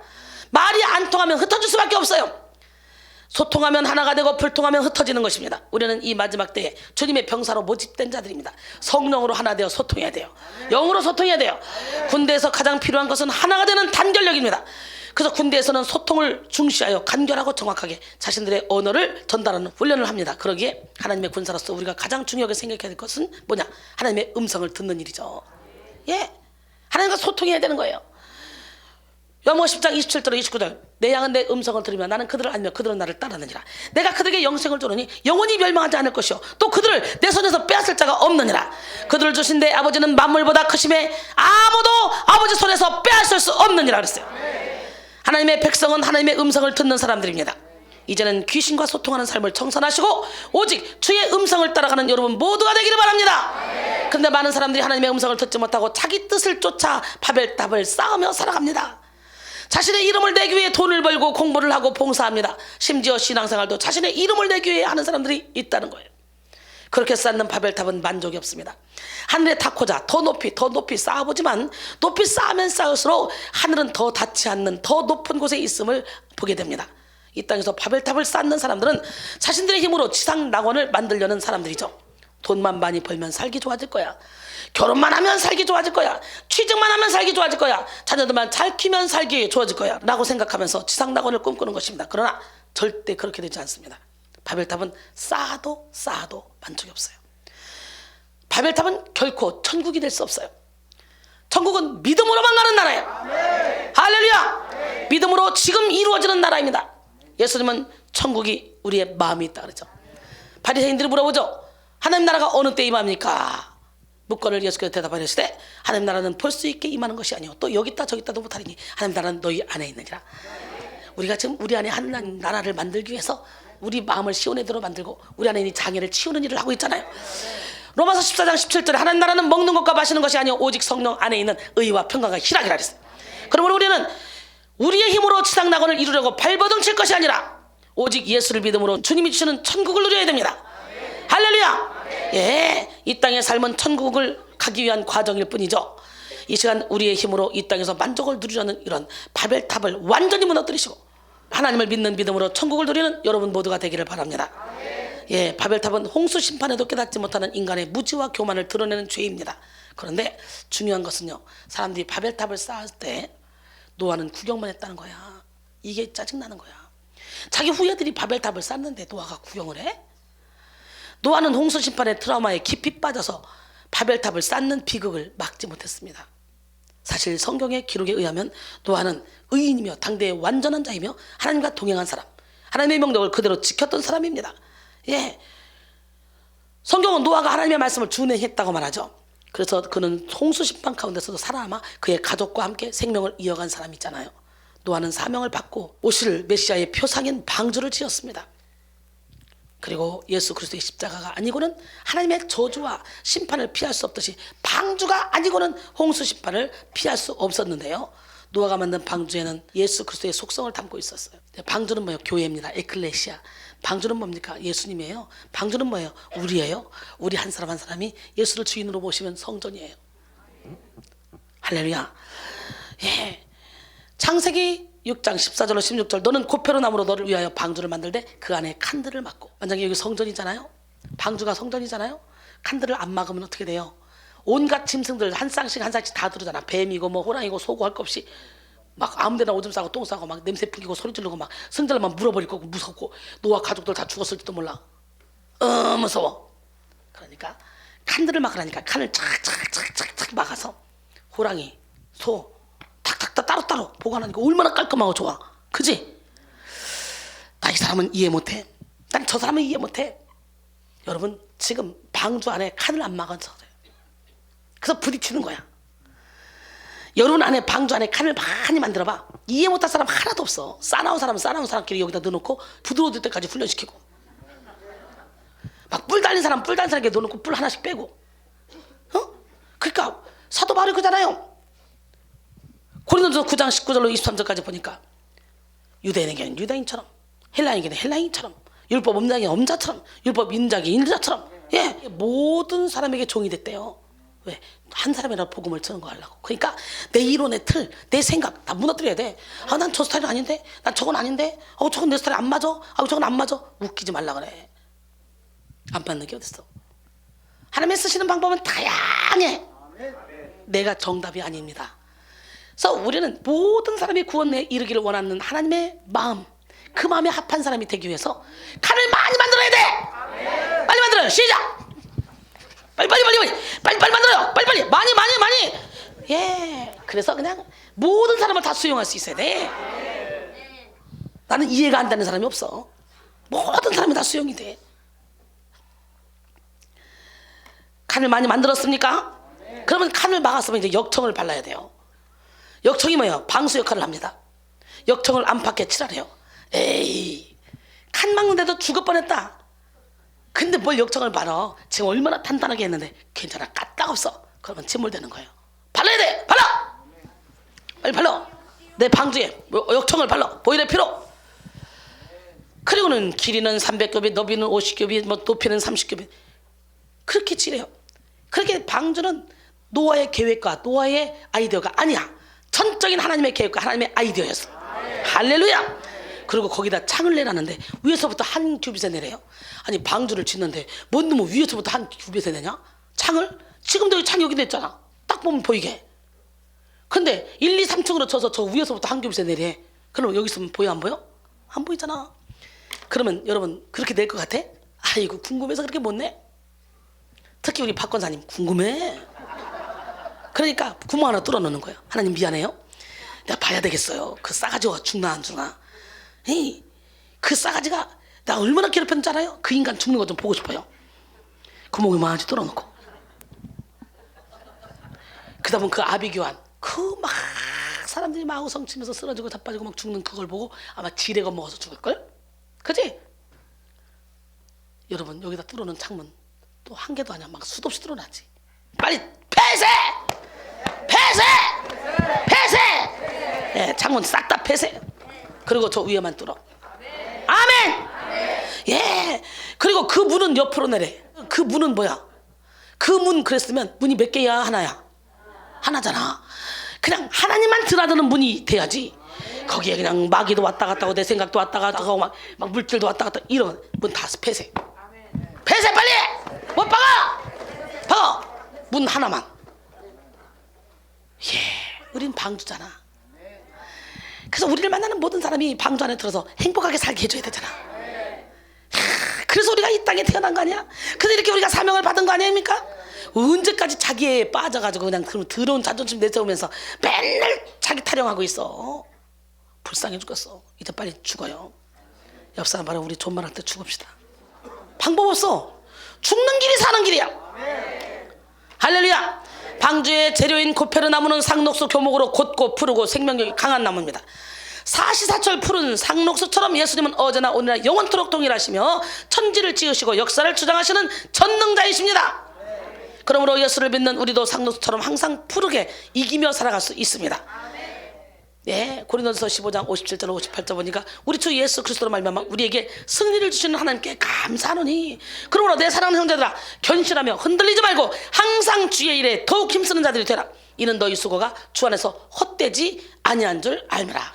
말이 안 통하면 흩어질 수밖에 없어요. 소통하면 하나가 되고 불통하면 흩어지는 것입니다. 우리는 이 마지막 때에 주님의 병사로 모집된 자들입니다. 성령으로 하나 되어 소통해야 돼요. 영으로 소통해야 돼요. 군대에서 가장 필요한 것은 하나가 되는 단결력입니다. 그래서 군대에서는 소통을 중시하여 간결하고 정확하게 자신들의 언어를 전달하는 훈련을 합니다. 그러기에 하나님의 군사로서 우리가 가장 중요하게 생각해야 될 것은 뭐냐? 하나님의 음성을 듣는 일이죠. 예, 하나님과 소통해야 되는 거예요. 요한복음 10장 27절 29절 내 양은 내 음성을 들으며 나는 그들을 알며 그들은 나를 따르느니라. 내가 그들에게 영생을 주노니 영원히 멸망하지 않을 것이요 또 그들을 내 손에서 빼앗을 자가 없느니라. 그들을 주신 내 아버지는 만물보다 크심에 아무도 아버지 손에서 빼앗을 수 없느니라 그랬어요. 하나님의 백성은 하나님의 음성을 듣는 사람들입니다. 이제는 귀신과 소통하는 삶을 청산하시고 오직 주의 음성을 따라가는 여러분 모두가 되기를 바랍니다. 그런데 많은 사람들이 하나님의 음성을 듣지 못하고 자기 뜻을 쫓아 바벨탑을 쌓으며 살아갑니다. 자신의 이름을 내기 위해 돈을 벌고 공부를 하고 봉사합니다. 심지어 신앙생활도 자신의 이름을 내기 위해 하는 사람들이 있다는 거예요. 그렇게 쌓는 바벨탑은 만족이 없습니다. 하늘에 닿고자 더 높이 쌓아보지만 높이 쌓으면 쌓을수록 하늘은 더 닿지 않는 더 높은 곳에 있음을 보게 됩니다. 이 땅에서 바벨탑을 쌓는 사람들은 자신들의 힘으로 지상 낙원을 만들려는 사람들이죠. 돈만 많이 벌면 살기 좋아질 거야. 결혼만 하면 살기 좋아질 거야. 취직만 하면 살기 좋아질 거야. 자녀들만 잘 키면 살기 좋아질 거야 라고 생각하면서 지상 낙원을 꿈꾸는 것입니다. 그러나 절대 그렇게 되지 않습니다. 바벨탑은 쌓아도 만족이 없어요. 바벨탑은 결코 천국이 될 수 없어요. 천국은 믿음으로만 가는 나라예요. 할렐루야. 믿음으로 지금 이루어지는 나라입니다. 예수님은 천국이 우리의 마음에 있다 그러죠. 바리새인들이 물어보죠. 하나님 나라가 어느 때 임합니까? 묻건을 예수께서 대답하시되 하나님 나라는 볼 수 있게 임하는 것이 아니오 또 여기 있다 저기 있다도 못하리니 하나님 나라는 너희 안에 있느니라. 우리가 지금 우리 안에 하나님 나라를 만들기 위해서 우리 마음을 시온에대로 만들고 우리 안에 있는 장애를 치우는 일을 하고 있잖아요. 로마서 14장 17절에 하나님 나라는 먹는 것과 마시는 것이 아니오 오직 성령 안에 있는 의와 평강과 희락이라 그랬어요. 그러므로 우리는 우리의 힘으로 지상 낙원을 이루려고 발버둥 칠 것이 아니라 오직 예수를 믿음으로 주님이 주시는 천국을 누려야 됩니다. 할렐루야. 예, 이 땅의 삶은 천국을 가기 위한 과정일 뿐이죠. 이 시간 우리의 힘으로 이 땅에서 만족을 누리려는 이런 바벨탑을 완전히 무너뜨리시고 하나님을 믿는 믿음으로 천국을 누리는 여러분 모두가 되기를 바랍니다. 예, 바벨탑은 홍수 심판에도 깨닫지 못하는 인간의 무지와 교만을 드러내는 죄입니다. 그런데 중요한 것은요, 사람들이 바벨탑을 쌓을 때 노아는 구경만 했다는 거야. 이게 짜증나는 거야. 자기 후예들이 바벨탑을 쌓는데 노아가 구경을 해? 노아는 홍수 심판의 트라우마에 깊이 빠져서 바벨탑을 쌓는 비극을 막지 못했습니다. 사실 성경의 기록에 의하면 노아는 의인이며 당대의 완전한 자이며 하나님과 동행한 사람, 하나님의 명령을 그대로 지켰던 사람입니다. 예, 성경은 노아가 하나님의 말씀을 준행했다고 말하죠. 그래서 그는 홍수 심판 가운데서도 살아남아 그의 가족과 함께 생명을 이어간 사람이 있잖아요. 노아는 사명을 받고 오실 메시아의 표상인 방주를 지었습니다. 그리고 예수 그리스도의 십자가가 아니고는 하나님의 저주와 심판을 피할 수 없듯이 방주가 아니고는 홍수 심판을 피할 수 없었는데요. 노아가 만든 방주에는 예수 그리스도의 속성을 담고 있었어요. 방주는 뭐예요? 교회입니다. 에클레시아. 방주는 뭡니까? 예수님이에요. 방주는 뭐예요? 우리예요. 우리 한 사람 한 사람이 예수를 주인으로 모시면 성전이에요. 할렐루야. 예. 창세기 6장 14절로 16절 너는 고페르나무로 너를 위하여 방주를 만들되 그 안에 칸들을 막고 원장님 여기 성전이잖아요. 방주가 성전이잖아요. 칸들을 안 막으면 어떻게 돼요? 온갖 짐승들 한 쌍씩 다 들어오잖아. 뱀이고 뭐 호랑이고 소고 할 것 없이 막 아무데나 오줌 싸고 똥 싸고 막 냄새 풍기고 소리 지르고 막 성전을 물어버릴 거고 무섭고 노아 가족들 다 죽었을지도 몰라. 무서워. 그러니까 칸들을 막으라니까 칸을 착착착착착 막아서 호랑이, 소 탁탁탁 따로따로 보관하니까 얼마나 깔끔하고 좋아. 그지? 나 이 사람은 이해 못해. 난 저 사람은 이해 못해. 여러분 지금 방주 안에 칸을 안 막아서 그래서 부딪히는 거야. 여러분 안에 방주 안에 칸을 많이 만들어봐. 이해 못할 사람 하나도 없어. 싸나운 사람은 싸나운 사람끼리 여기다 넣어놓고 부드러워질 때까지 훈련시키고 막 뿔 달린 사람 뿔 달린 사람에게 넣어놓고 뿔 하나씩 빼고 그러니까 사도 바울이 그잖아요. 고린도전서 9장 19절로 23절까지 보니까 유대인에게는 유대인처럼 헬라인에게는 헬라인처럼 율법 없는 자에게는 엄자처럼 율법 있는 자에게 인자처럼 모든 사람에게 종이 됐대요. 왜? 한 사람이라도 복음을 전거 하려고. 그러니까 내 이론, 내 틀, 내 생각 다 무너뜨려야 돼. 난 저 스타일은 아닌데, 난 저건 아닌데, 저건 내 스타일 안 맞아, 저건 안 맞아. 웃기지 말라 그래. 안 맞는 게 어딨어. 하나님이 쓰시는 방법은 다양해. 내가 정답이 아닙니다. 그래서 우리는 모든 사람이 구원에 이르기를 원하는 하나님의 마음, 그 마음에 합한 사람이 되기 위해서 칸을 많이 만들어야 돼. 빨리 만들어요. 시작. 빨리 만들어요. 빨리 많이. 예. 그래서 그냥 모든 사람을 다 수용할 수 있어야 돼. 나는 이해가 안 되는 사람이 없어. 모든 사람이 다 수용이 돼. 칸을 많이 만들었습니까? 그러면 칸을 막았으면 이제 역청을 발라야 돼요. 역청이 뭐예요? 방수 역할을 합니다. 역청을 안팎에 칠하래요. 에이, 칸 막는데도 죽을 뻔했다. 근데 뭘 역청을 발라? 지금 얼마나 단단하게 했는데 괜찮아, 까딱없어. 그러면 침몰되는 거예요. 발라야 돼. 빨리 발라. 내 방주에 역청을 발라. 보일의 피로. 그리고는 길이는 300규빗, 너비는 50규빗, 높이는 30규빗. 그렇게 칠해요. 그렇게 방주는 노아의 계획과 노아의 아이디어가 아니야. 전적인 하나님의 계획과 하나님의 아이디어였어. 할렐루야. 그리고 거기다 창을 내놨는데 위에서부터 한 규빗에 내래요. 아니 방주를 짓는데 뭔 놈은 위에서부터 한 규빗에 내냐? 창을? 지금도 여기 창이 여기 냈잖아. 딱 보면 보이게. 근데 1, 2, 3층으로 쳐서 저 위에서부터 한 규빗에 내래. 그럼 여기 있으면 보여 안 보여? 안 보이잖아. 그러면 여러분 그렇게 낼 것 같아? 아이고 궁금해서 그렇게 못 내? 특히 우리 박 권사님 궁금해. 그러니까 구멍 하나 뚫어놓는 거예요. 하나님 미안해요. 내가 봐야 되겠어요. 그 싸가지가 죽나 안 죽나. 에이, 그 싸가지가 나 얼마나 괴롭혔는지 알아요? 그 인간 죽는 거 좀 보고 싶어요. 구멍이 많이 뚫어놓고. 그 다음은 그 아비규환 그 막 사람들이 막 우성치면서 쓰러지고 자빠지고 막 죽는 그걸 보고 아마 지뢰 겁먹어서 죽을걸? 그치? 여러분 여기다 뚫어놓은 창문 또 한 개도 아니야. 막 수도 없이 뚫어놨지. 빨리 폐쇄! 예, 창문 싹 다 폐쇄. 그리고 저 위에만 뚫어. 아멘! 예. 그리고 그 문은 옆으로 내래. 그 문은 뭐야? 그 문 그랬으면 문이 몇 개야? 하나야? 하나잖아. 그냥 하나님만 드나드는 문이 돼야지. 거기에 그냥 마귀도 왔다 갔다 하고 내 생각도 왔다 갔다 하고 막 물질도 왔다 갔다 이런 문 다 폐쇄. 폐쇄 빨리! 못 박아! 문 하나만. 예, 우린 방주잖아. 그래서 우리를 만나는 모든 사람이 방주 안에 들어서 행복하게 살게 해줘야 되잖아. 그래서 우리가 이 땅에 태어난 거 아니야? 그래서 이렇게 우리가 사명을 받은 거 아닙니까? 언제까지 자기에 빠져가지고 그냥 그런 더러운 자존심 내세우면서 맨날 자기 타령하고 있어. 불쌍해 죽겠어. 이제 빨리 죽어요. 옆 사람 말해 우리 존말할 때 죽읍시다. 방법 없어. 죽는 길이 사는 길이야. 할렐루야. 방주의 재료인 고페르나무는 상록수 교목으로 곧고 푸르고 생명력이 강한 나무입니다. 사시사철 푸른 상록수처럼 예수님은 어제나 오늘나 영원토록 동일하시며 천지를 지으시고 역사를 주장하시는 전능자이십니다. 그러므로 예수를 믿는 우리도 상록수처럼 항상 푸르게 이기며 살아갈 수 있습니다. 예, 고린도전서 15장 57절 58절 보니까 우리 주 예수 그리스도로 말미암아 우리에게 승리를 주시는 하나님께 감사하노니 그러므로 내 사랑하는 형제들아 견실하며 흔들리지 말고 항상 주의 일에 더욱 힘쓰는 자들이 되라. 이는 너희 수고가 주 안에서 헛되지 아니한 줄 알미라.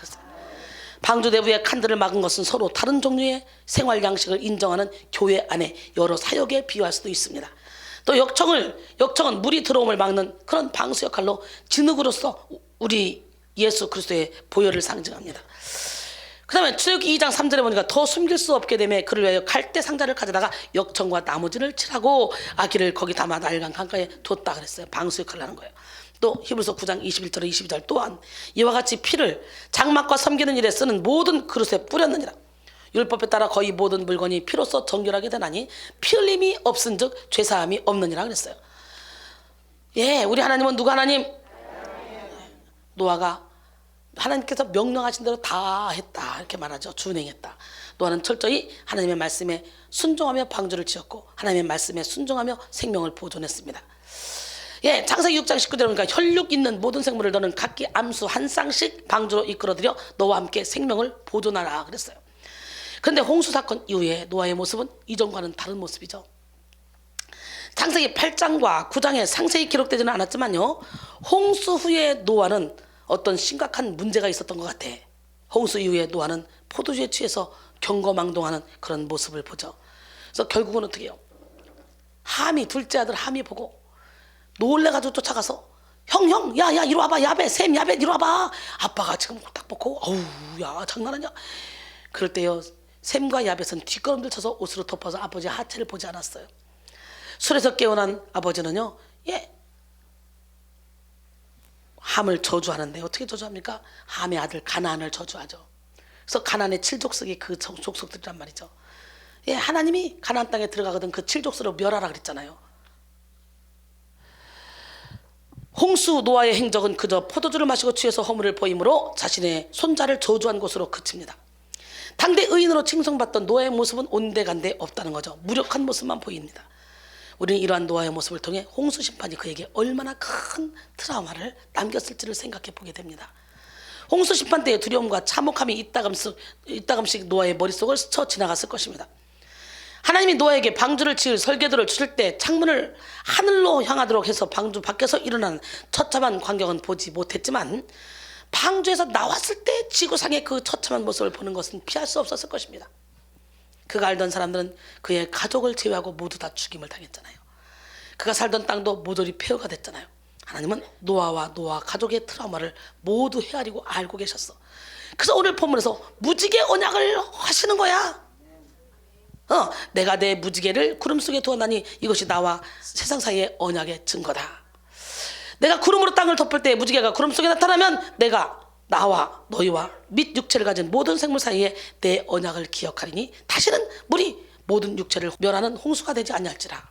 방주 내부의 칸들을 막은 것은 서로 다른 종류의 생활 양식을 인정하는 교회 안에 여러 사역에 비유할 수도 있습니다. 또 역청은 물이 들어옴을 막는 그런 방수 역할로 진흙으로서 우리 예수 그리스도의 보혈을 상징합니다. 그 다음에 출애굽기 2장 3절에 보니까 더 숨길 수 없게 되매 그를 위하여 갈대 상자를 가져다가 역청과 나무진을 칠하고 아기를 거기 담아 나일강 강가에 뒀다 그랬어요. 방수 역할을 하는 거예요. 또 히브리서 9장 21절에 22절 또한 이와 같이 피를 장막과 섬기는 일에 쓰는 모든 그릇에 뿌렸느니라. 율법에 따라 거의 모든 물건이 피로써 정결하게 되나니 피 흘림이 없은즉 죄사함이 없느니라 그랬어요. 예, 우리 하나님은 누가 하나님? 노아가 하나님께서 명령하신 대로 다 했다 이렇게 말하죠. 준행했다. 노아는 철저히 하나님의 말씀에 순종하며 방주를 지었고 하나님의 말씀에 순종하며 생명을 보존했습니다. 예, 창세기 6장 19절에 보니까 혈육 있는 모든 생물을 너는 각기 암수 한 쌍씩 방주로 이끌어들여 너와 함께 생명을 보존하라 그랬어요. 그런데 홍수 사건 이후에 노아의 모습은 이전과는 다른 모습이죠. 창세기 8장과 9장에 상세히 기록되지는 않았지만요, 홍수 후에 노아는 어떤 심각한 문제가 있었던 것 같아. 홍수 이후에 노아는 포도주에 취해서 경거망동하는 그런 모습을 보죠. 그래서 결국은 어떻게 해요? 함이, 둘째 아들 함이 보고 놀래가지고 쫓아가서 형, 야, 이리 와봐, 야벳, 샘, 야벳, 이리 와봐. 아빠가 지금 딱 벗고, 어우, 야, 장난 아니야. 그럴 때요, 샘과 야벳은 뒷걸음질 쳐서 옷으로 덮어서 아버지의 하체를 보지 않았어요. 술에서 깨어난 아버지는요, 함을 저주하는데 어떻게 저주합니까? 함의 아들 가나안을 저주하죠. 그래서 가나안의 7족속이 그 족속들이란 말이죠. 예, 하나님이 가나안 땅에 들어가거든 그 7족속으로 멸하라 그랬잖아요. 홍수 노아의 행적은 그저 포도주를 마시고 취해서 허물을 보임으로 자신의 손자를 저주한 것으로 그칩니다. 당대 의인으로 칭송받던 노아의 모습은 온데간데 없다는 거죠. 무력한 모습만 보입니다. 우리는 이러한 노아의 모습을 통해 홍수 심판이 그에게 얼마나 큰 트라우마를 남겼을지를 생각해 보게 됩니다. 홍수 심판 때의 두려움과 참혹함이 이따금씩 노아의 머릿속을 스쳐 지나갔을 것입니다. 하나님이 노아에게 방주를 지을 설계도를 주실 때 창문을 하늘로 향하도록 해서 방주 밖에서 일어나는 처참한 광경은 보지 못했지만 방주에서 나왔을 때 지구상의 그 처참한 모습을 보는 것은 피할 수 없었을 것입니다. 그가 알던 사람들은 그의 가족을 제외하고 모두 다 죽임을 당했잖아요. 그가 살던 땅도 모조리 폐허가 됐잖아요. 하나님은 노아와 노아 가족의 트라우마를 모두 헤아리고 알고 계셨어. 그래서 오늘 본문에서 무지개 언약을 하시는 거야. 내가 내 무지개를 구름 속에 두었나니 이것이 나와 세상 사이의 언약의 증거다. 내가 구름으로 땅을 덮을 때 무지개가 구름 속에 나타나면 내가 나와 너희와 및 육체를 가진 모든 생물 사이에 내 언약을 기억하리니 다시는 물이 모든 육체를 멸하는 홍수가 되지 아니할지라.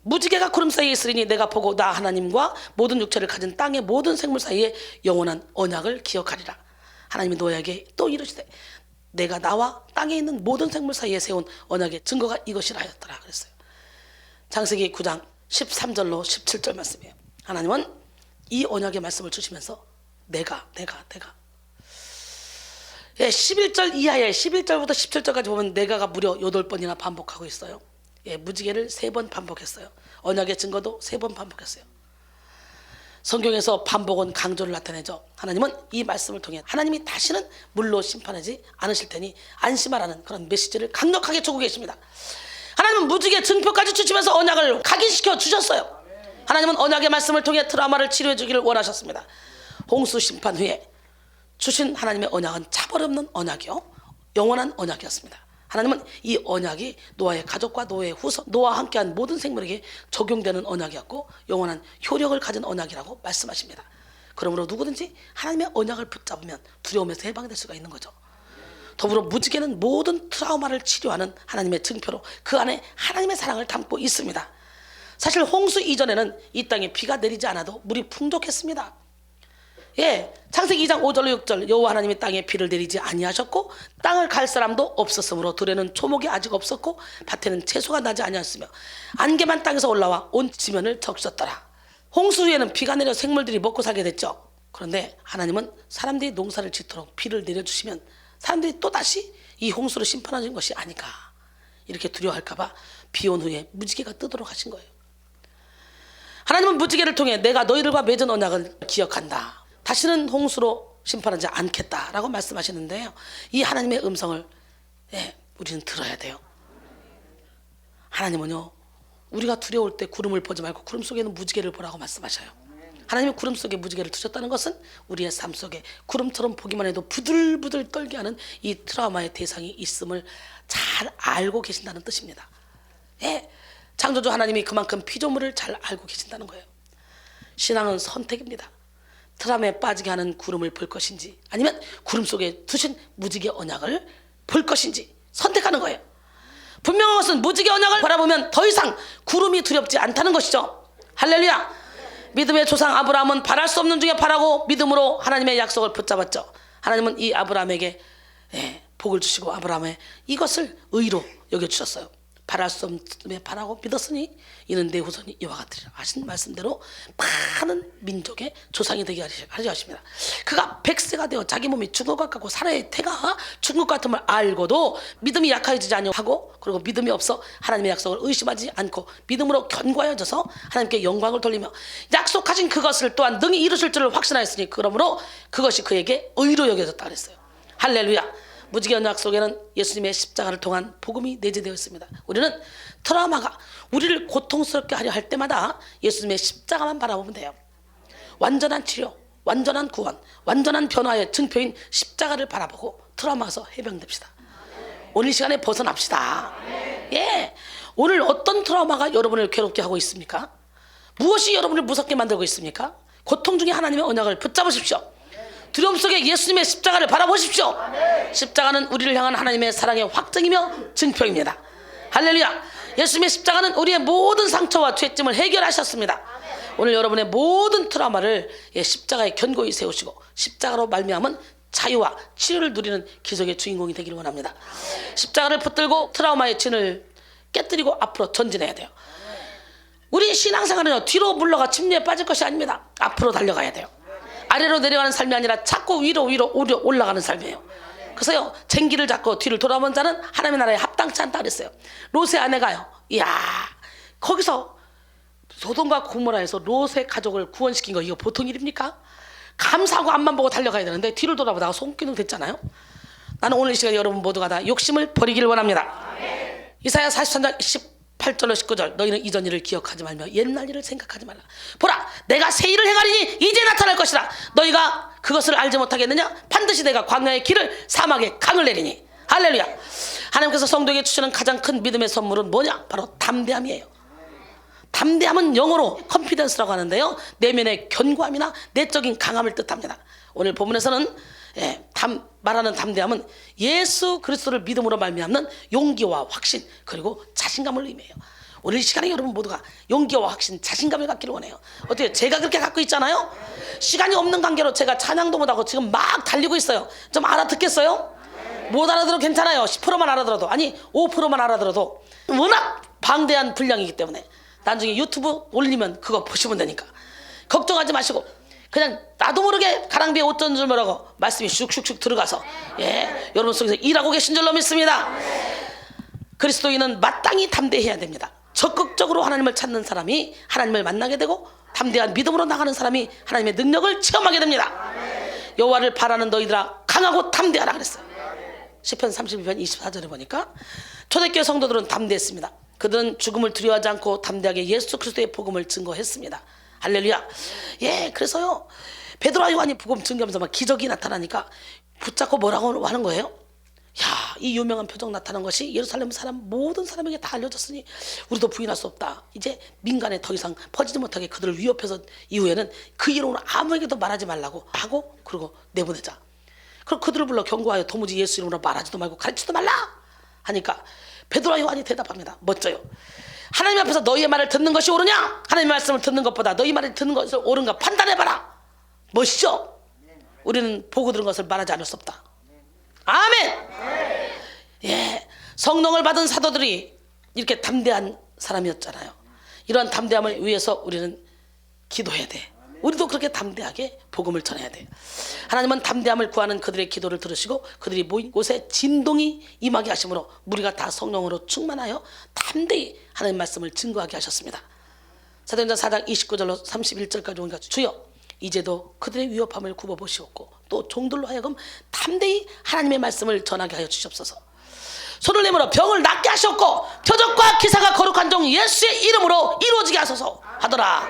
무지개가 구름 사이에 있으리니 내가 보고 나 하나님과 모든 육체를 가진 땅의 모든 생물 사이에 영원한 언약을 기억하리라. 하나님이 노아에게 또 이르시되 내가 나와 땅에 있는 모든 생물 사이에 세운 언약의 증거가 이것이라 하였더라 그랬어요. 창세기 9장 13절로 17절 말씀이에요. 하나님은 이 언약의 말씀을 주시면서 내가 11절 이하에 11절부터 17절까지 보면 내가가 무려 8번이나 반복하고 있어요. 무지개를 3번 반복했어요. 언약의 증거도 3번 반복했어요. 성경에서 반복은 강조를 나타내죠. 하나님은 이 말씀을 통해 하나님이 다시는 물로 심판하지 않으실 테니 안심하라는 그런 메시지를 강력하게 주고 계십니다. 하나님은 무지개 증표까지 주시면서 언약을 각인시켜 주셨어요. 하나님은 언약의 말씀을 통해 트라우마를 치료해 주기를 원하셨습니다. 홍수 심판 후에 주신 하나님의 언약은 차버림없는 언약이요, 영원한 언약이었습니다. 하나님은 이 언약이 노아의 가족과 노아의 후손, 노아와 함께한 모든 생물에게 적용되는 언약이었고 영원한 효력을 가진 언약이라고 말씀하십니다. 그러므로 누구든지 하나님의 언약을 붙잡으면 두려움에서 해방될 수가 있는 거죠. 더불어 무지개는 모든 트라우마를 치료하는 하나님의 증표로 그 안에 하나님의 사랑을 담고 있습니다. 사실 홍수 이전에는 이 땅에 비가 내리지 않아도 물이 풍족했습니다. 창세기 2장 5절로 6절 여호와 하나님이 땅에 비를 내리지 아니하셨고 땅을 갈 사람도 없었으므로 들에는 초목이 아직 없었고 밭에는 채소가 나지 아니하였으며 안개만 땅에서 올라와 온 지면을 적셨더라. 홍수 후에는 비가 내려 생물들이 먹고 살게 됐죠. 그런데 하나님은 사람들이 농사를 짓도록 비를 내려주시면 사람들이 또다시 이 홍수를 심판하는 것이 아닐까 이렇게 두려워할까봐 비 온 후에 무지개가 뜨도록 하신 거예요. 하나님은 무지개를 통해 내가 너희들과 맺은 언약을 기억한다. 다시는 홍수로 심판하지 않겠다라고 말씀하시는데요. 이 하나님의 음성을 우리는 들어야 돼요. 하나님은요, 우리가 두려울 때 구름을 보지 말고 구름 속에는 무지개를 보라고 말씀하셔요. 하나님이 구름 속에 무지개를 두셨다는 것은 우리의 삶 속에 구름처럼 보기만 해도 부들부들 떨게 하는 이 트라우마의 대상이 있음을 잘 알고 계신다는 뜻입니다. 창조주 하나님이 그만큼 피조물을 잘 알고 계신다는 거예요. 신앙은 선택입니다. 트라우마에 빠지게 하는 구름을 볼 것인지 아니면 구름 속에 두신 무지개 언약을 볼 것인지 선택하는 거예요. 분명한 것은 무지개 언약을 바라보면 더 이상 구름이 두렵지 않다는 것이죠. 할렐루야. 믿음의 조상 아브라함은 바랄 수 없는 중에 바라고 믿음으로 하나님의 약속을 붙잡았죠. 하나님은 이 아브라함에게 복을 주시고 아브라함의 이것을 의로 여겨주셨어요. 바랄 수 없음에 바라고 믿었으니 이는 내 후손이 이와 같으리라 하신 말씀대로 많은 민족의 조상이 되게 하려 하십니다. 그가 100세가 되어 자기 몸이 죽은 것 같고 사라의 태가 죽은 것 같음을 알고도 믿음이 약해지지 아니하고 그리고 믿음이 없어 하나님의 약속을 의심하지 않고 믿음으로 견고하여져서 하나님께 영광을 돌리며 약속하신 그것을 또한 능히 이루실 줄을 확신하였으니 그러므로 그것이 그에게 의로 여겨졌다 그랬어요. 할렐루야. 무지개 언약 속에는 예수님의 십자가를 통한 복음이 내재되어 있습니다. 우리는 트라우마가 우리를 고통스럽게 하려 할 때마다 예수님의 십자가만 바라보면 돼요. 완전한 치료, 완전한 구원, 완전한 변화의 증표인 십자가를 바라보고 트라우마에서 해방됩시다. 오늘 시간에 벗어납시다. 오늘 어떤 트라우마가 여러분을 괴롭게 하고 있습니까? 무엇이 여러분을 무섭게 만들고 있습니까? 고통 중에 하나님의 언약을 붙잡으십시오. 두려움 속에 예수님의 십자가를 바라보십시오. 십자가는 우리를 향한 하나님의 사랑의 확증이며 증표입니다. 할렐루야. 예수님의 십자가는 우리의 모든 상처와 죄짐을 해결하셨습니다. 오늘 여러분의 모든 트라우마를 십자가에 견고히 세우시고 십자가로 말미암은 자유와 치료를 누리는 기적의 주인공이 되기를 원합니다. 십자가를 붙들고 트라우마의 진을 깨뜨리고 앞으로 전진해야 돼요. 우리 신앙생활은요, 뒤로 물러가 침례에 빠질 것이 아닙니다. 앞으로 달려가야 돼요. 아래로 내려가는 삶이 아니라 자꾸 위로 올라가는 삶이에요. 그래서요, 쟁기를 잡고 뒤를 돌아본 자는 하나님의 나라에 합당치 않다 그랬어요. 롯의 아내가요, 이야, 거기서 소돔과 고모라에서 롯의 가족을 구원시킨 거 이거 보통 일입니까? 감사하고 앞만 보고 달려가야 되는데 뒤를 돌아보다가 손기둥 됐잖아요. 나는 오늘 이 시간에 여러분 모두가 다 욕심을 버리기를 원합니다. 이사야 43장 18절로 19절 너희는 이전 일을 기억하지 말며 옛날 일을 생각하지 말라. 보라, 내가 새 일을 행하리니 이제 나타날 것이라. 너희가 그것을 알지 못하겠느냐? 반드시 내가 광야의 길을 사막에 강을 내리니. 할렐루야. 하나님께서 성도에게 주시는 가장 큰 믿음의 선물은 뭐냐? 바로 담대함이에요. 담대함은 영어로 컨피던스라고 하는데요, 내면의 견고함이나 내적인 강함을 뜻합니다. 오늘 본문에서는 말하는 담대함은 예수 그리스도를 믿음으로 말미암는 용기와 확신 그리고 자신감을 의미해요. 오늘 이 시간에 여러분 모두가 용기와 확신, 자신감을 갖기를 원해요. 어때요? 제가 그렇게 갖고 있잖아요. 시간이 없는 관계로 제가 찬양도 못하고 지금 막 달리고 있어요. 좀 알아듣겠어요? 못 알아들어도 괜찮아요. 10%만 알아들어도, 아니 5%만 알아들어도 워낙 방대한 분량이기 때문에 나중에 유튜브 올리면 그거 보시면 되니까 걱정하지 마시고 그냥 나도 모르게 가랑비에 옷 젖은 줄 모르고 말씀이 슉슉슉 들어가서 여러분 속에서 일하고 계신 줄로 믿습니다. 그리스도인은 마땅히 담대해야 됩니다. 적극적으로 하나님을 찾는 사람이 하나님을 만나게 되고 담대한 믿음으로 나가는 사람이 하나님의 능력을 체험하게 됩니다. 여호와를 바라는 너희들아 강하고 담대하라 그랬어요. 시편 32편 24절에 보니까 초대교회 성도들은 담대했습니다. 그들은 죽음을 두려워하지 않고 담대하게 예수 그리스도의 복음을 증거했습니다. 할렐루야. 그래서요, 베드로와 요한이 복음 증거하면서 막 기적이 나타나니까 붙잡고 뭐라고 하는 거예요? 야, 이 유명한 표적 나타난 것이 예루살렘 사람 모든 사람에게 다 알려졌으니 우리도 부인할 수 없다. 이제 민간에 더 이상 퍼지지 못하게 그들을 위협해서 이후에는 그 이름으로 아무에게도 말하지 말라고 하고 그리고 내보내자. 그럼 그들을 불러 경고하여 도무지 예수 이름으로 말하지도 말고 가르치지도 말라 하니까 베드로와 요한이 대답합니다. 멋져요. 하나님 앞에서 너희의 말을 듣는 것이 옳으냐? 하나님의 말씀을 듣는 것보다 너희 말을 듣는 것을 옳은가 판단해봐라. 멋있죠? 우리는 보고 들은 것을 말하지 않을 수 없다. 아멘. 성령을 받은 사도들이 이렇게 담대한 사람이었잖아요. 이러한 담대함을 위해서 우리는 기도해야 돼. 우리도 그렇게 담대하게 복음을 전해야 돼. 하나님은 담대함을 구하는 그들의 기도를 들으시고 그들이 모인 곳에 진동이 임하게 하심으로 무리가 다 성령으로 충만하여 담대히 하나님 말씀을 증거하게 하셨습니다. 사도행전 4장 29절로 31절까지 오니까 주여 이제도 그들의 위협함을 굽어보시옵고 또 종들로 하여금 담대히 하나님의 말씀을 전하게 하여 주시옵소서. 손을 내밀어 병을 낫게 하셨고 표적과 기사가 거룩한 종 예수의 이름으로 이루어지게 하소서 하더라.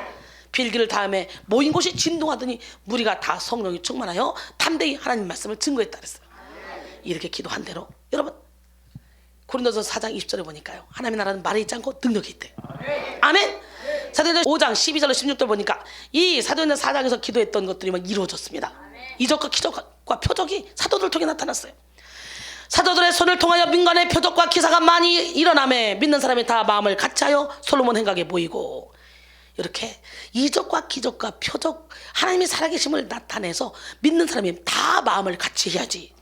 빌기를 다음에 모인 곳이 진동하더니 무리가 다 성령이 충만하여 담대히 하나님 말씀을 증거했다 그랬어요. 이렇게 기도한 대로 여러분 고린도서 4장 20절에 보니까요, 하나님의 나라는 말에 있지 않고 능력이 있대. 아멘. 사도행전 5장 12절로 16절 보니까 이 사도행전 4장에서 기도했던 것들이 막 이루어졌습니다. 이적과 기적과 표적이 사도들 통해 나타났어요. 사도들의 손을 통하여 민간의 표적과 기사가 많이 일어나매 믿는 사람이 다 마음을 같이하여 솔로몬 행각에 모이고, 이렇게 이적과 기적과 표적 하나님의 살아계심을 나타내서 믿는 사람이 다 마음을 같이 해야지.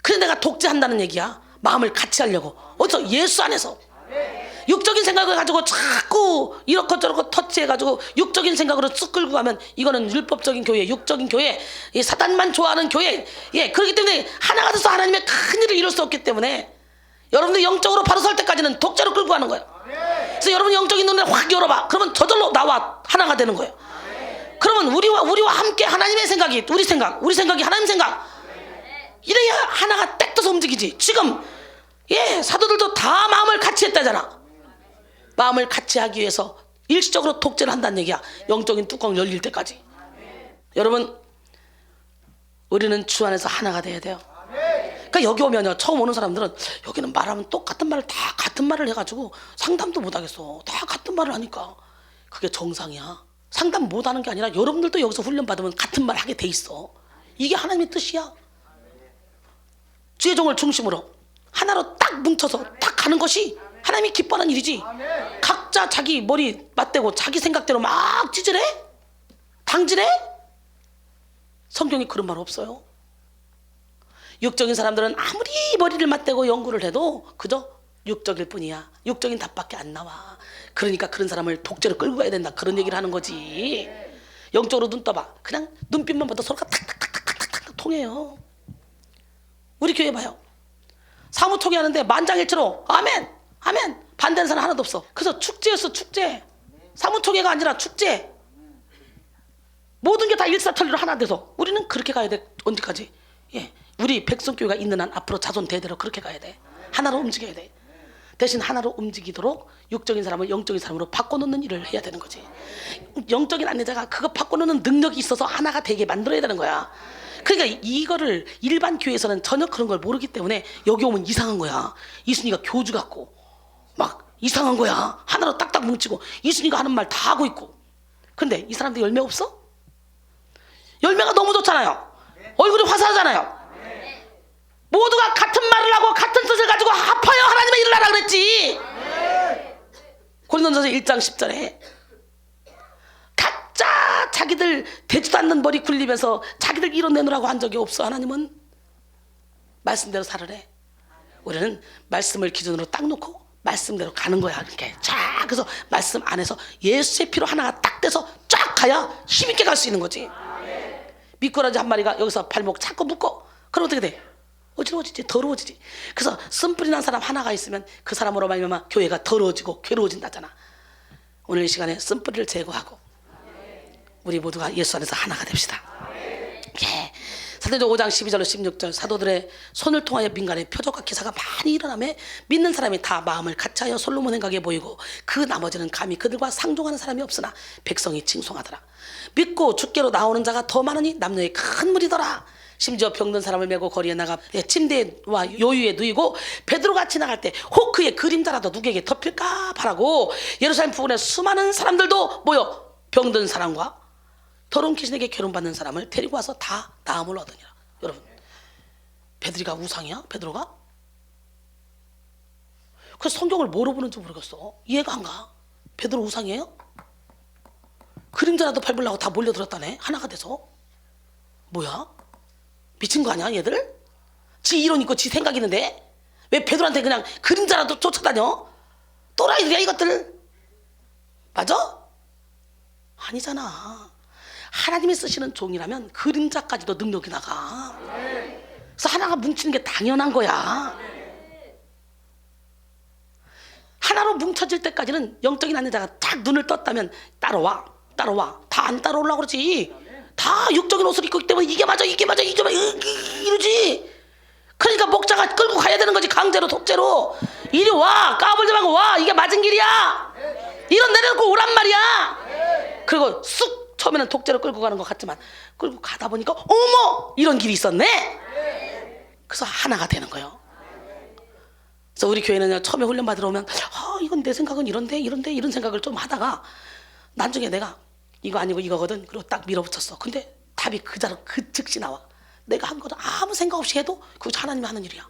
그래서 내가 독재한다는 얘기야. 마음을 같이 하려고. 어디서? 예수 안에서. 육적인 생각을 가지고 자꾸 이렇고 저렇고 터치해가지고 육적인 생각으로 쑥 끌고 가면 이거는 율법적인 교회, 육적인 교회, 이 사단만 좋아하는 교회. 예, 그렇기 때문에 하나가 돼서 하나님의 큰 일을 이룰 수 없기 때문에 여러분들 영적으로 바로 설 때까지는 독재로 끌고 가는 거예요. 그래서 여러분 영적인 눈을 확 열어봐. 그러면 저절로 나와 하나가 되는 거예요. 그러면 우리와 함께 하나님의 생각이 우리 생각이 하나님 생각. 이래야 하나가 딱 떠서 움직이지. 지금 사도들도 다 마음을 같이 했다잖아. 마음을 같이 하기 위해서 일시적으로 독재를 한다는 얘기야. 영적인 뚜껑 열릴 때까지. 여러분, 우리는 주 안에서 하나가 돼야 돼요. 그러니까 여기 오면요, 처음 오는 사람들은 여기는 말하면 똑같은 말을 다 같은 말을 해가지고 상담도 못하겠어. 다 같은 말을 하니까. 그게 정상이야. 상담 못하는 게 아니라 여러분들도 여기서 훈련 받으면 같은 말 하게 돼 있어. 이게 하나님의 뜻이야. 주의 종을 중심으로 하나로 딱 뭉쳐서 딱 가는 것이 하나님이 기뻐하는 일이지. 각자 자기 머리 맞대고 자기 생각대로 막 찌질해? 당질해? 성경에 그런 말 없어요. 육적인 사람들은 아무리 머리를 맞대고 연구를 해도 그저 육적일 뿐이야. 육적인 답밖에 안 나와. 그러니까 그런 사람을 독재로 끌고 가야 된다, 그런 얘기를 하는 거지. 영적으로 눈 떠봐. 그냥 눈빛만 봐도 서로가 탁탁탁탁탁탁 통해요. 우리 교회 봐요. 사무총회 하는데 만장일치로 아멘 아멘 반대하는 사람 하나도 없어. 그래서 축제였어. 축제. 사무총회가 아니라 축제. 모든 게 다 일사천리로 하나 돼서 우리는 그렇게 가야 돼. 언제까지? 우리 백성교회가 있는 한 앞으로 자손 대대로 그렇게 가야 돼. 하나로 움직여야 돼. 대신 하나로 움직이도록 육적인 사람을 영적인 사람으로 바꿔놓는 일을 해야 되는 거지. 영적인 안내자가 그거 바꿔놓는 능력이 있어서 하나가 되게 만들어야 되는 거야. 그러니까 이거를 일반 교회에서는 전혀 그런 걸 모르기 때문에 여기 오면 이상한 거야. 이순이가 교주 같고 막 이상한 거야. 하나로 딱딱 뭉치고 이순이가 하는 말 다 하고 있고. 근데 이 사람들 열매 없어? 열매가 너무 좋잖아요. 얼굴이 화사하잖아요. 모두가 같은 말을 하고 같은 뜻을 가지고 합하여 하나님의 일을 하라 그랬지. 고린도전서 1장 10절에 각자 자기들 되지도 않는 머리 굴리면서 자기들 이뤄내느라고 한 적이 없어. 하나님은 말씀대로 살으래. 우리는 말씀을 기준으로 딱 놓고 말씀대로 가는 거야. 이렇게 쫙. 그래서 말씀 안에서 예수의 피로 하나가 딱 돼서 쫙 가야 힘있게 갈 수 있는 거지. 미꾸라지 한 마리가 여기서 발목 자꾸 묶어. 그럼 어떻게 돼? 어지러워지지, 더러워지지. 그래서 쓴뿌리 난 사람 하나가 있으면 그 사람으로 말미암아 교회가 더러워지고 괴로워진다잖아. 오늘 이 시간에 쓴뿌리를 제거하고 우리 모두가 예수 안에서 하나가 됩시다. 사도행전 5장 12절로 16절 사도들의 손을 통하여 민간의 표적과 기사가 많이 일어나며 믿는 사람이 다 마음을 같이하여 솔로몬 행각에 모이고 그 나머지는 감히 그들과 상종하는 사람이 없으나 백성이 칭송하더라. 믿고 주께로 나오는 자가 더 많으니 남녀의 큰 무리더라. 심지어 병든 사람을 메고 거리에 나가 침대와 요유에 누이고 베드로같이 나갈 때 혹 그의 그림자라도 누구에게 덮일까 바라고 예루살렘 부근에 수많은 사람들도 모여 병든 사람과 더러운 귀신에게 괴로움받는 사람을 데리고 와서 다 나음을 얻으니라. 여러분, 베드로가 우상이야? 베드로가? 그래서 성경을 뭐로 보는지 모르겠어. 이해가 안 가. 베드로 우상이에요? 그림자라도 밟으려고 다 몰려들었다네. 하나가 돼서. 뭐야? 미친 거 아니야 얘들? 지 이론 있고 지 생각 있는데 왜 베드로한테 그냥 그림자라도 쫓아다녀? 또라이들이야 이것들. 맞아? 아니잖아. 하나님이 쓰시는 종이라면 그림자까지도 능력이 나가. 그래서 하나가 뭉치는 게 당연한 거야. 하나로 뭉쳐질 때까지는 영적인 안내자가 딱 눈을 떴다면 따라와 다 안 따라오려고 그러지. 다 육적인 옷을 입고 있기 때문에 이게 맞아 이러지. 그러니까 목자가 끌고 가야 되는 거지. 강제로 독재로. 이리 와, 까불지 말고 와, 이게 맞은 길이야. 이런 내려놓고 오란 말이야. 그리고 쑥 처음에는 독재로 끌고 가는 것 같지만 끌고 가다 보니까 어머, 이런 길이 있었네. 그래서 하나가 되는 거예요. 그래서 우리 교회는 처음에 훈련 받으러 오면 이건 내 생각은 이런데 이런 생각을 좀 하다가 나중에 내가 이거 아니고 이거거든. 그리고 딱 밀어붙였어. 근데 답이 그 자로 그 즉시 나와. 내가 한 거는 아무 생각 없이 해도 그거 하나님이 하는 일이야.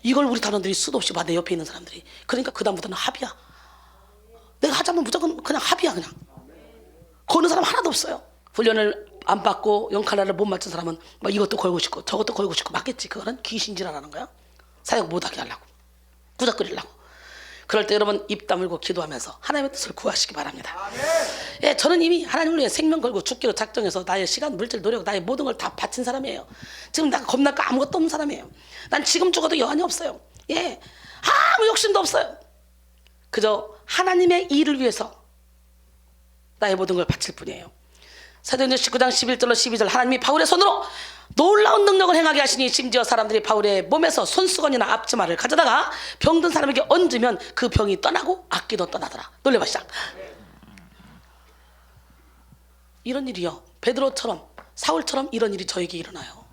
이걸 우리 단원들이 수도 없이 봐. 내 옆에 있는 사람들이. 그러니까 그 다음부터는 합이야. 내가 하자면 무조건 그냥 합이야. 그냥 거는 사람 하나도 없어요. 훈련을 안 받고 영칼라를 못 맞춘 사람은 막 이것도 걸고 싶고 저것도 걸고 싶고 맞겠지. 그거는 귀신질하라는 거야. 사역 못하게 하려고, 구닥거리려고. 그럴 때 여러분 입 다물고 기도하면서 하나님의 뜻을 구하시기 바랍니다. 예, 저는 이미 하나님을 위해 생명 걸고 죽기로 작정해서 나의 시간, 물질, 노력, 나의 모든 걸 다 바친 사람이에요. 지금 내가 겁날 거 아무것도 없는 사람이에요. 난 지금 죽어도 여한이 없어요. 예, 아무 욕심도 없어요. 그저 하나님의 일을 위해서 나의 모든 걸 바칠 뿐이에요. 사도행전 19장 11절로 12절 하나님이 바울의 손으로 놀라운 능력을 행하게 하시니 심지어 사람들이 바울의 몸에서 손수건이나 앞치마를 가져다가 병든 사람에게 얹으면 그 병이 떠나고 악기도 떠나더라. 놀래봐 시작. 이런 일이요, 베드로처럼 사울처럼 이런 일이 저에게 일어나요.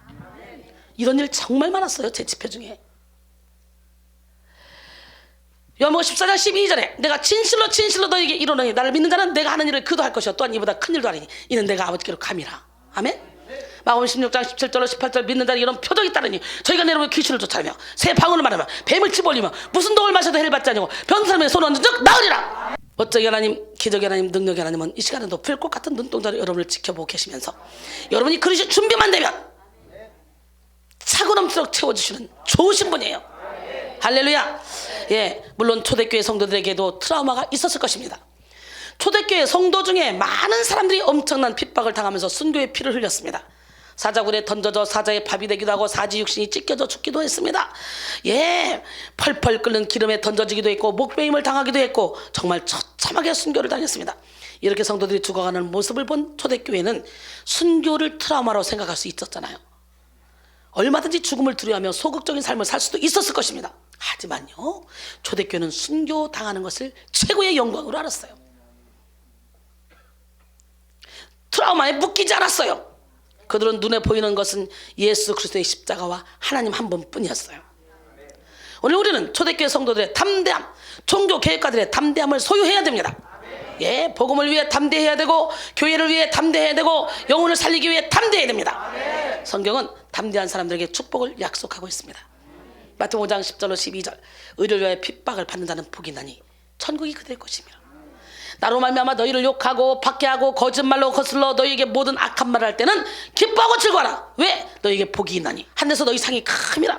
이런 일 정말 많았어요. 제 집회 중에. 요한복음 14장 12절에 내가 진실로 너에게 이르노니 나를 믿는 자는 내가 하는 일을 그도 할 것이요 또한 이보다 큰 일도 하리니 이는 내가 아버지께로 감이라. 아멘. 마가복음 16장 17절로 18절 믿는 자는 이런 표적이 따르니 저희가 내려오면 귀신을 쫓아내며 새 방언을 말하며 뱀을 집어올리며 무슨 독을 마셔도 해를 받지 아니고 병든 사람의 손을 얹은 즉 나으리라. 어쩌기 하나님, 기적의 하나님, 능력의 하나님은 이 시간에도 불꽃 같은 눈동자로 여러분을 지켜보고 계시면서 여러분이 그릇이 준비만 되면 차고 넘치도록 채워주시는 좋으신 분이에요. 할렐루야. 예, 물론 초대교회 성도들에게도 트라우마가 있었을 것입니다. 초대교회 성도 중에 많은 사람들이 엄청난 핍박을 당하면서 순교의 피를 흘렸습니다. 사자굴에 던져져 사자의 밥이 되기도 하고 사지 육신이 찢겨져 죽기도 했습니다. 예, 펄펄 끓는 기름에 던져지기도 했고 목베임을 당하기도 했고 정말 처참하게 순교를 당했습니다. 이렇게 성도들이 죽어가는 모습을 본 초대교회는 순교를 트라우마로 생각할 수 있었잖아요. 얼마든지 죽음을 두려워하며 소극적인 삶을 살 수도 있었을 것입니다. 하지만요, 초대교회는 순교 당하는 것을 최고의 영광으로 알았어요. 트라우마에 묶이지 않았어요. 그들은 눈에 보이는 것은 예수 그리스도의 십자가와 하나님 한 분뿐이었어요. 오늘 우리는 초대교회 성도들의 담대함, 종교 계획가들의 담대함을 소유해야 됩니다. 예, 복음을 위해 담대해야 되고 교회를 위해 담대해야 되고 영혼을 살리기 위해 담대해야 됩니다. 성경은 담대한 사람들에게 축복을 약속하고 있습니다. 마태복음 5장 10절로 12절 의를 위하여 핍박을 받는 자는 복이 나니 천국이 그들의 것이며 나로 말미암아 너희를 욕하고 박해하고 거짓말로 거슬러 너희에게 모든 악한 말을 할 때는 기뻐하고 즐거워하라. 왜? 너희에게 복이 있나니 하늘에서 너희 상이 큼이라.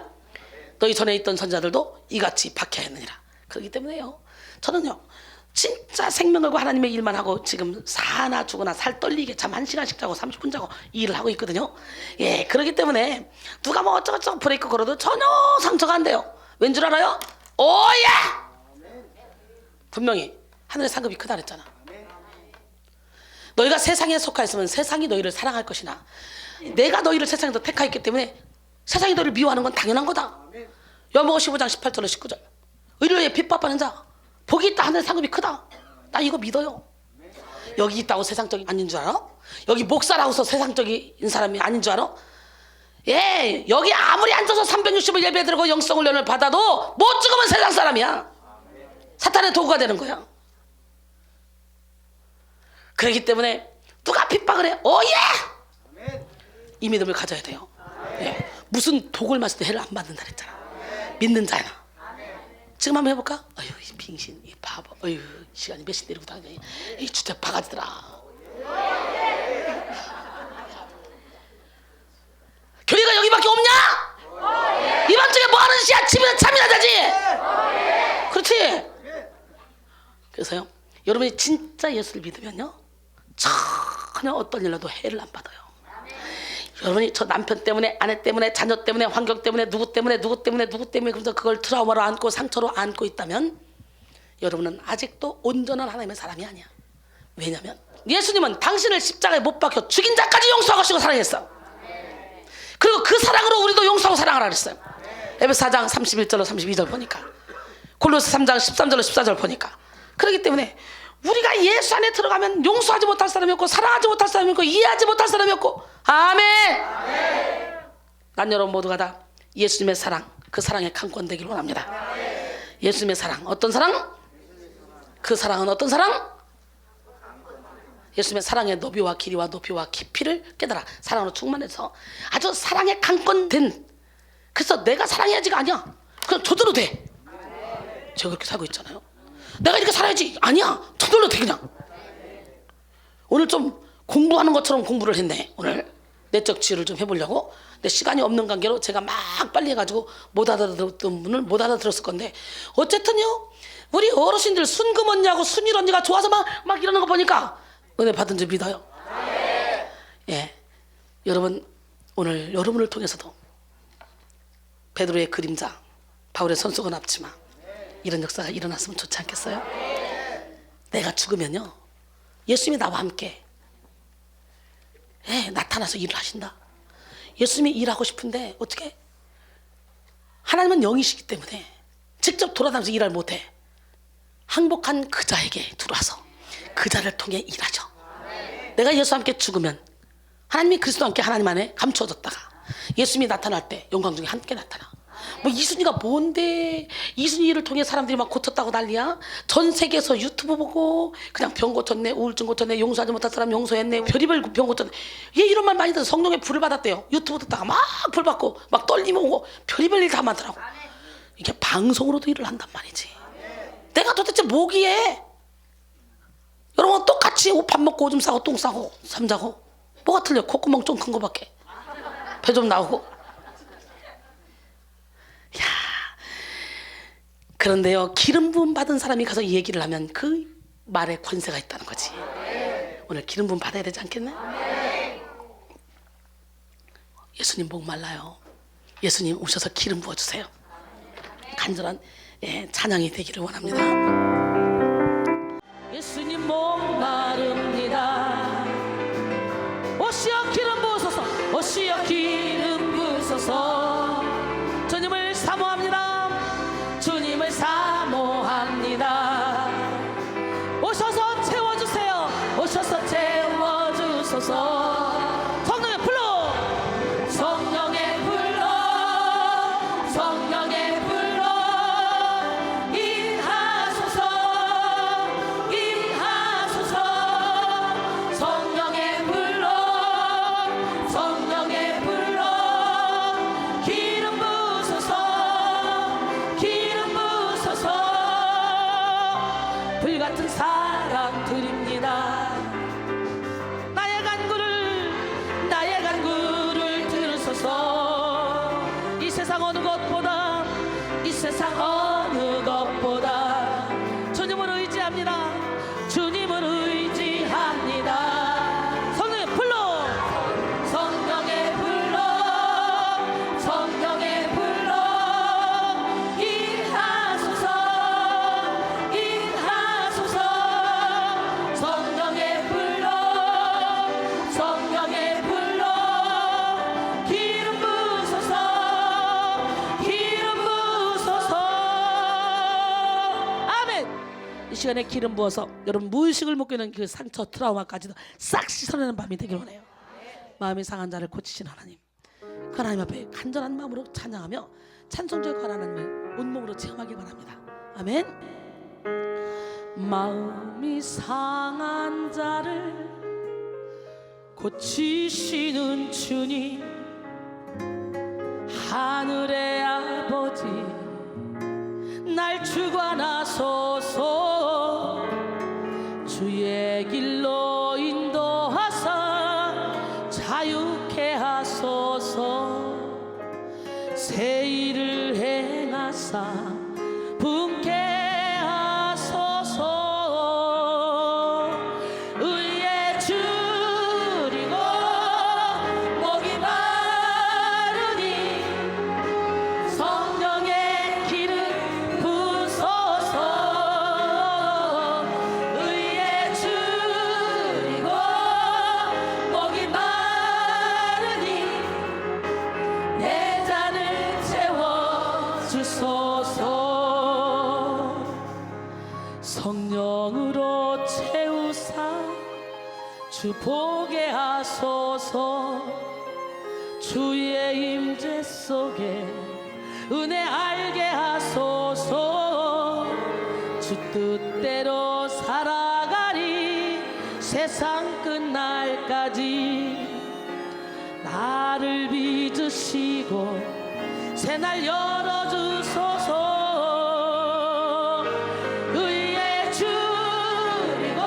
너희 전에 있던 선자들도 이같이 박해하였느니라. 그렇기 때문에요, 저는요 진짜 생명 걸고 하나님의 일만 하고 지금 사나 죽거나 살 떨리게 잠 1시간씩 자고 30분 자고 이 일을 하고 있거든요. 예, 그렇기 때문에 누가 뭐 어쩌고저쩌고 브레이크 걸어도 전혀 상처가 안 돼요. 왠 줄 알아요? 오야! 분명히 하늘의 상급이 크다 그랬잖아. 너희가 세상에 속하였으면 세상이 너희를 사랑할 것이나 내가 너희를 세상에서 택하였기 때문에 세상이 너희를 미워하는 건 당연한 거다. 요한복음 15장 18절로 19절 의를 위해 핍박받는 자 복이 있다. 하늘의 상급이 크다. 나 이거 믿어요. 여기 있다고 세상적인 아닌 줄 알아? 여기 목사라고서 세상적인 사람이 아닌 줄 알아? 예, 여기 아무리 앉아서 360일 예배 드리고 영성 훈련을 받아도 못 죽으면 세상 사람이야. 사탄의 도구가 되는 거야. 그렇기 때문에 누가 핍박을 해? 오예! 이 믿음을 가져야 돼요. 예, 무슨 독을 마실 때 해를 안 받는다 그랬잖아. 믿는 자야. 지금 한번 해볼까? 아유, 이 빙신, 이 바보, 아유, 시간이 몇 시인데 이러고 다니니, 이 주택 바가지더라. 교회가 여기밖에 없냐? 이방 쪽에 뭐 하는 시야? 집이나 잠이나 자지? 그렇지? 그래서요, 여러분이 진짜 예수를 믿으면요, 전혀 어떤 일로도 해를 안 받아요. 여러분이 저 남편 때문에, 아내 때문에, 자녀 때문에, 환경 때문에, 누구 때문에 그러면서 그걸 트라우마로 안고 상처로 안고 있다면 여러분은 아직도 온전한 하나님의 사람이 아니야. 왜냐하면 예수님은 당신을 십자가에 못 박혀 죽인 자까지 용서하시고 사랑했어. 그리고 그 사랑으로 우리도 용서하고 사랑하라 그랬어요. 에베소 4장 31절로 32절 보니까, 골로새 3장 13절로 14절 보니까. 그렇기 때문에 우리가 예수 안에 들어가면 용서하지 못할 사람이 없고, 사랑하지 못할 사람이 없고, 이해하지 못할 사람이 없고. 아멘. 난 여러분 모두가 다 예수님의 사랑, 그 사랑에 강권 되기를 원합니다. 예수님의 사랑, 어떤 사랑? 그 사랑은 어떤 사랑? 예수님의 사랑의 너비와 길이와 높이와 깊이를 깨달아 사랑으로 충만해서 아주 사랑에 강권된, 그래서 내가 사랑해야지가 아니야. 그냥 저대로 돼. 제가 그렇게 살고 있잖아요. 내가 이렇게 살아야지 아니야. 저대로 돼 그냥. 오늘 좀 공부하는 것처럼 공부를 했네. 오늘 내적 지혜를 좀 해보려고. 근데 시간이 없는 관계로 제가 막 빨리 해가지고 못 알아들었던 분을 못 알아들었을 건데, 어쨌든요 우리 어르신들 순금 언니하고 순일 언니가 좋아서 막 이러는 거 보니까 은혜 받은 줄 믿어요. 예, 여러분 오늘 여러분을 통해서도 베드로의 그림자, 바울의 손수건 앞치마, 이런 역사가 일어났으면 좋지 않겠어요? 내가 죽으면요 예수님이 나와 함께 나타나서 일을 하신다. 예수님이 일하고 싶은데 어떻게? 하나님은 영이시기 때문에 직접 돌아다니면서 일을 못해. 항복한 그자에게 들어와서 그자를 통해 일하죠. 내가 예수와 함께 죽으면 하나님이 그리스도와 함께 하나님 안에 감추어졌다가 예수님이 나타날 때 영광 중에 함께 나타나. 뭐 이순이가 뭔데? 이순이 일을 통해 사람들이 막 고쳤다고 난리야? 전 세계에서 유튜브 보고 그냥 병 고쳤네, 우울증 고쳤네, 용서하지 못할 사람 용서했네, 별의별 병 고쳤네. 얘 이런 말 많이 들어서 성령의 불을 받았대요. 유튜브 듣다가 막 불 받고 막 떨림 오고 별의별 일 다 많더라고. 이게 방송으로도 일을 한단 말이지. 내가 도대체 뭐기에? 여러분 똑같이 밥 먹고 오줌 싸고 똥 싸고 잠 자고 뭐가 틀려? 콧구멍 좀 큰 거밖에. 배 좀 나오고. 야, 그런데요 기름 부음 받은 사람이 가서 이 얘기를 하면 그 말에 권세가 있다는 거지. 오늘 기름 부음 받아야 되지 않겠네? 예수님 목말라요. 예수님 오셔서 기름 부어주세요. 간절한 찬양이 되기를 원합니다. 예수님 목마릅니다. 오시어 기름 부으소서, 오시어 기름 부으소서. 주님을 사모합니다. 주님을 사모합니다. 오셔서 채워주세요. 오셔서 채워주소서. 성령의 불러, 성령의 불러, 성령의 불러. 인하소서, 인하소서. 성령의 불러, 성령의 불러. 기름 부으소서, 기름 부으소서. 불같은 사랑 드립니다. 나의 간구를 들으소서. 이 세상 어느 것보다, 이 세상 어느 것보다 주님을 의지합니다. 주님을 의지합니다. 성령의 불러, 성령의 불러, 성령의 불러. 인하소서, 인하소서. 성령의 불러, 성령의 불러. 기름 부으소서, 기름 부으소서. 아멘. 이 시간에 기름 부어서 여러분 무의식을 먹고 있는 그 상처, 트라우마까지도 싹 씻어내는 밤이 되길 원해요. 마음이 상한 자를 고치신 하나님, 그 하나님 앞에 간절한 마음으로 찬양하며 찬송주의 그 하나님을 온몸으로 체험하길 바랍니다. 아멘. 마음이 상한 자를 고치시는 주님, 하늘의 아버지 날 주관하소서. 주의 길로 인도하사 자유케 하소서. 새 일을 행하사 분케 하소서. 의에 줄이고 목이 마르니 성령의 기름 부소서. 의에 줄이고 주 보게 하소서. 주의 임재 속에 은혜 알게 하소서. 주 뜻대로 살아가리 세상 끝날까지. 나를 빚으시고 새날 열어주소서. 의에 줄이고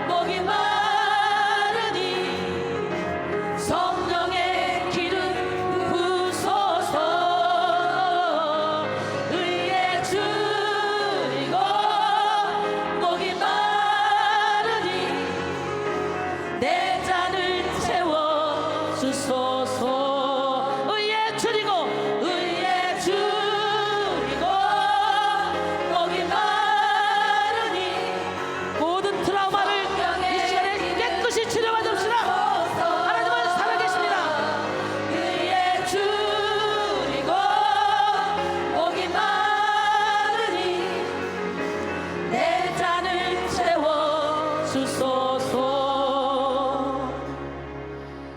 목이 마르니 성령의 기름 부소서. 의에 줄이고 목이 마르니 내 잔을 채워주소서. 의에 줄이고 의에 줄이고 목이 마르니 모든 트라우마를 이 시간에 깨끗이 치료받읍시다. 하나님은 살아계십니다. 의에 줄이고 목이 마르니 내 잔을 채워주소서.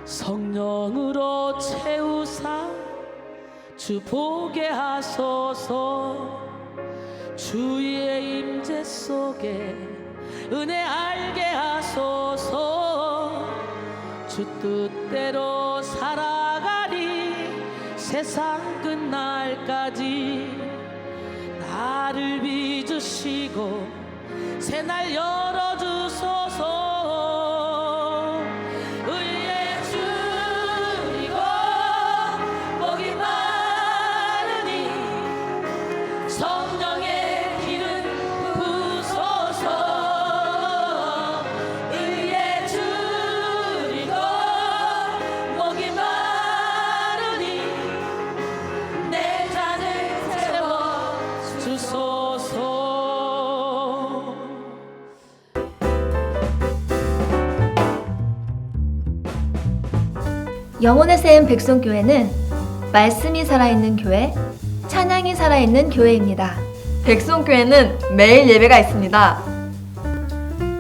성령으로 채우사 주 보게 하소서. 주의 임재 속에 은혜 알게 하소서. 주 뜻대로 살아가리 세상 끝날까지. 나를 빚으시고 새날 열어주소서. 의에 줄이고 목이 마르니 성령의 기름 부소서. 의에 줄이고 목이 마르니 내 잔을 채워주소서. 영혼의 샘 백송교회는 말씀이 살아있는 교회, 찬양이 살아있는 교회입니다. 백송교회는 매일 예배가 있습니다.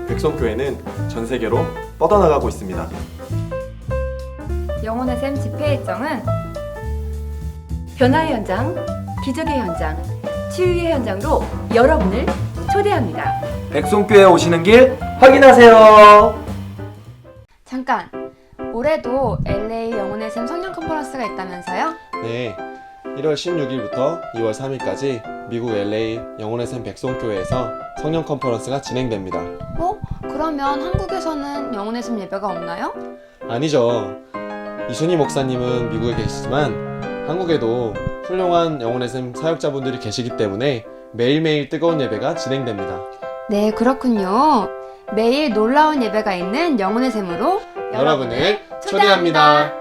백성교회는 전 세계로 뻗어나가고 있습니다. 영혼의 샘 집회 일정은 변화의 현장, 기적의 현장, 치유의 현장으로 여러분을 초대합니다. 백송교회 오시는 길 확인하세요. 잠깐! 올해도 LA 영혼의 샘 성령 컨퍼런스가 있다면서요? 네, 1월 16일부터 2월 3일까지 미국 LA 영혼의 샘 백송교회에서 성령 컨퍼런스가 진행됩니다. 그러면 한국에서는 영혼의 샘 예배가 없나요? 아니죠. 이순희 목사님은 미국에 계시지만 한국에도 훌륭한 영혼의 샘 사역자분들이 계시기 때문에 매일매일 뜨거운 예배가 진행됩니다. 네, 그렇군요. 매일 놀라운 예배가 있는 영혼의 샘으로 여러분을 초대합니다.